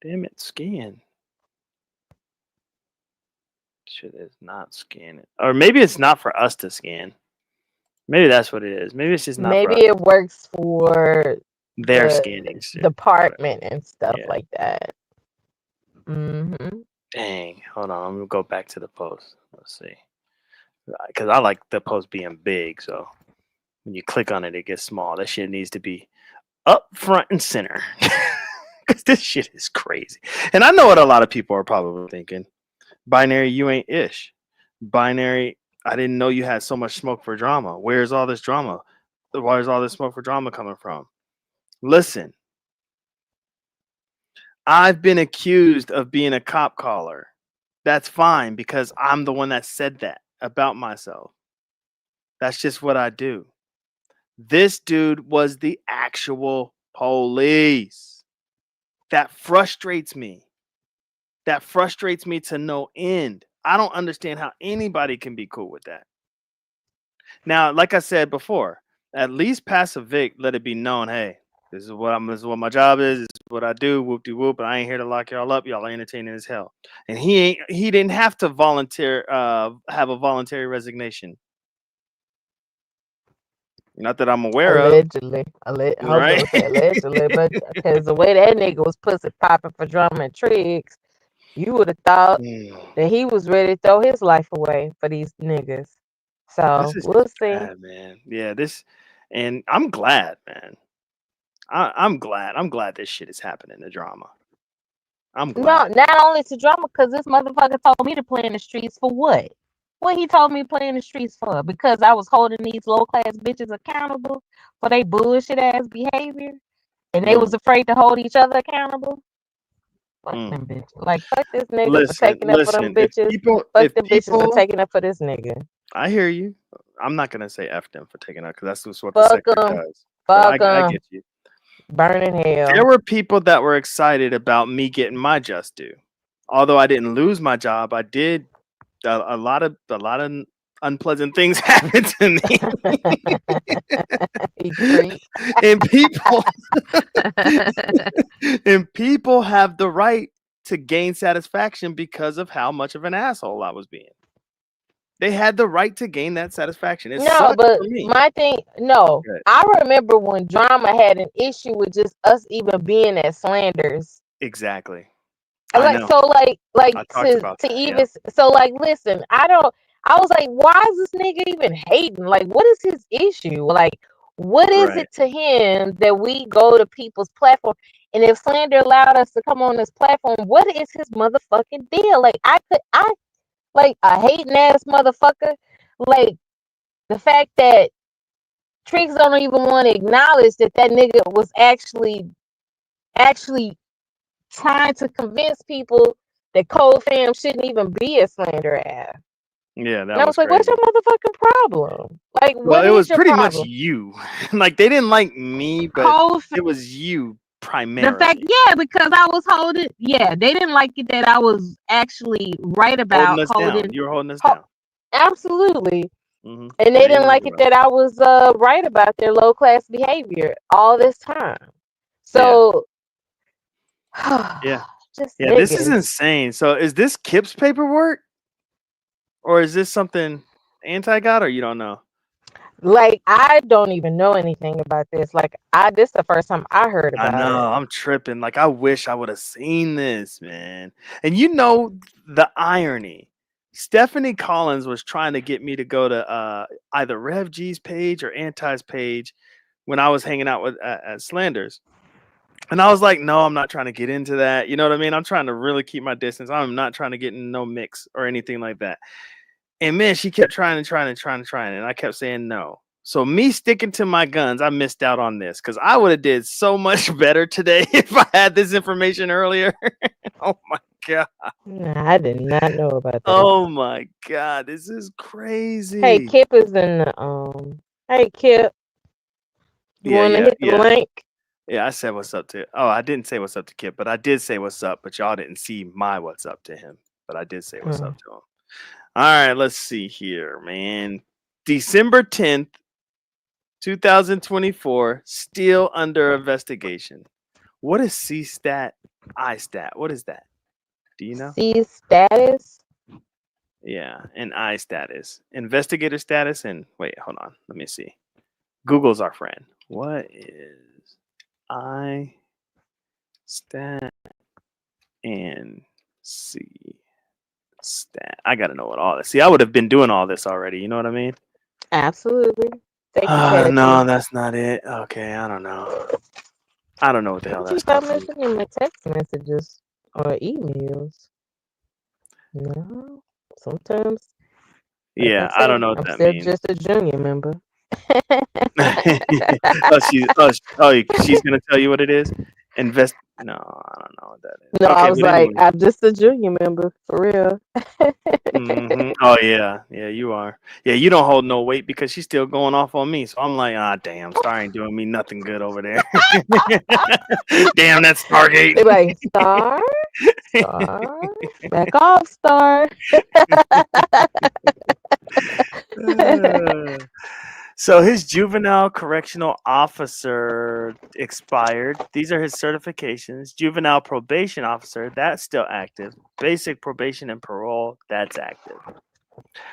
Damn it. Scan. Shit is not scanning. Or maybe it's not for us to scan. Maybe that's what it is. Maybe it's just not for us. Maybe it works for Their the scanning shit. department and stuff Yeah. like that. Dang. Hold on. I'm going to go back to the post. Let's see. Because I like the post being big. So when you click on it, it gets small. That shit needs to be up front and center. Because this shit is crazy. And I know what a lot of people are probably thinking. Binary, you ain't ish. Binary, I didn't know you had so much smoke for drama. Where's all this drama? Where's all this smoke for drama coming from? Listen, I've been accused of being a cop caller. That's fine because I'm the one that said that about myself. That's just what I do. This dude was the actual police. That frustrates me. That frustrates me to no end. I don't understand how anybody can be cool with that. Now, like I said before, at least passive Vic, let it be known, hey, this is what my job is. This is what I do. Whoop de whoop. I ain't here to lock y'all up. Y'all are entertaining as hell. And he didn't have to have a voluntary resignation. Not that I'm aware Allegedly. of. Right? Allegedly, but because the way that nigga was pussy popping for drama and tricks, you would have thought that he was ready to throw his life away for these niggas. So we'll see. Bad, man. Yeah, and I'm glad, man. I'm glad. I'm glad this shit is happening, the drama. I'm glad. No, not only to drama, because this motherfucker told me to play in the streets for what? What he told me to play in the streets for? Because I was holding these low class bitches accountable for their bullshit ass behavior, and they was afraid to hold each other accountable. Fuck them bitches. Like fuck this nigga for taking up for them bitches. Fuck them bitches for taking up for this nigga. I hear you. I'm not gonna say F them for taking up because that's just what Fuck the sector 'em. does. Fuck I 'em. get you. Burn in hell. There were people that were excited about me getting my just due. Although I didn't lose my job, I did a lot of unpleasant things happened to me. and people have the right to gain satisfaction because of how much of an asshole I was being. They had the right to gain that satisfaction. No, but my thing, no. I remember when drama had an issue with just us even being at Slanders. Exactly. Like listen, I was like, why is this nigga even hating? Like, what is his issue? Like, what is it to him that we go to people's platform? And if Slander allowed us to come on this platform, what is his motherfucking deal? Like, like a hating ass motherfucker. Like the fact that Tricks don't even want to acknowledge that nigga was actually trying to convince people that Cold Fam shouldn't even be a Slander ass. Yeah, and I was like, what's your motherfucking problem? Like, well, it was pretty problem? much you. Like, they didn't like me, but it was you primarily. The fact, yeah, because I was holding, they didn't like it that I was actually right about holding. You were holding us down. Absolutely. And they didn't like it that I was right about their low class behavior all this time. So, yeah, just this is insane. So, is this Kip's paperwork, or is this something anti-God, or you don't know? Like, I don't even know anything about this. Like, this is the first time I heard about it. I know, I'm tripping. Like, I wish I would have seen this, man. And you know the irony. Stephanie Collins was trying to get me to go to either Rev G's page or Anti's page when I was hanging out with at Slanders. And I was like, no, I'm not trying to get into that. You know what I mean? I'm trying to really keep my distance. I'm not trying to get in no mix or anything like that. And man, she kept trying, and I kept saying no. So me sticking to my guns, I missed out on this because I would have did so much better today if I had this information earlier. Oh my god. Nah, I did not know about that. Oh my god, this is crazy. Hey, Kip is in the Hey, Kip, you want to hit the link? Yeah, I said what's up to. Oh, I didn't say what's up to Kip, but I did say what's up. But y'all didn't see my what's up to him. But I did say what's up to him. All right, let's see here, man. December 10th, 2024, still under investigation. What is C-stat, I-stat? What is that? Do you know? C-status? Yeah, and I-status. Investigator status and wait, hold on. Let me see. Google's our friend. What is I-stat and C-stat? I got to know what all this. See, I would have been doing all this already. You know what I mean? Absolutely. No, that's not it. Okay, I don't know. I don't know what the hell that's Stop messaging my text messages or emails. No, sometimes. Yeah, I don't know what that means. I'm still just a junior member. She's gonna tell you what it is. No, I don't know what that is. No, Okay, I was but like, anyway. I'm just a junior member for real. Oh yeah, you are. Yeah, you don't hold no weight because she's still going off on me. So I'm like, damn, Star ain't doing me nothing good over there. Damn, that's Stargate. They're like, Star, back off, Star. So his juvenile correctional officer expired. These are his certifications. Juvenile probation officer, that's still active. Basic probation and parole, that's active.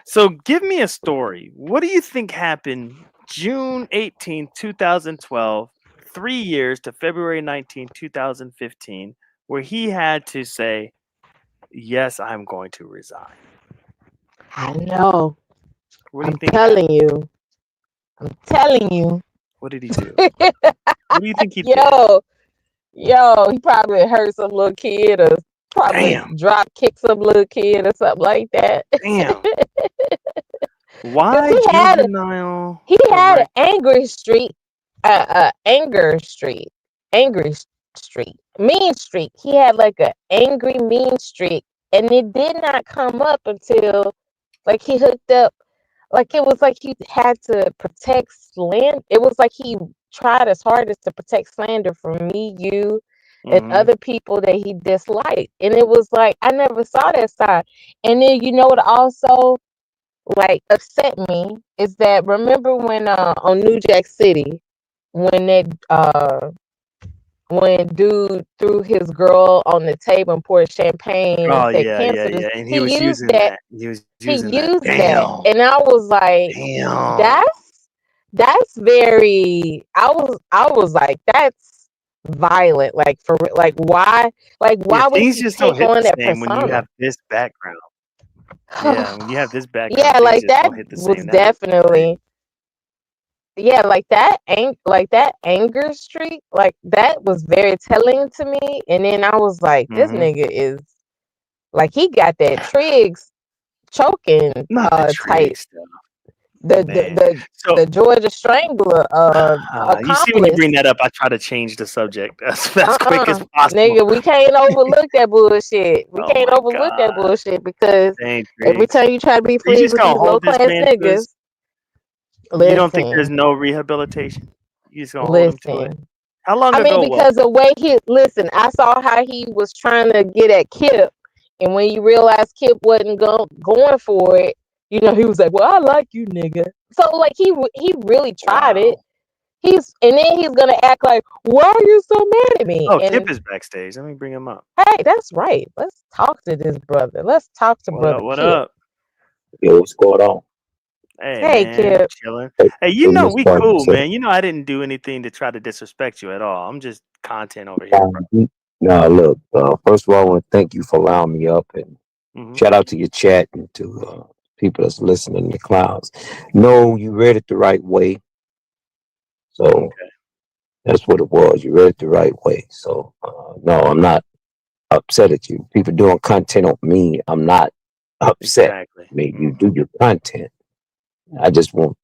So give me a story. What do you think happened June 18, 2012, 3 years to February 19, 2015, where he had to say, yes, I'm going to resign? I know. What do you I'm think telling you. I'm telling you. What did he do? What do you think he did? Yo, he probably hurt some little kid or probably drop kick some little kid or something like that. Damn. Why juvenile? He had an angry streak, angry streak, mean streak. He had like an angry, mean streak, and it did not come up until like he hooked up. Like it was like he had to protect slander. It was like he tried his hardest to protect slander from me, you, and other people that he disliked. And it was like I never saw that side. And then you know what also like upset me is that remember when on New Jack City when that when dude threw his girl on the table and poured champagne and said cancer. And he was using that. He was using that. Damn. And I was like, that's very. I was like, that's violent. Like for like why would things he just take don't hit on the that same persona? when you have this background. Yeah, when you have this background. Yeah, like things just that don't hit the was same. definitely. Yeah, like that anger streak, like that was very telling to me. And then I was like, this nigga is like he got that Triggs choking type. The Georgia Strangler you see when you bring that up, I try to change the subject as quick as possible. Nigga, we can't overlook that bullshit. We can't overlook that bullshit because every time you try to be friends with these low class niggas. You don't think there's no rehabilitation? You just gonna hold him to it? How long ago? I mean, because the way I saw how he was trying to get at Kip, and when you realize Kip wasn't going for it, you know, he was like, "Well, I like you, nigga." So like he really tried it. And then he's gonna act like, "Why are you so mad at me?" Oh, and Kip is backstage. Let me bring him up. Hey, that's right. Let's talk to this brother. Let's talk to brother. What Kip. up? Yo, what's going on? Hey man, Kip. Chilling. Hey, you know we cool, man. You know I didn't do anything to try to disrespect you at all. I'm just content over here, bro. No, look. First of all, I want to thank you for allowing me up, and shout out to your chat and to people that's listening in the clouds. No, you read it the right way. So That's what it was. You read it the right way. So no, I'm not upset at you. People doing content on me, I'm not upset. Exactly. I mean, you do your content. I just want,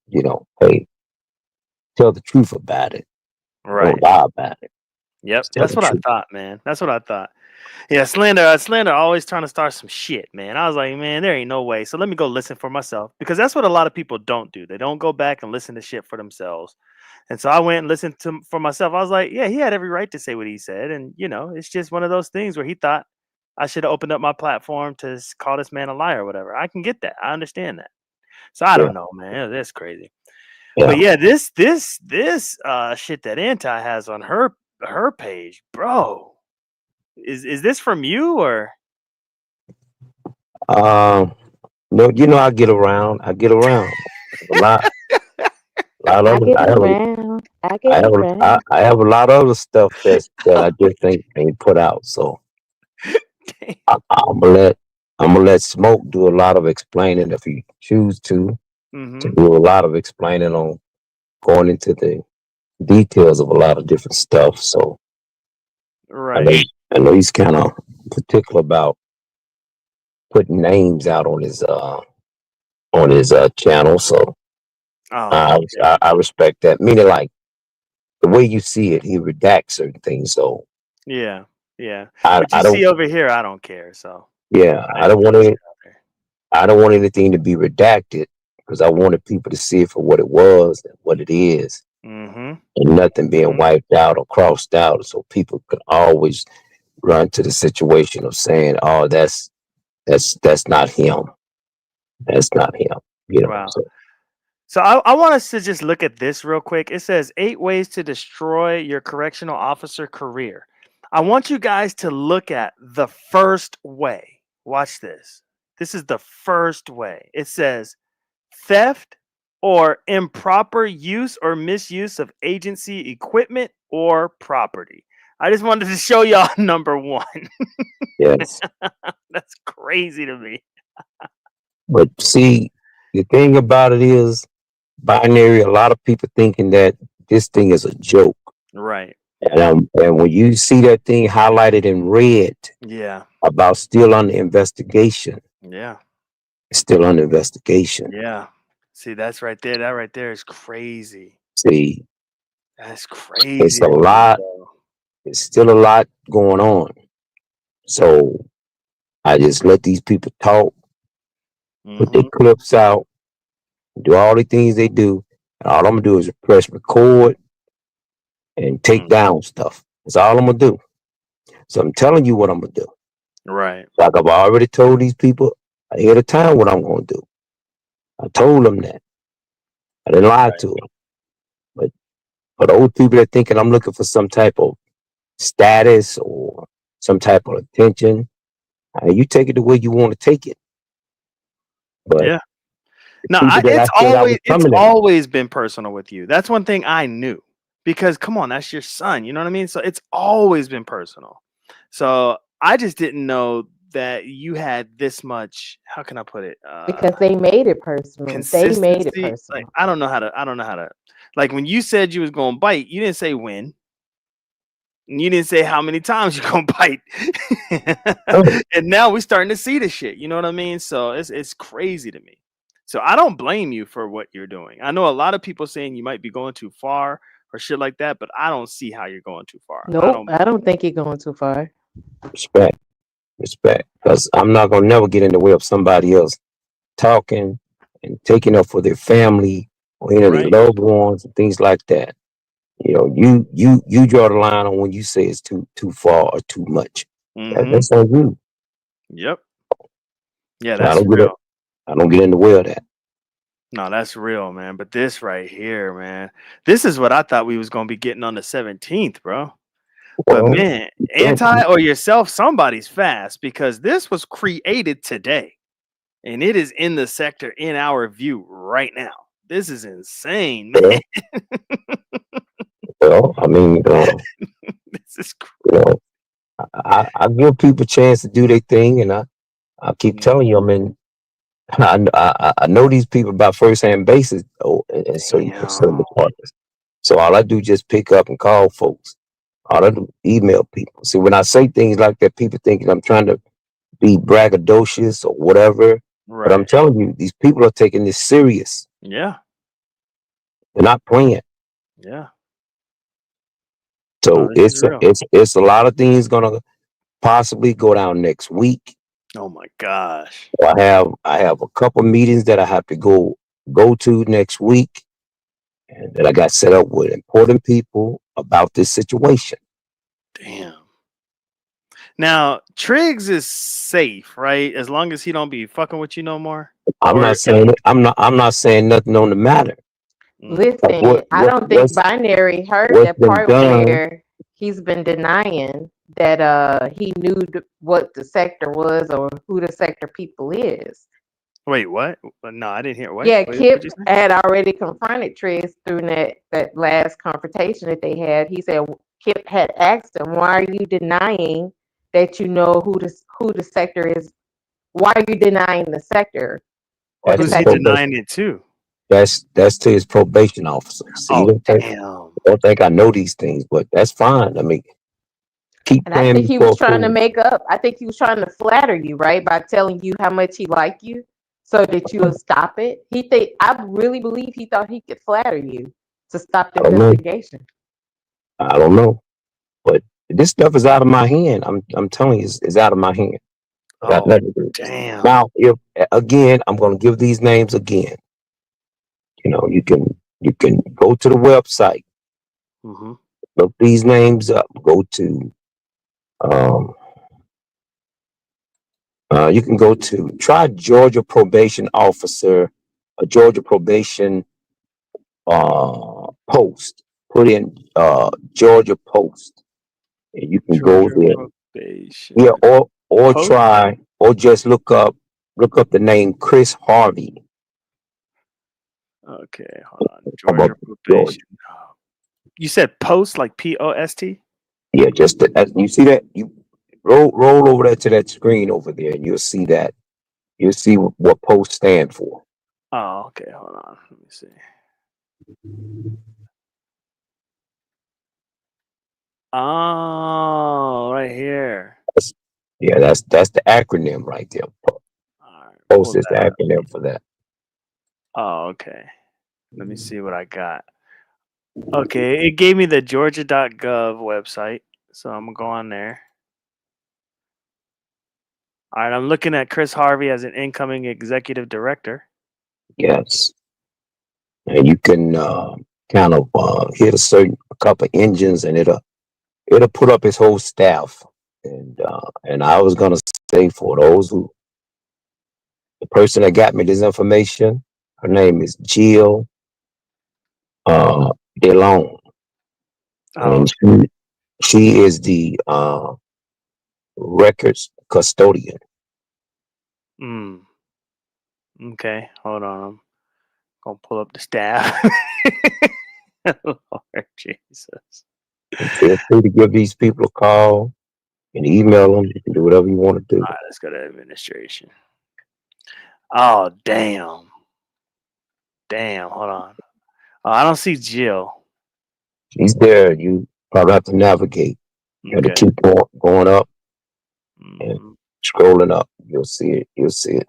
hey, tell the truth about it. Right. Don't lie about it. Yep. Tell That's the what I truth. thought, man. That's what I thought. Yeah, Slander always trying to start some shit, man. I was like, man, there ain't no way. So let me go listen for myself, because that's what a lot of people don't do. They don't go back and listen to shit for themselves. And so I went and listened for myself. I was like, yeah, he had every right to say what he said. And, it's just one of those things where he thought I should have opened up my platform to call this man a liar or whatever. I can get that. I understand that. So I don't know, man. That's crazy. Yeah. But yeah, this shit that Anti has on her page, bro. Is this from you or? No, I get around. I get around a lot. I get around. I have a lot of other stuff that I just think ain't put out. So I'm gonna let Smoke do a lot of explaining if he choose to do a lot of explaining on going into the details of a lot of different stuff. So right. I know he's kind of particular about putting names out on his channel. So I respect that. Meaning, like, the way you see it, he redacts certain things. So yeah. I But you don't see over here, I don't care. So yeah, I don't want anything to be redacted, because I wanted people to see it for what it was and what it is, and nothing being wiped out or crossed out, so people could always run to the situation of saying, "Oh, that's not him. That's not him." Wow. So I want us to just look at this real quick. It says 8 ways to destroy your correctional officer career. I want you guys to look at the first way. Watch this. This is the first way. It says theft or improper use or misuse of agency equipment or property. I just wanted to show y'all number 1. Yes. That's crazy to me. But see, the thing about it is, binary, a lot of people thinking that this thing is a joke. Right. And when you see that thing highlighted in red, about still under investigation. Yeah. Still under investigation. Yeah. See, that's right there. That right there is crazy. See, that's crazy. It's a lot. It's still a lot going on. So I just let these people talk, put their clips out, do all the things they do. And all I'm gonna do is press record and take down stuff. That's all I'm gonna do. So I'm telling you what I'm gonna do. Right. Like I've already told these people ahead of time what I'm gonna do. I told them that. I didn't lie to them. But for those people that thinking I'm looking for some type of status or some type of attention, you take it the way you want to take it. But yeah. No, it's always been personal with you. That's one thing I knew, because come on, that's your son. You know what I mean? So it's always been personal. So I just didn't know that you had this much. How can I put it? Because they made it personal. They made it personal. Like, I don't know how to. Like when you said you was gonna bite, you didn't say when. And you didn't say how many times you're gonna bite. And now we're starting to see the shit. You know what I mean? So it's crazy to me. So I don't blame you for what you're doing. I know a lot of people saying you might be going too far or shit like that, but I don't see how you're going too far. Nope, I don't think you're going too far. Respect. Because I'm not gonna never get in the way of somebody else talking and taking up for their family or any of their loved ones and things like that. You know, you draw the line on when you say it's too far or too much. That's on you. Yep. Yeah, that's real. I don't get in the way of that. No, that's real, man. But this right here, man, this is what I thought we was gonna be getting on the 17th, bro. But man, Anti or yourself, somebody's fast, because this was created today, and it is in the sector in our view right now. This is insane, man. Well, I mean, this is cool. I give people a chance to do their thing, and I keep telling you, I mean, I know these people by first-hand basis in certain departments. So all I do is just pick up and call folks. All I do email people. See, when I say things like that, people think I'm trying to be braggadocious or whatever. But I'm Right. telling you, these people are taking this serious. Yeah. They're not playing. Yeah. So This is real. it's a lot of things gonna possibly go down next week. Oh my gosh. I have a couple meetings that I have to go to next week, and that I got set up with important people about this situation. Damn. Now Triggs is safe, right? As long as he don't be fucking with you no more. I'm not saying it. I'm not saying nothing on the matter. Listen, I don't think Binary heard that part where he's been denying that he knew what the sector was or who the sector people is. Wait, what? No, I didn't hear. What? Yeah, Wait, Kip had already confronted Triggs through that last confrontation that they had. He said Kip had asked him, "Why are you denying that you know who the sector is? Why are you denying the sector?" Who's he denying it to? That's to his probation officer. See, Oh, don't think I know these things, but that's fine. I mean, keep And I playing think me he for was a trying to fool. make up. I think he was trying to flatter you, right, by telling you how much he liked you, so that you will stop it. I really believe he thought he could flatter you to stop the investigation. I don't know, but this stuff is out of my hand. I'm telling you, it's out of my hand. Got nothing to do. Damn. Now, if again, I'm going to give these names again. You know, you can go to the website, look these names up. Go to you can go to try Georgia probation officer, a Georgia probation post. Put in Georgia post, and you can go there. Probation. Yeah, or Post? try, or just look up the name Chris Harvey. Okay, hold on. Georgia probation. You said post, like POST? Yeah, just you see that, you roll over there to that screen over there, and you'll see that. You'll see what post stand for. Oh, okay. Hold on. Let me see. Oh, right here. Yeah, that's the acronym right there. Post is the acronym for that. Oh, okay. Let me see what I got. Okay, it gave me the Georgia.gov website, so I'm gonna go on there. All right, I'm looking at Chris Harvey as an incoming executive director. Yes, and you can kind of hit a couple engines, and it'll put up his whole staff. And I was gonna say, for those who, the person that got me this information, her name is Jill DeLong, and she is the records custodian. Okay, hold on. I'm gonna pull up the staff. Lord Jesus. Feel free to give these people a call and email them. You can do whatever you want to do. All right, let's go to administration. Oh, damn. Damn, hold on. Oh, I don't see Jill. She's there. You probably have to navigate. You have to keep going up and scrolling up. You'll see it. You'll see it.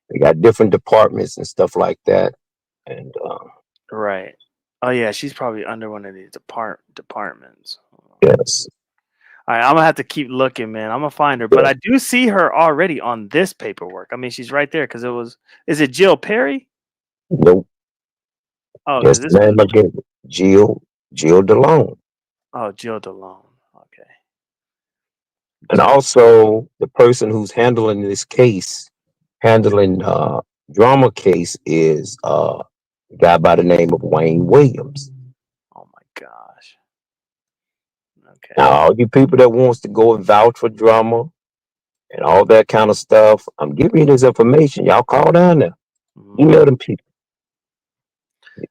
They got different departments and stuff like that. And right. Oh yeah, she's probably under one of these departments. Yes. All right, I'm gonna have to keep looking, man. I'm gonna find her, but I do see her already on this paperwork. I mean, she's right there because it was. Is it Jill Perry? Nope. Oh, yes, this name again, Jill DeLong. Oh, Jill DeLong. Okay. And also the person who's handling this case, drama case, is a guy by the name of Wayne Williams. Oh my gosh. Okay. Now, all you people that wants to go and vouch for drama and all that kind of stuff, I'm giving you this information. Y'all call down there. Email them people.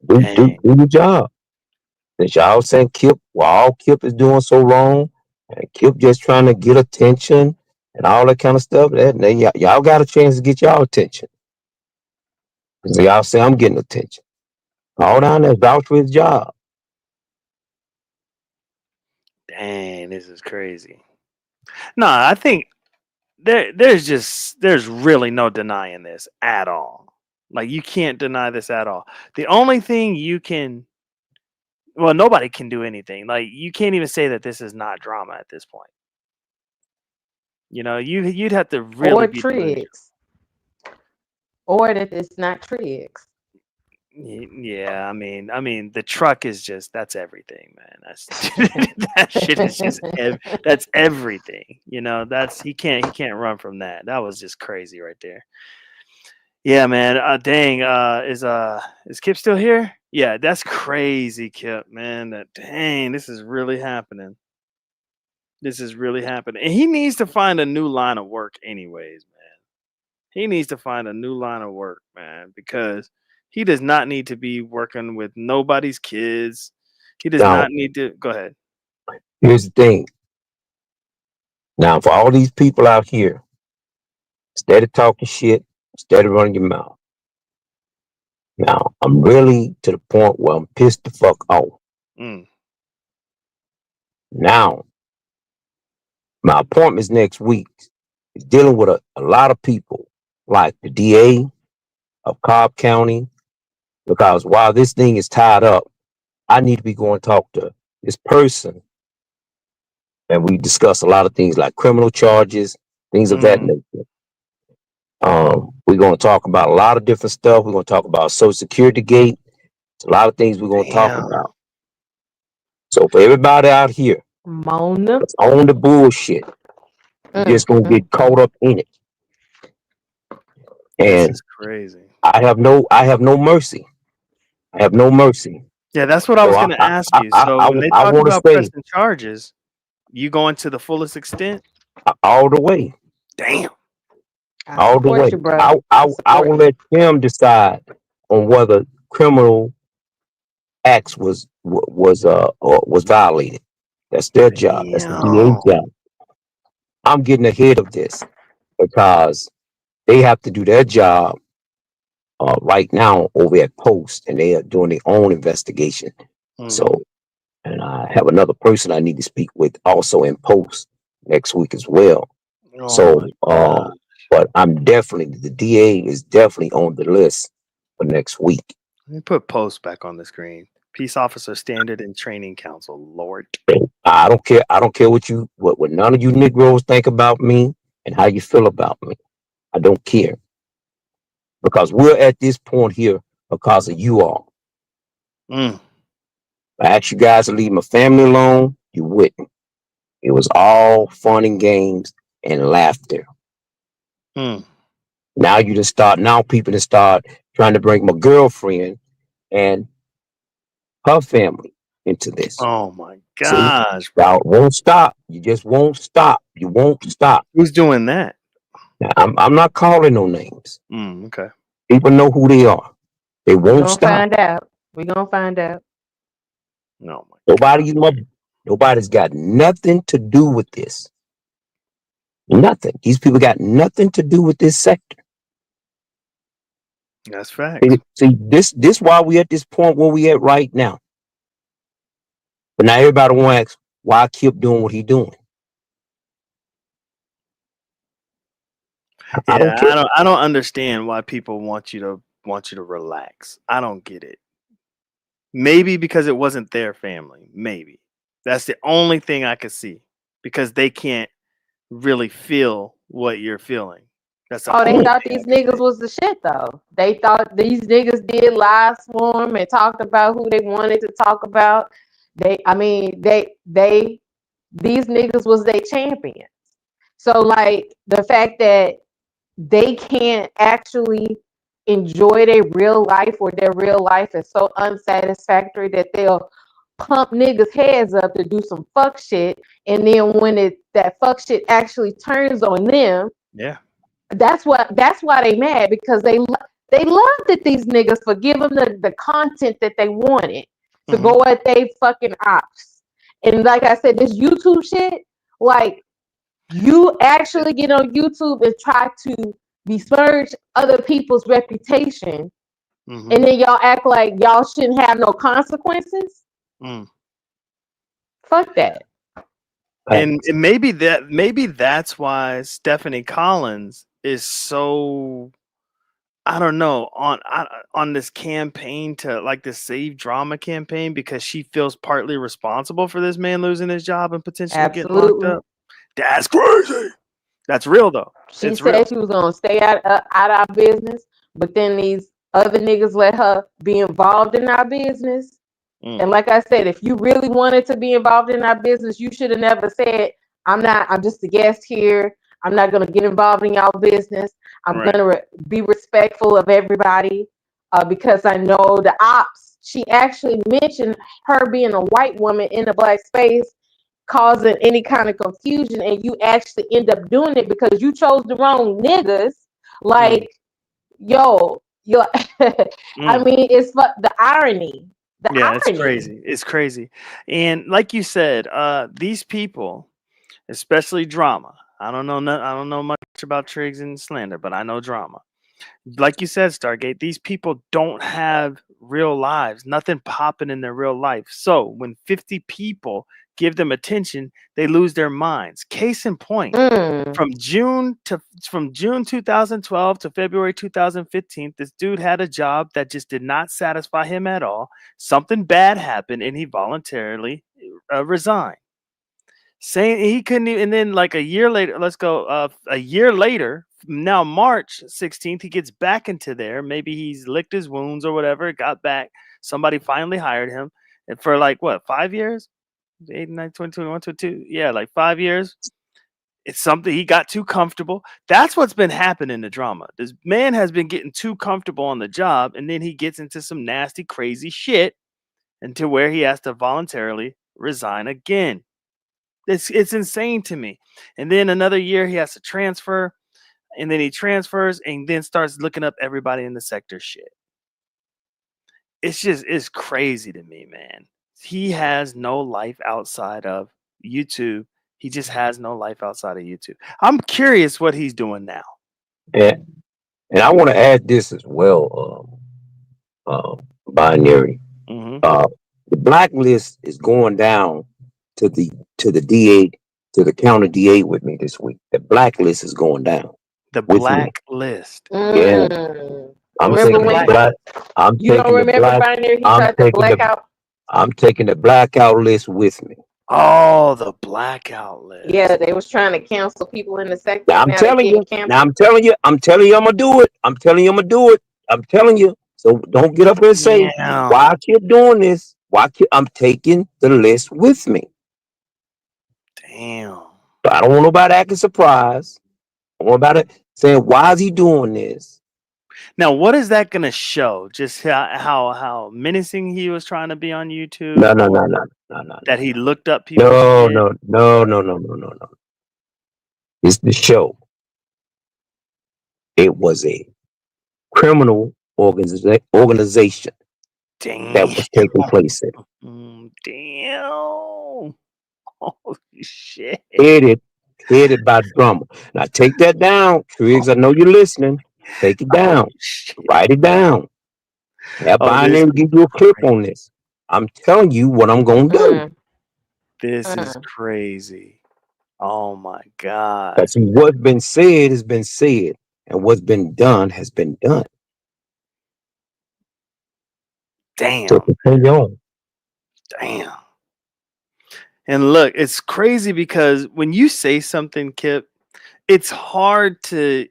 Do your job. Since y'all saying Kip, all Kip is doing so wrong, and Kip just trying to get attention and all that kind of stuff, then y'all got a chance to get y'all attention. Because y'all say I'm getting attention. All down there vouch for his job. Dang, this is crazy. No, I think there's really no denying this at all. Like you can't deny this at all. The only thing you can, well, nobody can do anything. Like you can't even say that this is not drama at this point. You know, you'd have to really Or be delusional. tricks. Or that it's not tricks. Yeah, I mean, the truck is just that's everything, man. That's that shit is just that's everything. You know, that's he can't run from that. That was just crazy right there. Yeah, man. Dang. Is Kip still here? Yeah, that's crazy, Kip, man. Dang, this is really happening. This is really happening, and he needs to find a new line of work, anyways, man. He needs to find a new line of work, man, because he does not need to be working with nobody's kids. He does Now, not need to. Go ahead. here's the thing. Now, for all these people out here, instead of talking shit, instead of running your mouth. Now, I'm really to the point where I'm pissed the fuck off. Now, my appointments next week is dealing with a lot of people, like the DA of Cobb County, because while this thing is tied up, I need to be going to talk to this person. And we discuss a lot of things like criminal charges, things of that nature. We're going to talk about a lot of different stuff. We're going to talk about Social Security gate. It's a lot of things we're going to talk about. So for everybody out here, Mona, that's on the bullshit, you're just going to get caught up in it. And this is crazy. I have no mercy. I have no mercy. Yeah, that's what I was going to ask you. So when they talk about pressing charges, you going to the fullest extent? All the way. Damn. All the way. I will let them decide on whether criminal acts was violated. That's their job. That's the DA's job. I'm getting ahead of this because they have to do their job right now over at Post, and they are doing their own investigation. So, and I have another person I need to speak with also in Post next week as well. But I'm definitely, the DA is definitely on the list for next week. Let me put Post back on the screen. Peace Officer Standard and Training Council. Lord, I don't care. I don't care what none of you Negroes think about me and how you feel about me. I don't care, because we're at this point here because of you all. I asked you guys to leave my family alone. You wouldn't. It was all fun and games and laughter. Now you just start. Now people just start trying to bring my girlfriend and her family into this. Oh my gosh! Y'all won't stop. You just won't stop. You won't stop. Who's doing that? Now, I'm not calling no names. Okay. People know who they are. They won't stop. Find out. We're gonna find out. No, nobody's got nothing to do with this. Nothing. These people got nothing to do with this sector. That's facts. See, this why we at this point where we at right now. But now everybody wants to ask why Kip doing what he doing. I don't understand why people want you to relax. I don't get it. Maybe because it wasn't their family. Maybe that's the only thing I could see, because they can't really feel what you're feeling. That's they thought these niggas was the shit though. They thought these niggas did live swarm and talked about who they wanted to talk about. These niggas was their champions. So like the fact that they can't actually enjoy their real life, or their real life is so unsatisfactory that they'll pump niggas' heads up to do some fuck shit, and then when that fuck shit actually turns on them, that's why they mad, because they loved at these niggas for giving them the content that they wanted to go at they fucking ops. And like I said, this YouTube shit, like, you actually get on YouTube and try to besmirch other people's reputation and then y'all act like y'all shouldn't have no consequences. Fuck that. And maybe that's why Stephanie Collins is so, I don't know, on this campaign to like this Save Drama campaign, because she feels partly responsible for this man losing his job and potentially getting locked up. That's crazy. That's real though. She said she was gonna stay out of our business, but then these other niggas let her be involved in our business. And like I said, if you really wanted to be involved in our business, you should have never said, I'm just a guest here. I'm not going to get involved in y'all business. I'm going to be respectful of everybody because I know the ops. She actually mentioned her being a white woman in a black space causing any kind of confusion, and you actually end up doing it because you chose the wrong niggas. Like, yo, I mean, it's the irony. It's crazy. It's crazy. And like you said, these people, especially Drama. I don't know much about Triggs and Slander, but I know Drama. Like you said, Stargate, these people don't have real lives, nothing popping in their real life. So when 50 people give them attention, they lose their minds. Case in point, from June 2012 to February 2015, this dude had a job that just did not satisfy him at all. Something bad happened, and he voluntarily resigned, saying he couldn't even. And then, like a year later, a year later, now March 16th, he gets back into there. Maybe he's licked his wounds or whatever. Got back. Somebody finally hired him, and for like what, 5 years? 8, 9, 20, 21, 22. Yeah, like 5 years. It's something, he got too comfortable. That's what's been happening to Drama. This man has been getting too comfortable on the job, and then he gets into some nasty, crazy shit until where he has to voluntarily resign again. It's insane to me. And then another year he has to transfer, and then he transfers and then starts looking up everybody in the sector shit. It's crazy to me, man. He has no life outside of YouTube. He just has no life outside of YouTube. I'm curious what he's doing now. Yeah. And I want to add this as well, Binary. The blacklist is going down to the DA, to the county DA with me this week. The blacklist is going down. The blacklist. Yeah. I'm taking the black. I'm taking the blackout list with me. Oh, the blackout list. Yeah, they was trying to cancel people in the sector. Now I'm telling you. I'm telling you. I'm gonna do it. I'm telling you. So don't get up here and say, why I keep doing this? I'm taking the list with me. Damn. But I don't want nobody acting surprised. I want nobody saying, why is he doing this? Now, what is that going to show? Just how menacing he was trying to be on YouTube? No. That he looked up people. No. It's the show. It was a criminal organization that was taking place in. Damn. Holy shit. Headed by Drama. Now take that down, Triggs. I know you're listening. Take it down. Write it down. Have Binary give you a clip on this. I'm telling you what I'm going to do. This is crazy. Oh my God. That's what's been said has been said, and what's been done has been done. Damn. So continue on. Damn. And look, it's crazy because when you say something, Kip, it's hard to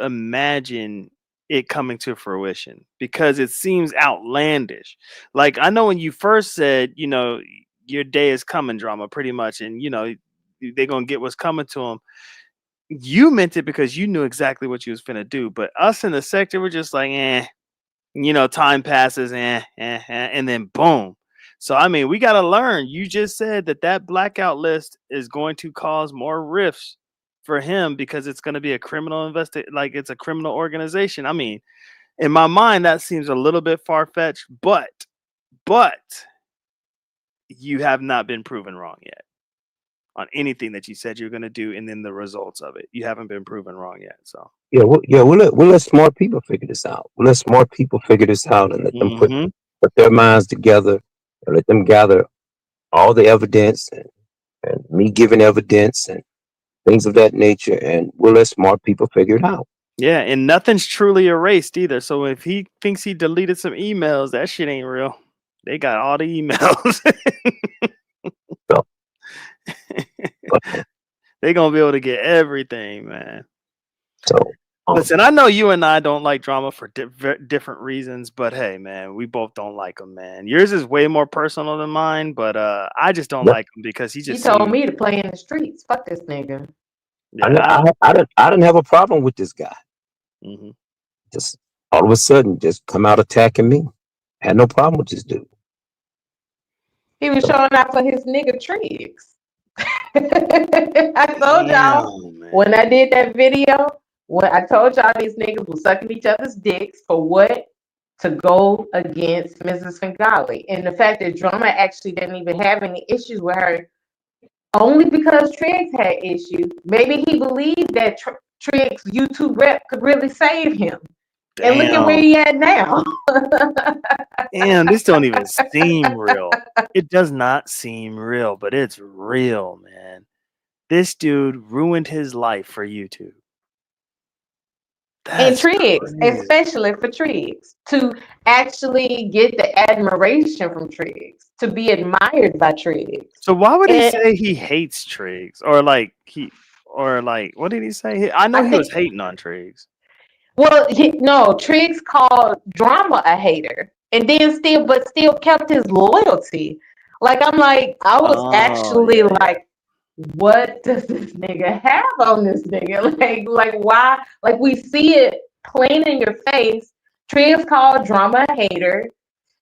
imagine it coming to fruition because it seems outlandish. Like, I know when you first said, your day is coming, Drama, pretty much, and they're gonna get what's coming to them. You meant it because you knew exactly what you was finna do. But us in the sector were just like, time passes, and then boom. So, I mean, we got to learn. You just said that blackout list is going to cause more rifts for him because it's going to be a criminal like it's a criminal organization. I mean, in my mind, that seems a little bit far-fetched, but you have not been proven wrong yet. on anything that you said you're going to do, and then the results of it. You haven't been proven wrong yet. So we'll let smart people figure this out. We'll let smart people figure this out and let them put their minds together and let them gather all the evidence and me giving evidence and things of that nature, and we'll let smart people figure it out. yeah, and nothing's truly erased either. So if he thinks he deleted some emails, that shit ain't real. They got all the emails. They're gonna be able to get everything, man. So listen, I know you and I don't like drama for different reasons, but hey, man, we both don't like him, man. Yours is way more personal than mine, but I just don't like him because he told me to play in the streets. Fuck this nigga. Yeah, I didn't have a problem with this guy. Just all of a sudden, just come out attacking me. Had no problem with this dude. He was showing out for his nigga tricks. I told y'all when I did that video, when I told y'all these niggas were sucking each other's dicks for what? To go against Mrs. Fingali. And the fact that Drama actually didn't even have any issues with her only because Triggs had issues. Maybe he believed that Triggs' YouTube rep could really save him. And look at where he at now. Damn, this don't even seem real. It does not seem real, but it's real, man. This dude ruined his life for YouTube. And Triggs, especially for Triggs, to actually get the admiration from Triggs, to be admired by Triggs. So why would he say he hates Triggs? Or what did he say? I know he was hating on Triggs. Well, no, Triggs called Drama a hater, and then still kept his loyalty. Like I was actually like, what does this nigga have on this nigga? Like why? Like we see it plain in your face. Triggs called Drama a hater.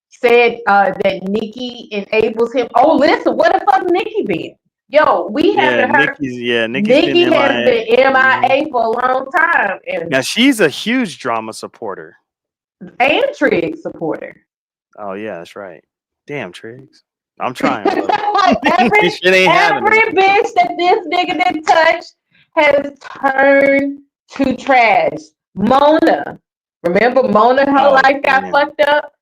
Said that Nikki enables him. Oh, listen, what the fuck Nikki been? Yo, we haven't heard. Nikki has been MIA for a long time. And now she's a huge Drama supporter. And Triggs supporter. Oh yeah, that's right. Damn, Triggs. I'm trying. Like every bitch that this nigga didn't touch has turned to trash. Mona. Remember Mona, her life got fucked up?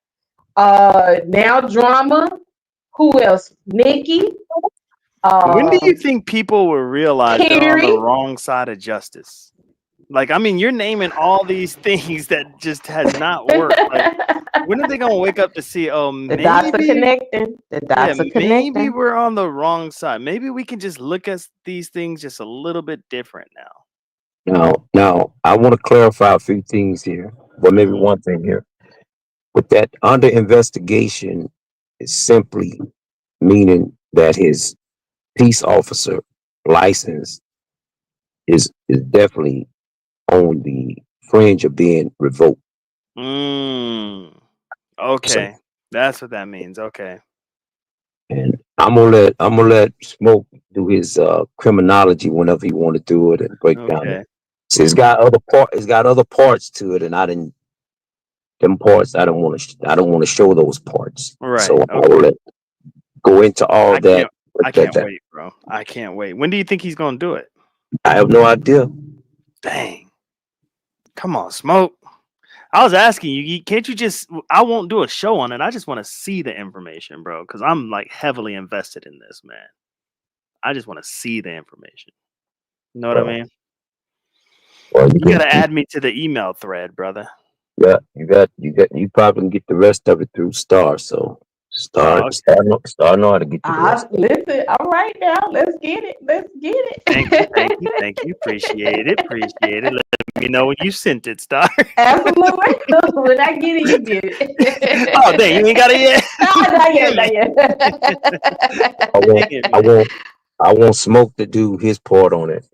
Now Drama. Who else? Nikki. When do you think people will realize they're on the wrong side of justice? Like, I mean, you're naming all these things that just has not worked. Like, when are they gonna wake up to see? Oh, maybe the dots are connecting. The dots are connecting. Maybe we're on the wrong side. Maybe we can just look at these things just a little bit different now. Now, I want to clarify a few things here. Well, maybe one thing here. But that under investigation is simply meaning that his peace officer license is definitely on the fringe of being revoked. Okay, so, that's what that means. Okay, and I'm gonna let Smoke do his criminology whenever he want to do it and break down it. So it's got other parts to it, and I don't want to show those parts. Right. So I will go into all that. I can't wait, bro. I can't wait. When do you think he's gonna do it? I have no idea. Dang. Come on, Smoke. I was asking you, can't you just, I won't do a show on it. I just want to see the information, bro, because I'm like heavily invested in this, man. I just want to see the information. You know what I mean? Well, you gotta add me to the email thread, brother. Yeah, you probably can get the rest of it through Star. So Star know how to get the rest. Listen, all right now, let's get it. Thank you. Appreciate it. Let me know when you sent it, Star. Absolutely. When I get it, you get it. Oh, dang, you ain't got it yet? No, not yet. I want Smoke to do his part on it.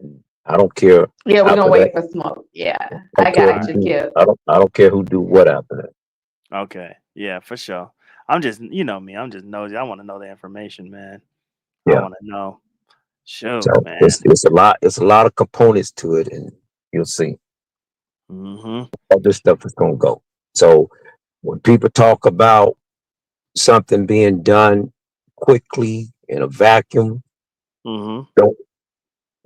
I don't care. Yeah, we're gonna wait for Smoke. Yeah, I got you, Kip. I don't care who do what after that. Okay, yeah, for sure. I'm just, you know me, I'm just nosy. I want to know the information, man. Yeah. I want to know. Sure, so man. It's a lot of components to it, and you'll see. All this stuff is gonna go. So when people talk about something being done quickly in a vacuum, Mm-hmm. Don't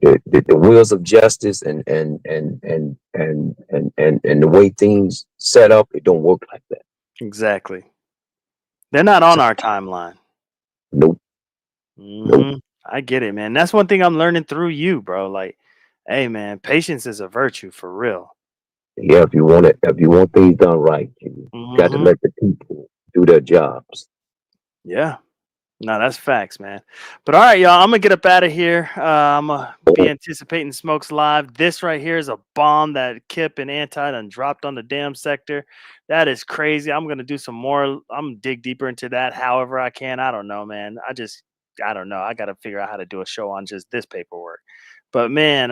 the wheels of justice and the way things set up, it don't work like that. Exactly. They're not on So, our timeline. nope. Mm-hmm. I get it, man. That's one thing I'm learning through you, bro. Like, hey, man, patience is a virtue for real. Yeah, if you want things done right, you got to Mm-hmm. let the people do their jobs. Yeah. No, that's facts, man. But all right, y'all, I'm gonna get up out of here. I'm gonna be anticipating Smokes Live. This right here is a bomb that Kip and Anti done dropped on the damn sector. That is crazy. I'm gonna do some more. I'm gonna dig deeper into that however I can. I don't know, man. I don't know. I gotta figure out how to do a show on just this paperwork. But man,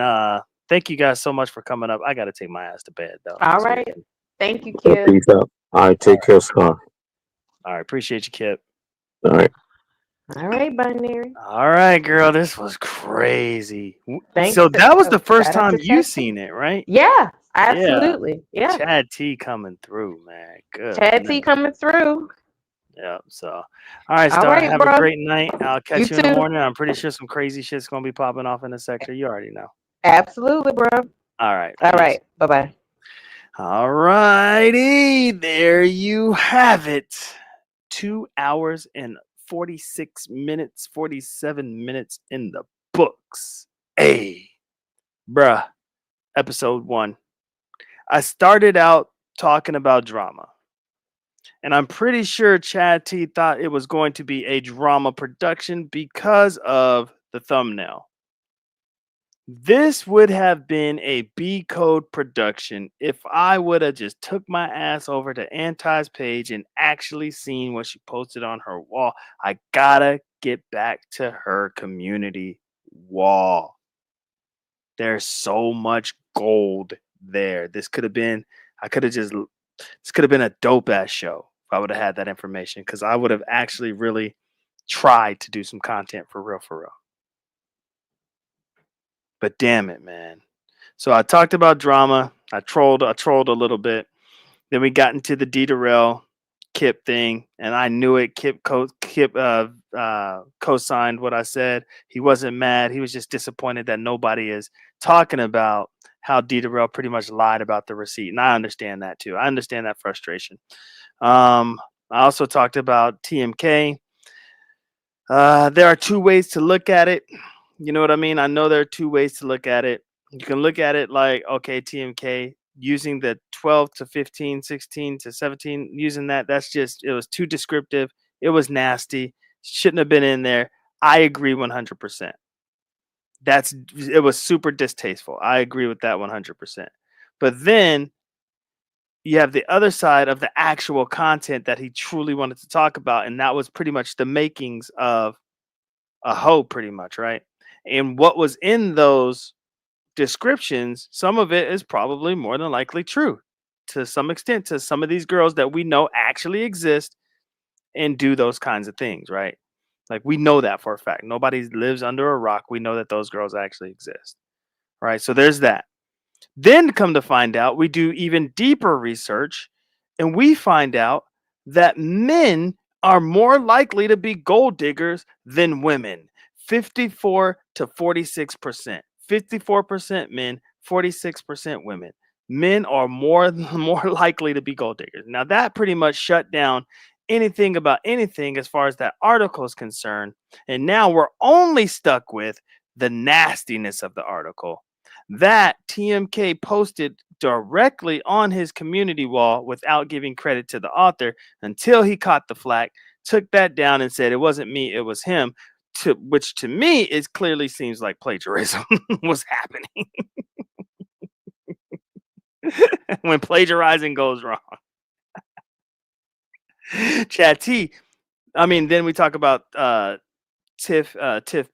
thank you guys so much for coming up. I gotta take my ass to bed though. All right. Thank you, Well, Kip. peace out. All right, take care, Scott. All right, appreciate you, Kip. All right. All right, Binary. All right, girl, this was crazy. Thank So you. that was the first Shout out time to you Chad T. seen it, right? Yeah, Yeah. absolutely. Yeah. Chad T coming through, man. Good. Chad T coming through. Yeah. So, all right, All Star. right, Have a bro. great night. I'll catch You you in the too. morning. I'm pretty sure some crazy shit's gonna be popping off in the sector. You already know. Absolutely, bro. All right. All Peace. right. Bye-bye. All righty. There you have it. 2 hours and 46 minutes, 47 minutes in the books. Hey, bruh. Episode 1. I started out talking about drama. And I'm pretty sure Chad T thought it was going to be a drama production because of the thumbnail. This would have been a B code production if I would have just took my ass over to Anti's page and actually seen what she posted on her wall. I gotta get back to her community wall. There's so much gold there. This could have been a dope ass show if I would have had that information, because I would have actually really tried to do some content for real, for real. But damn it, man. So I talked about drama. I trolled a little bit. Then we got into the Derell Kip thing, and I knew it. Kip co-signed what I said. He wasn't mad. He was just disappointed that nobody is talking about how Derell pretty much lied about the receipt, and I understand that too. I understand that frustration. I also talked about TMK. There are two ways to look at it. You know what I mean? I know there are two ways to look at it. You can look at it like, okay, TMK using the 12 to 15, 16 to 17, using that's just, it was too descriptive. It was nasty. Shouldn't have been in there. I agree 100%. It was super distasteful. I agree with that 100%. But then you have the other side of the actual content that he truly wanted to talk about, and that was pretty much the makings of a hoe, pretty much, right? And what was in those descriptions, some of it is probably more than likely true to some extent, to some of these girls that we know actually exist and do those kinds of things, right? Like, we know that for a fact. Nobody lives under a rock. We know that those girls actually exist, right? So there's that. Then come to find out, we do even deeper research and we find out that men are more likely to be gold diggers than women. 54 to 46%. 54% men, 46% women. Men are more likely to be gold diggers. Now that pretty much shut down anything about anything as far as that article is concerned. And now we're only stuck with the nastiness of the article that TMK posted directly on his community wall without giving credit to the author until he caught the flack, took that down and said it wasn't me, it was him, which to me is clearly seems like plagiarism was happening when plagiarizing goes wrong. Chat T. I mean, then we talk about Tiff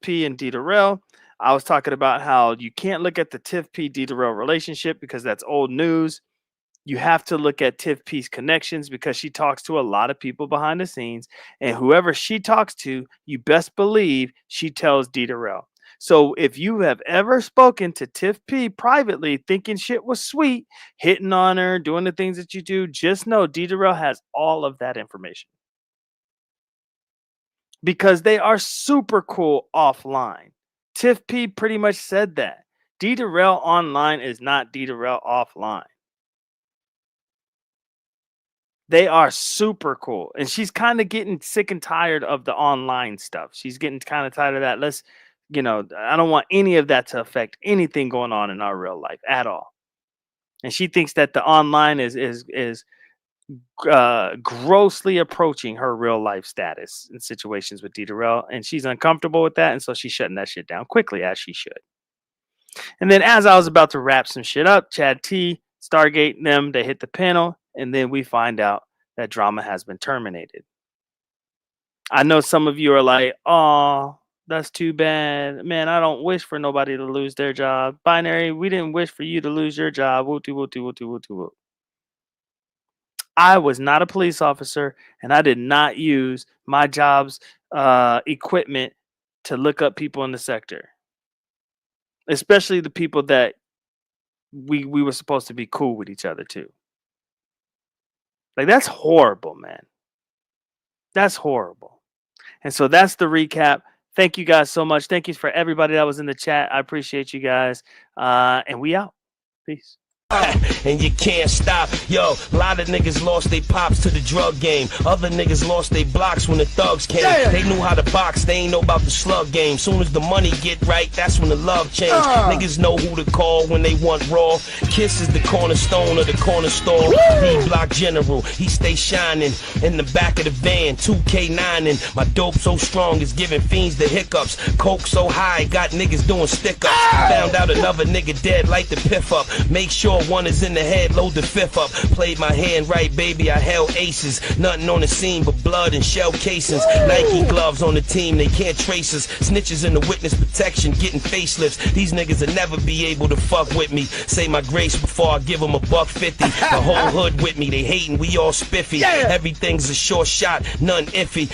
P and Derell. I was talking about how you can't look at the Tiff P Derell relationship because that's old news. You have to look at Tiff P's connections because she talks to a lot of people behind the scenes, and whoever she talks to, you best believe she tells Derell. So if you have ever spoken to Tiff P privately thinking shit was sweet, hitting on her, doing the things that you do, just know Derell has all of that information. Because they are super cool offline. Tiff P pretty much said that. Derell online is not Derell offline. They are super cool. And she's kind of getting sick and tired of the online stuff. She's getting kind of tired of that. Let's, I don't want any of that to affect anything going on in our real life at all. And she thinks that the online is grossly approaching her real life status in situations with Derell, and she's uncomfortable with that, and so she's shutting that shit down quickly, as she should. And then as I was about to wrap some shit up, Chad T, Stargate, them, they hit the panel, and then we find out that drama has been terminated. I know some of you are like, oh, that's too bad. Man, I don't wish for nobody to lose their job. Binary, we didn't wish for you to lose your job. Woo-too. I was not a police officer, and I did not use my job's equipment to look up people in the sector, especially the people that we were supposed to be cool with each other too. Like, that's horrible, man. That's horrible. And so that's the recap. Thank you guys so much. Thank you for everybody that was in the chat. I appreciate you guys. And we out. Peace. And you can't stop. Yo, a lot of niggas lost their pops to the drug game. Other niggas lost their blocks when the thugs came. They knew how to box, they ain't know about the slug game. Soon as the money get right, that's when the love change. Niggas know who to call when they want raw. Kiss is the cornerstone of the corner store. D-block general, he stay shining. In the back of the van, 2K9 and my dope so strong it's giving fiends the hiccups. Coke so high, got niggas doing stick-ups. Found out another nigga dead, light the piff up. Make sure one is in the head, load the fifth up. Played my hand right, baby, I held aces. Nothing on the scene but blood and shell casings. Nike gloves on the team, they can't trace us. Snitches in the witness protection, getting facelifts. These niggas will never be able to fuck with me. Say my grace before I give them $150. The whole hood with me, they hating, we all spiffy. Everything's a short shot, none iffy.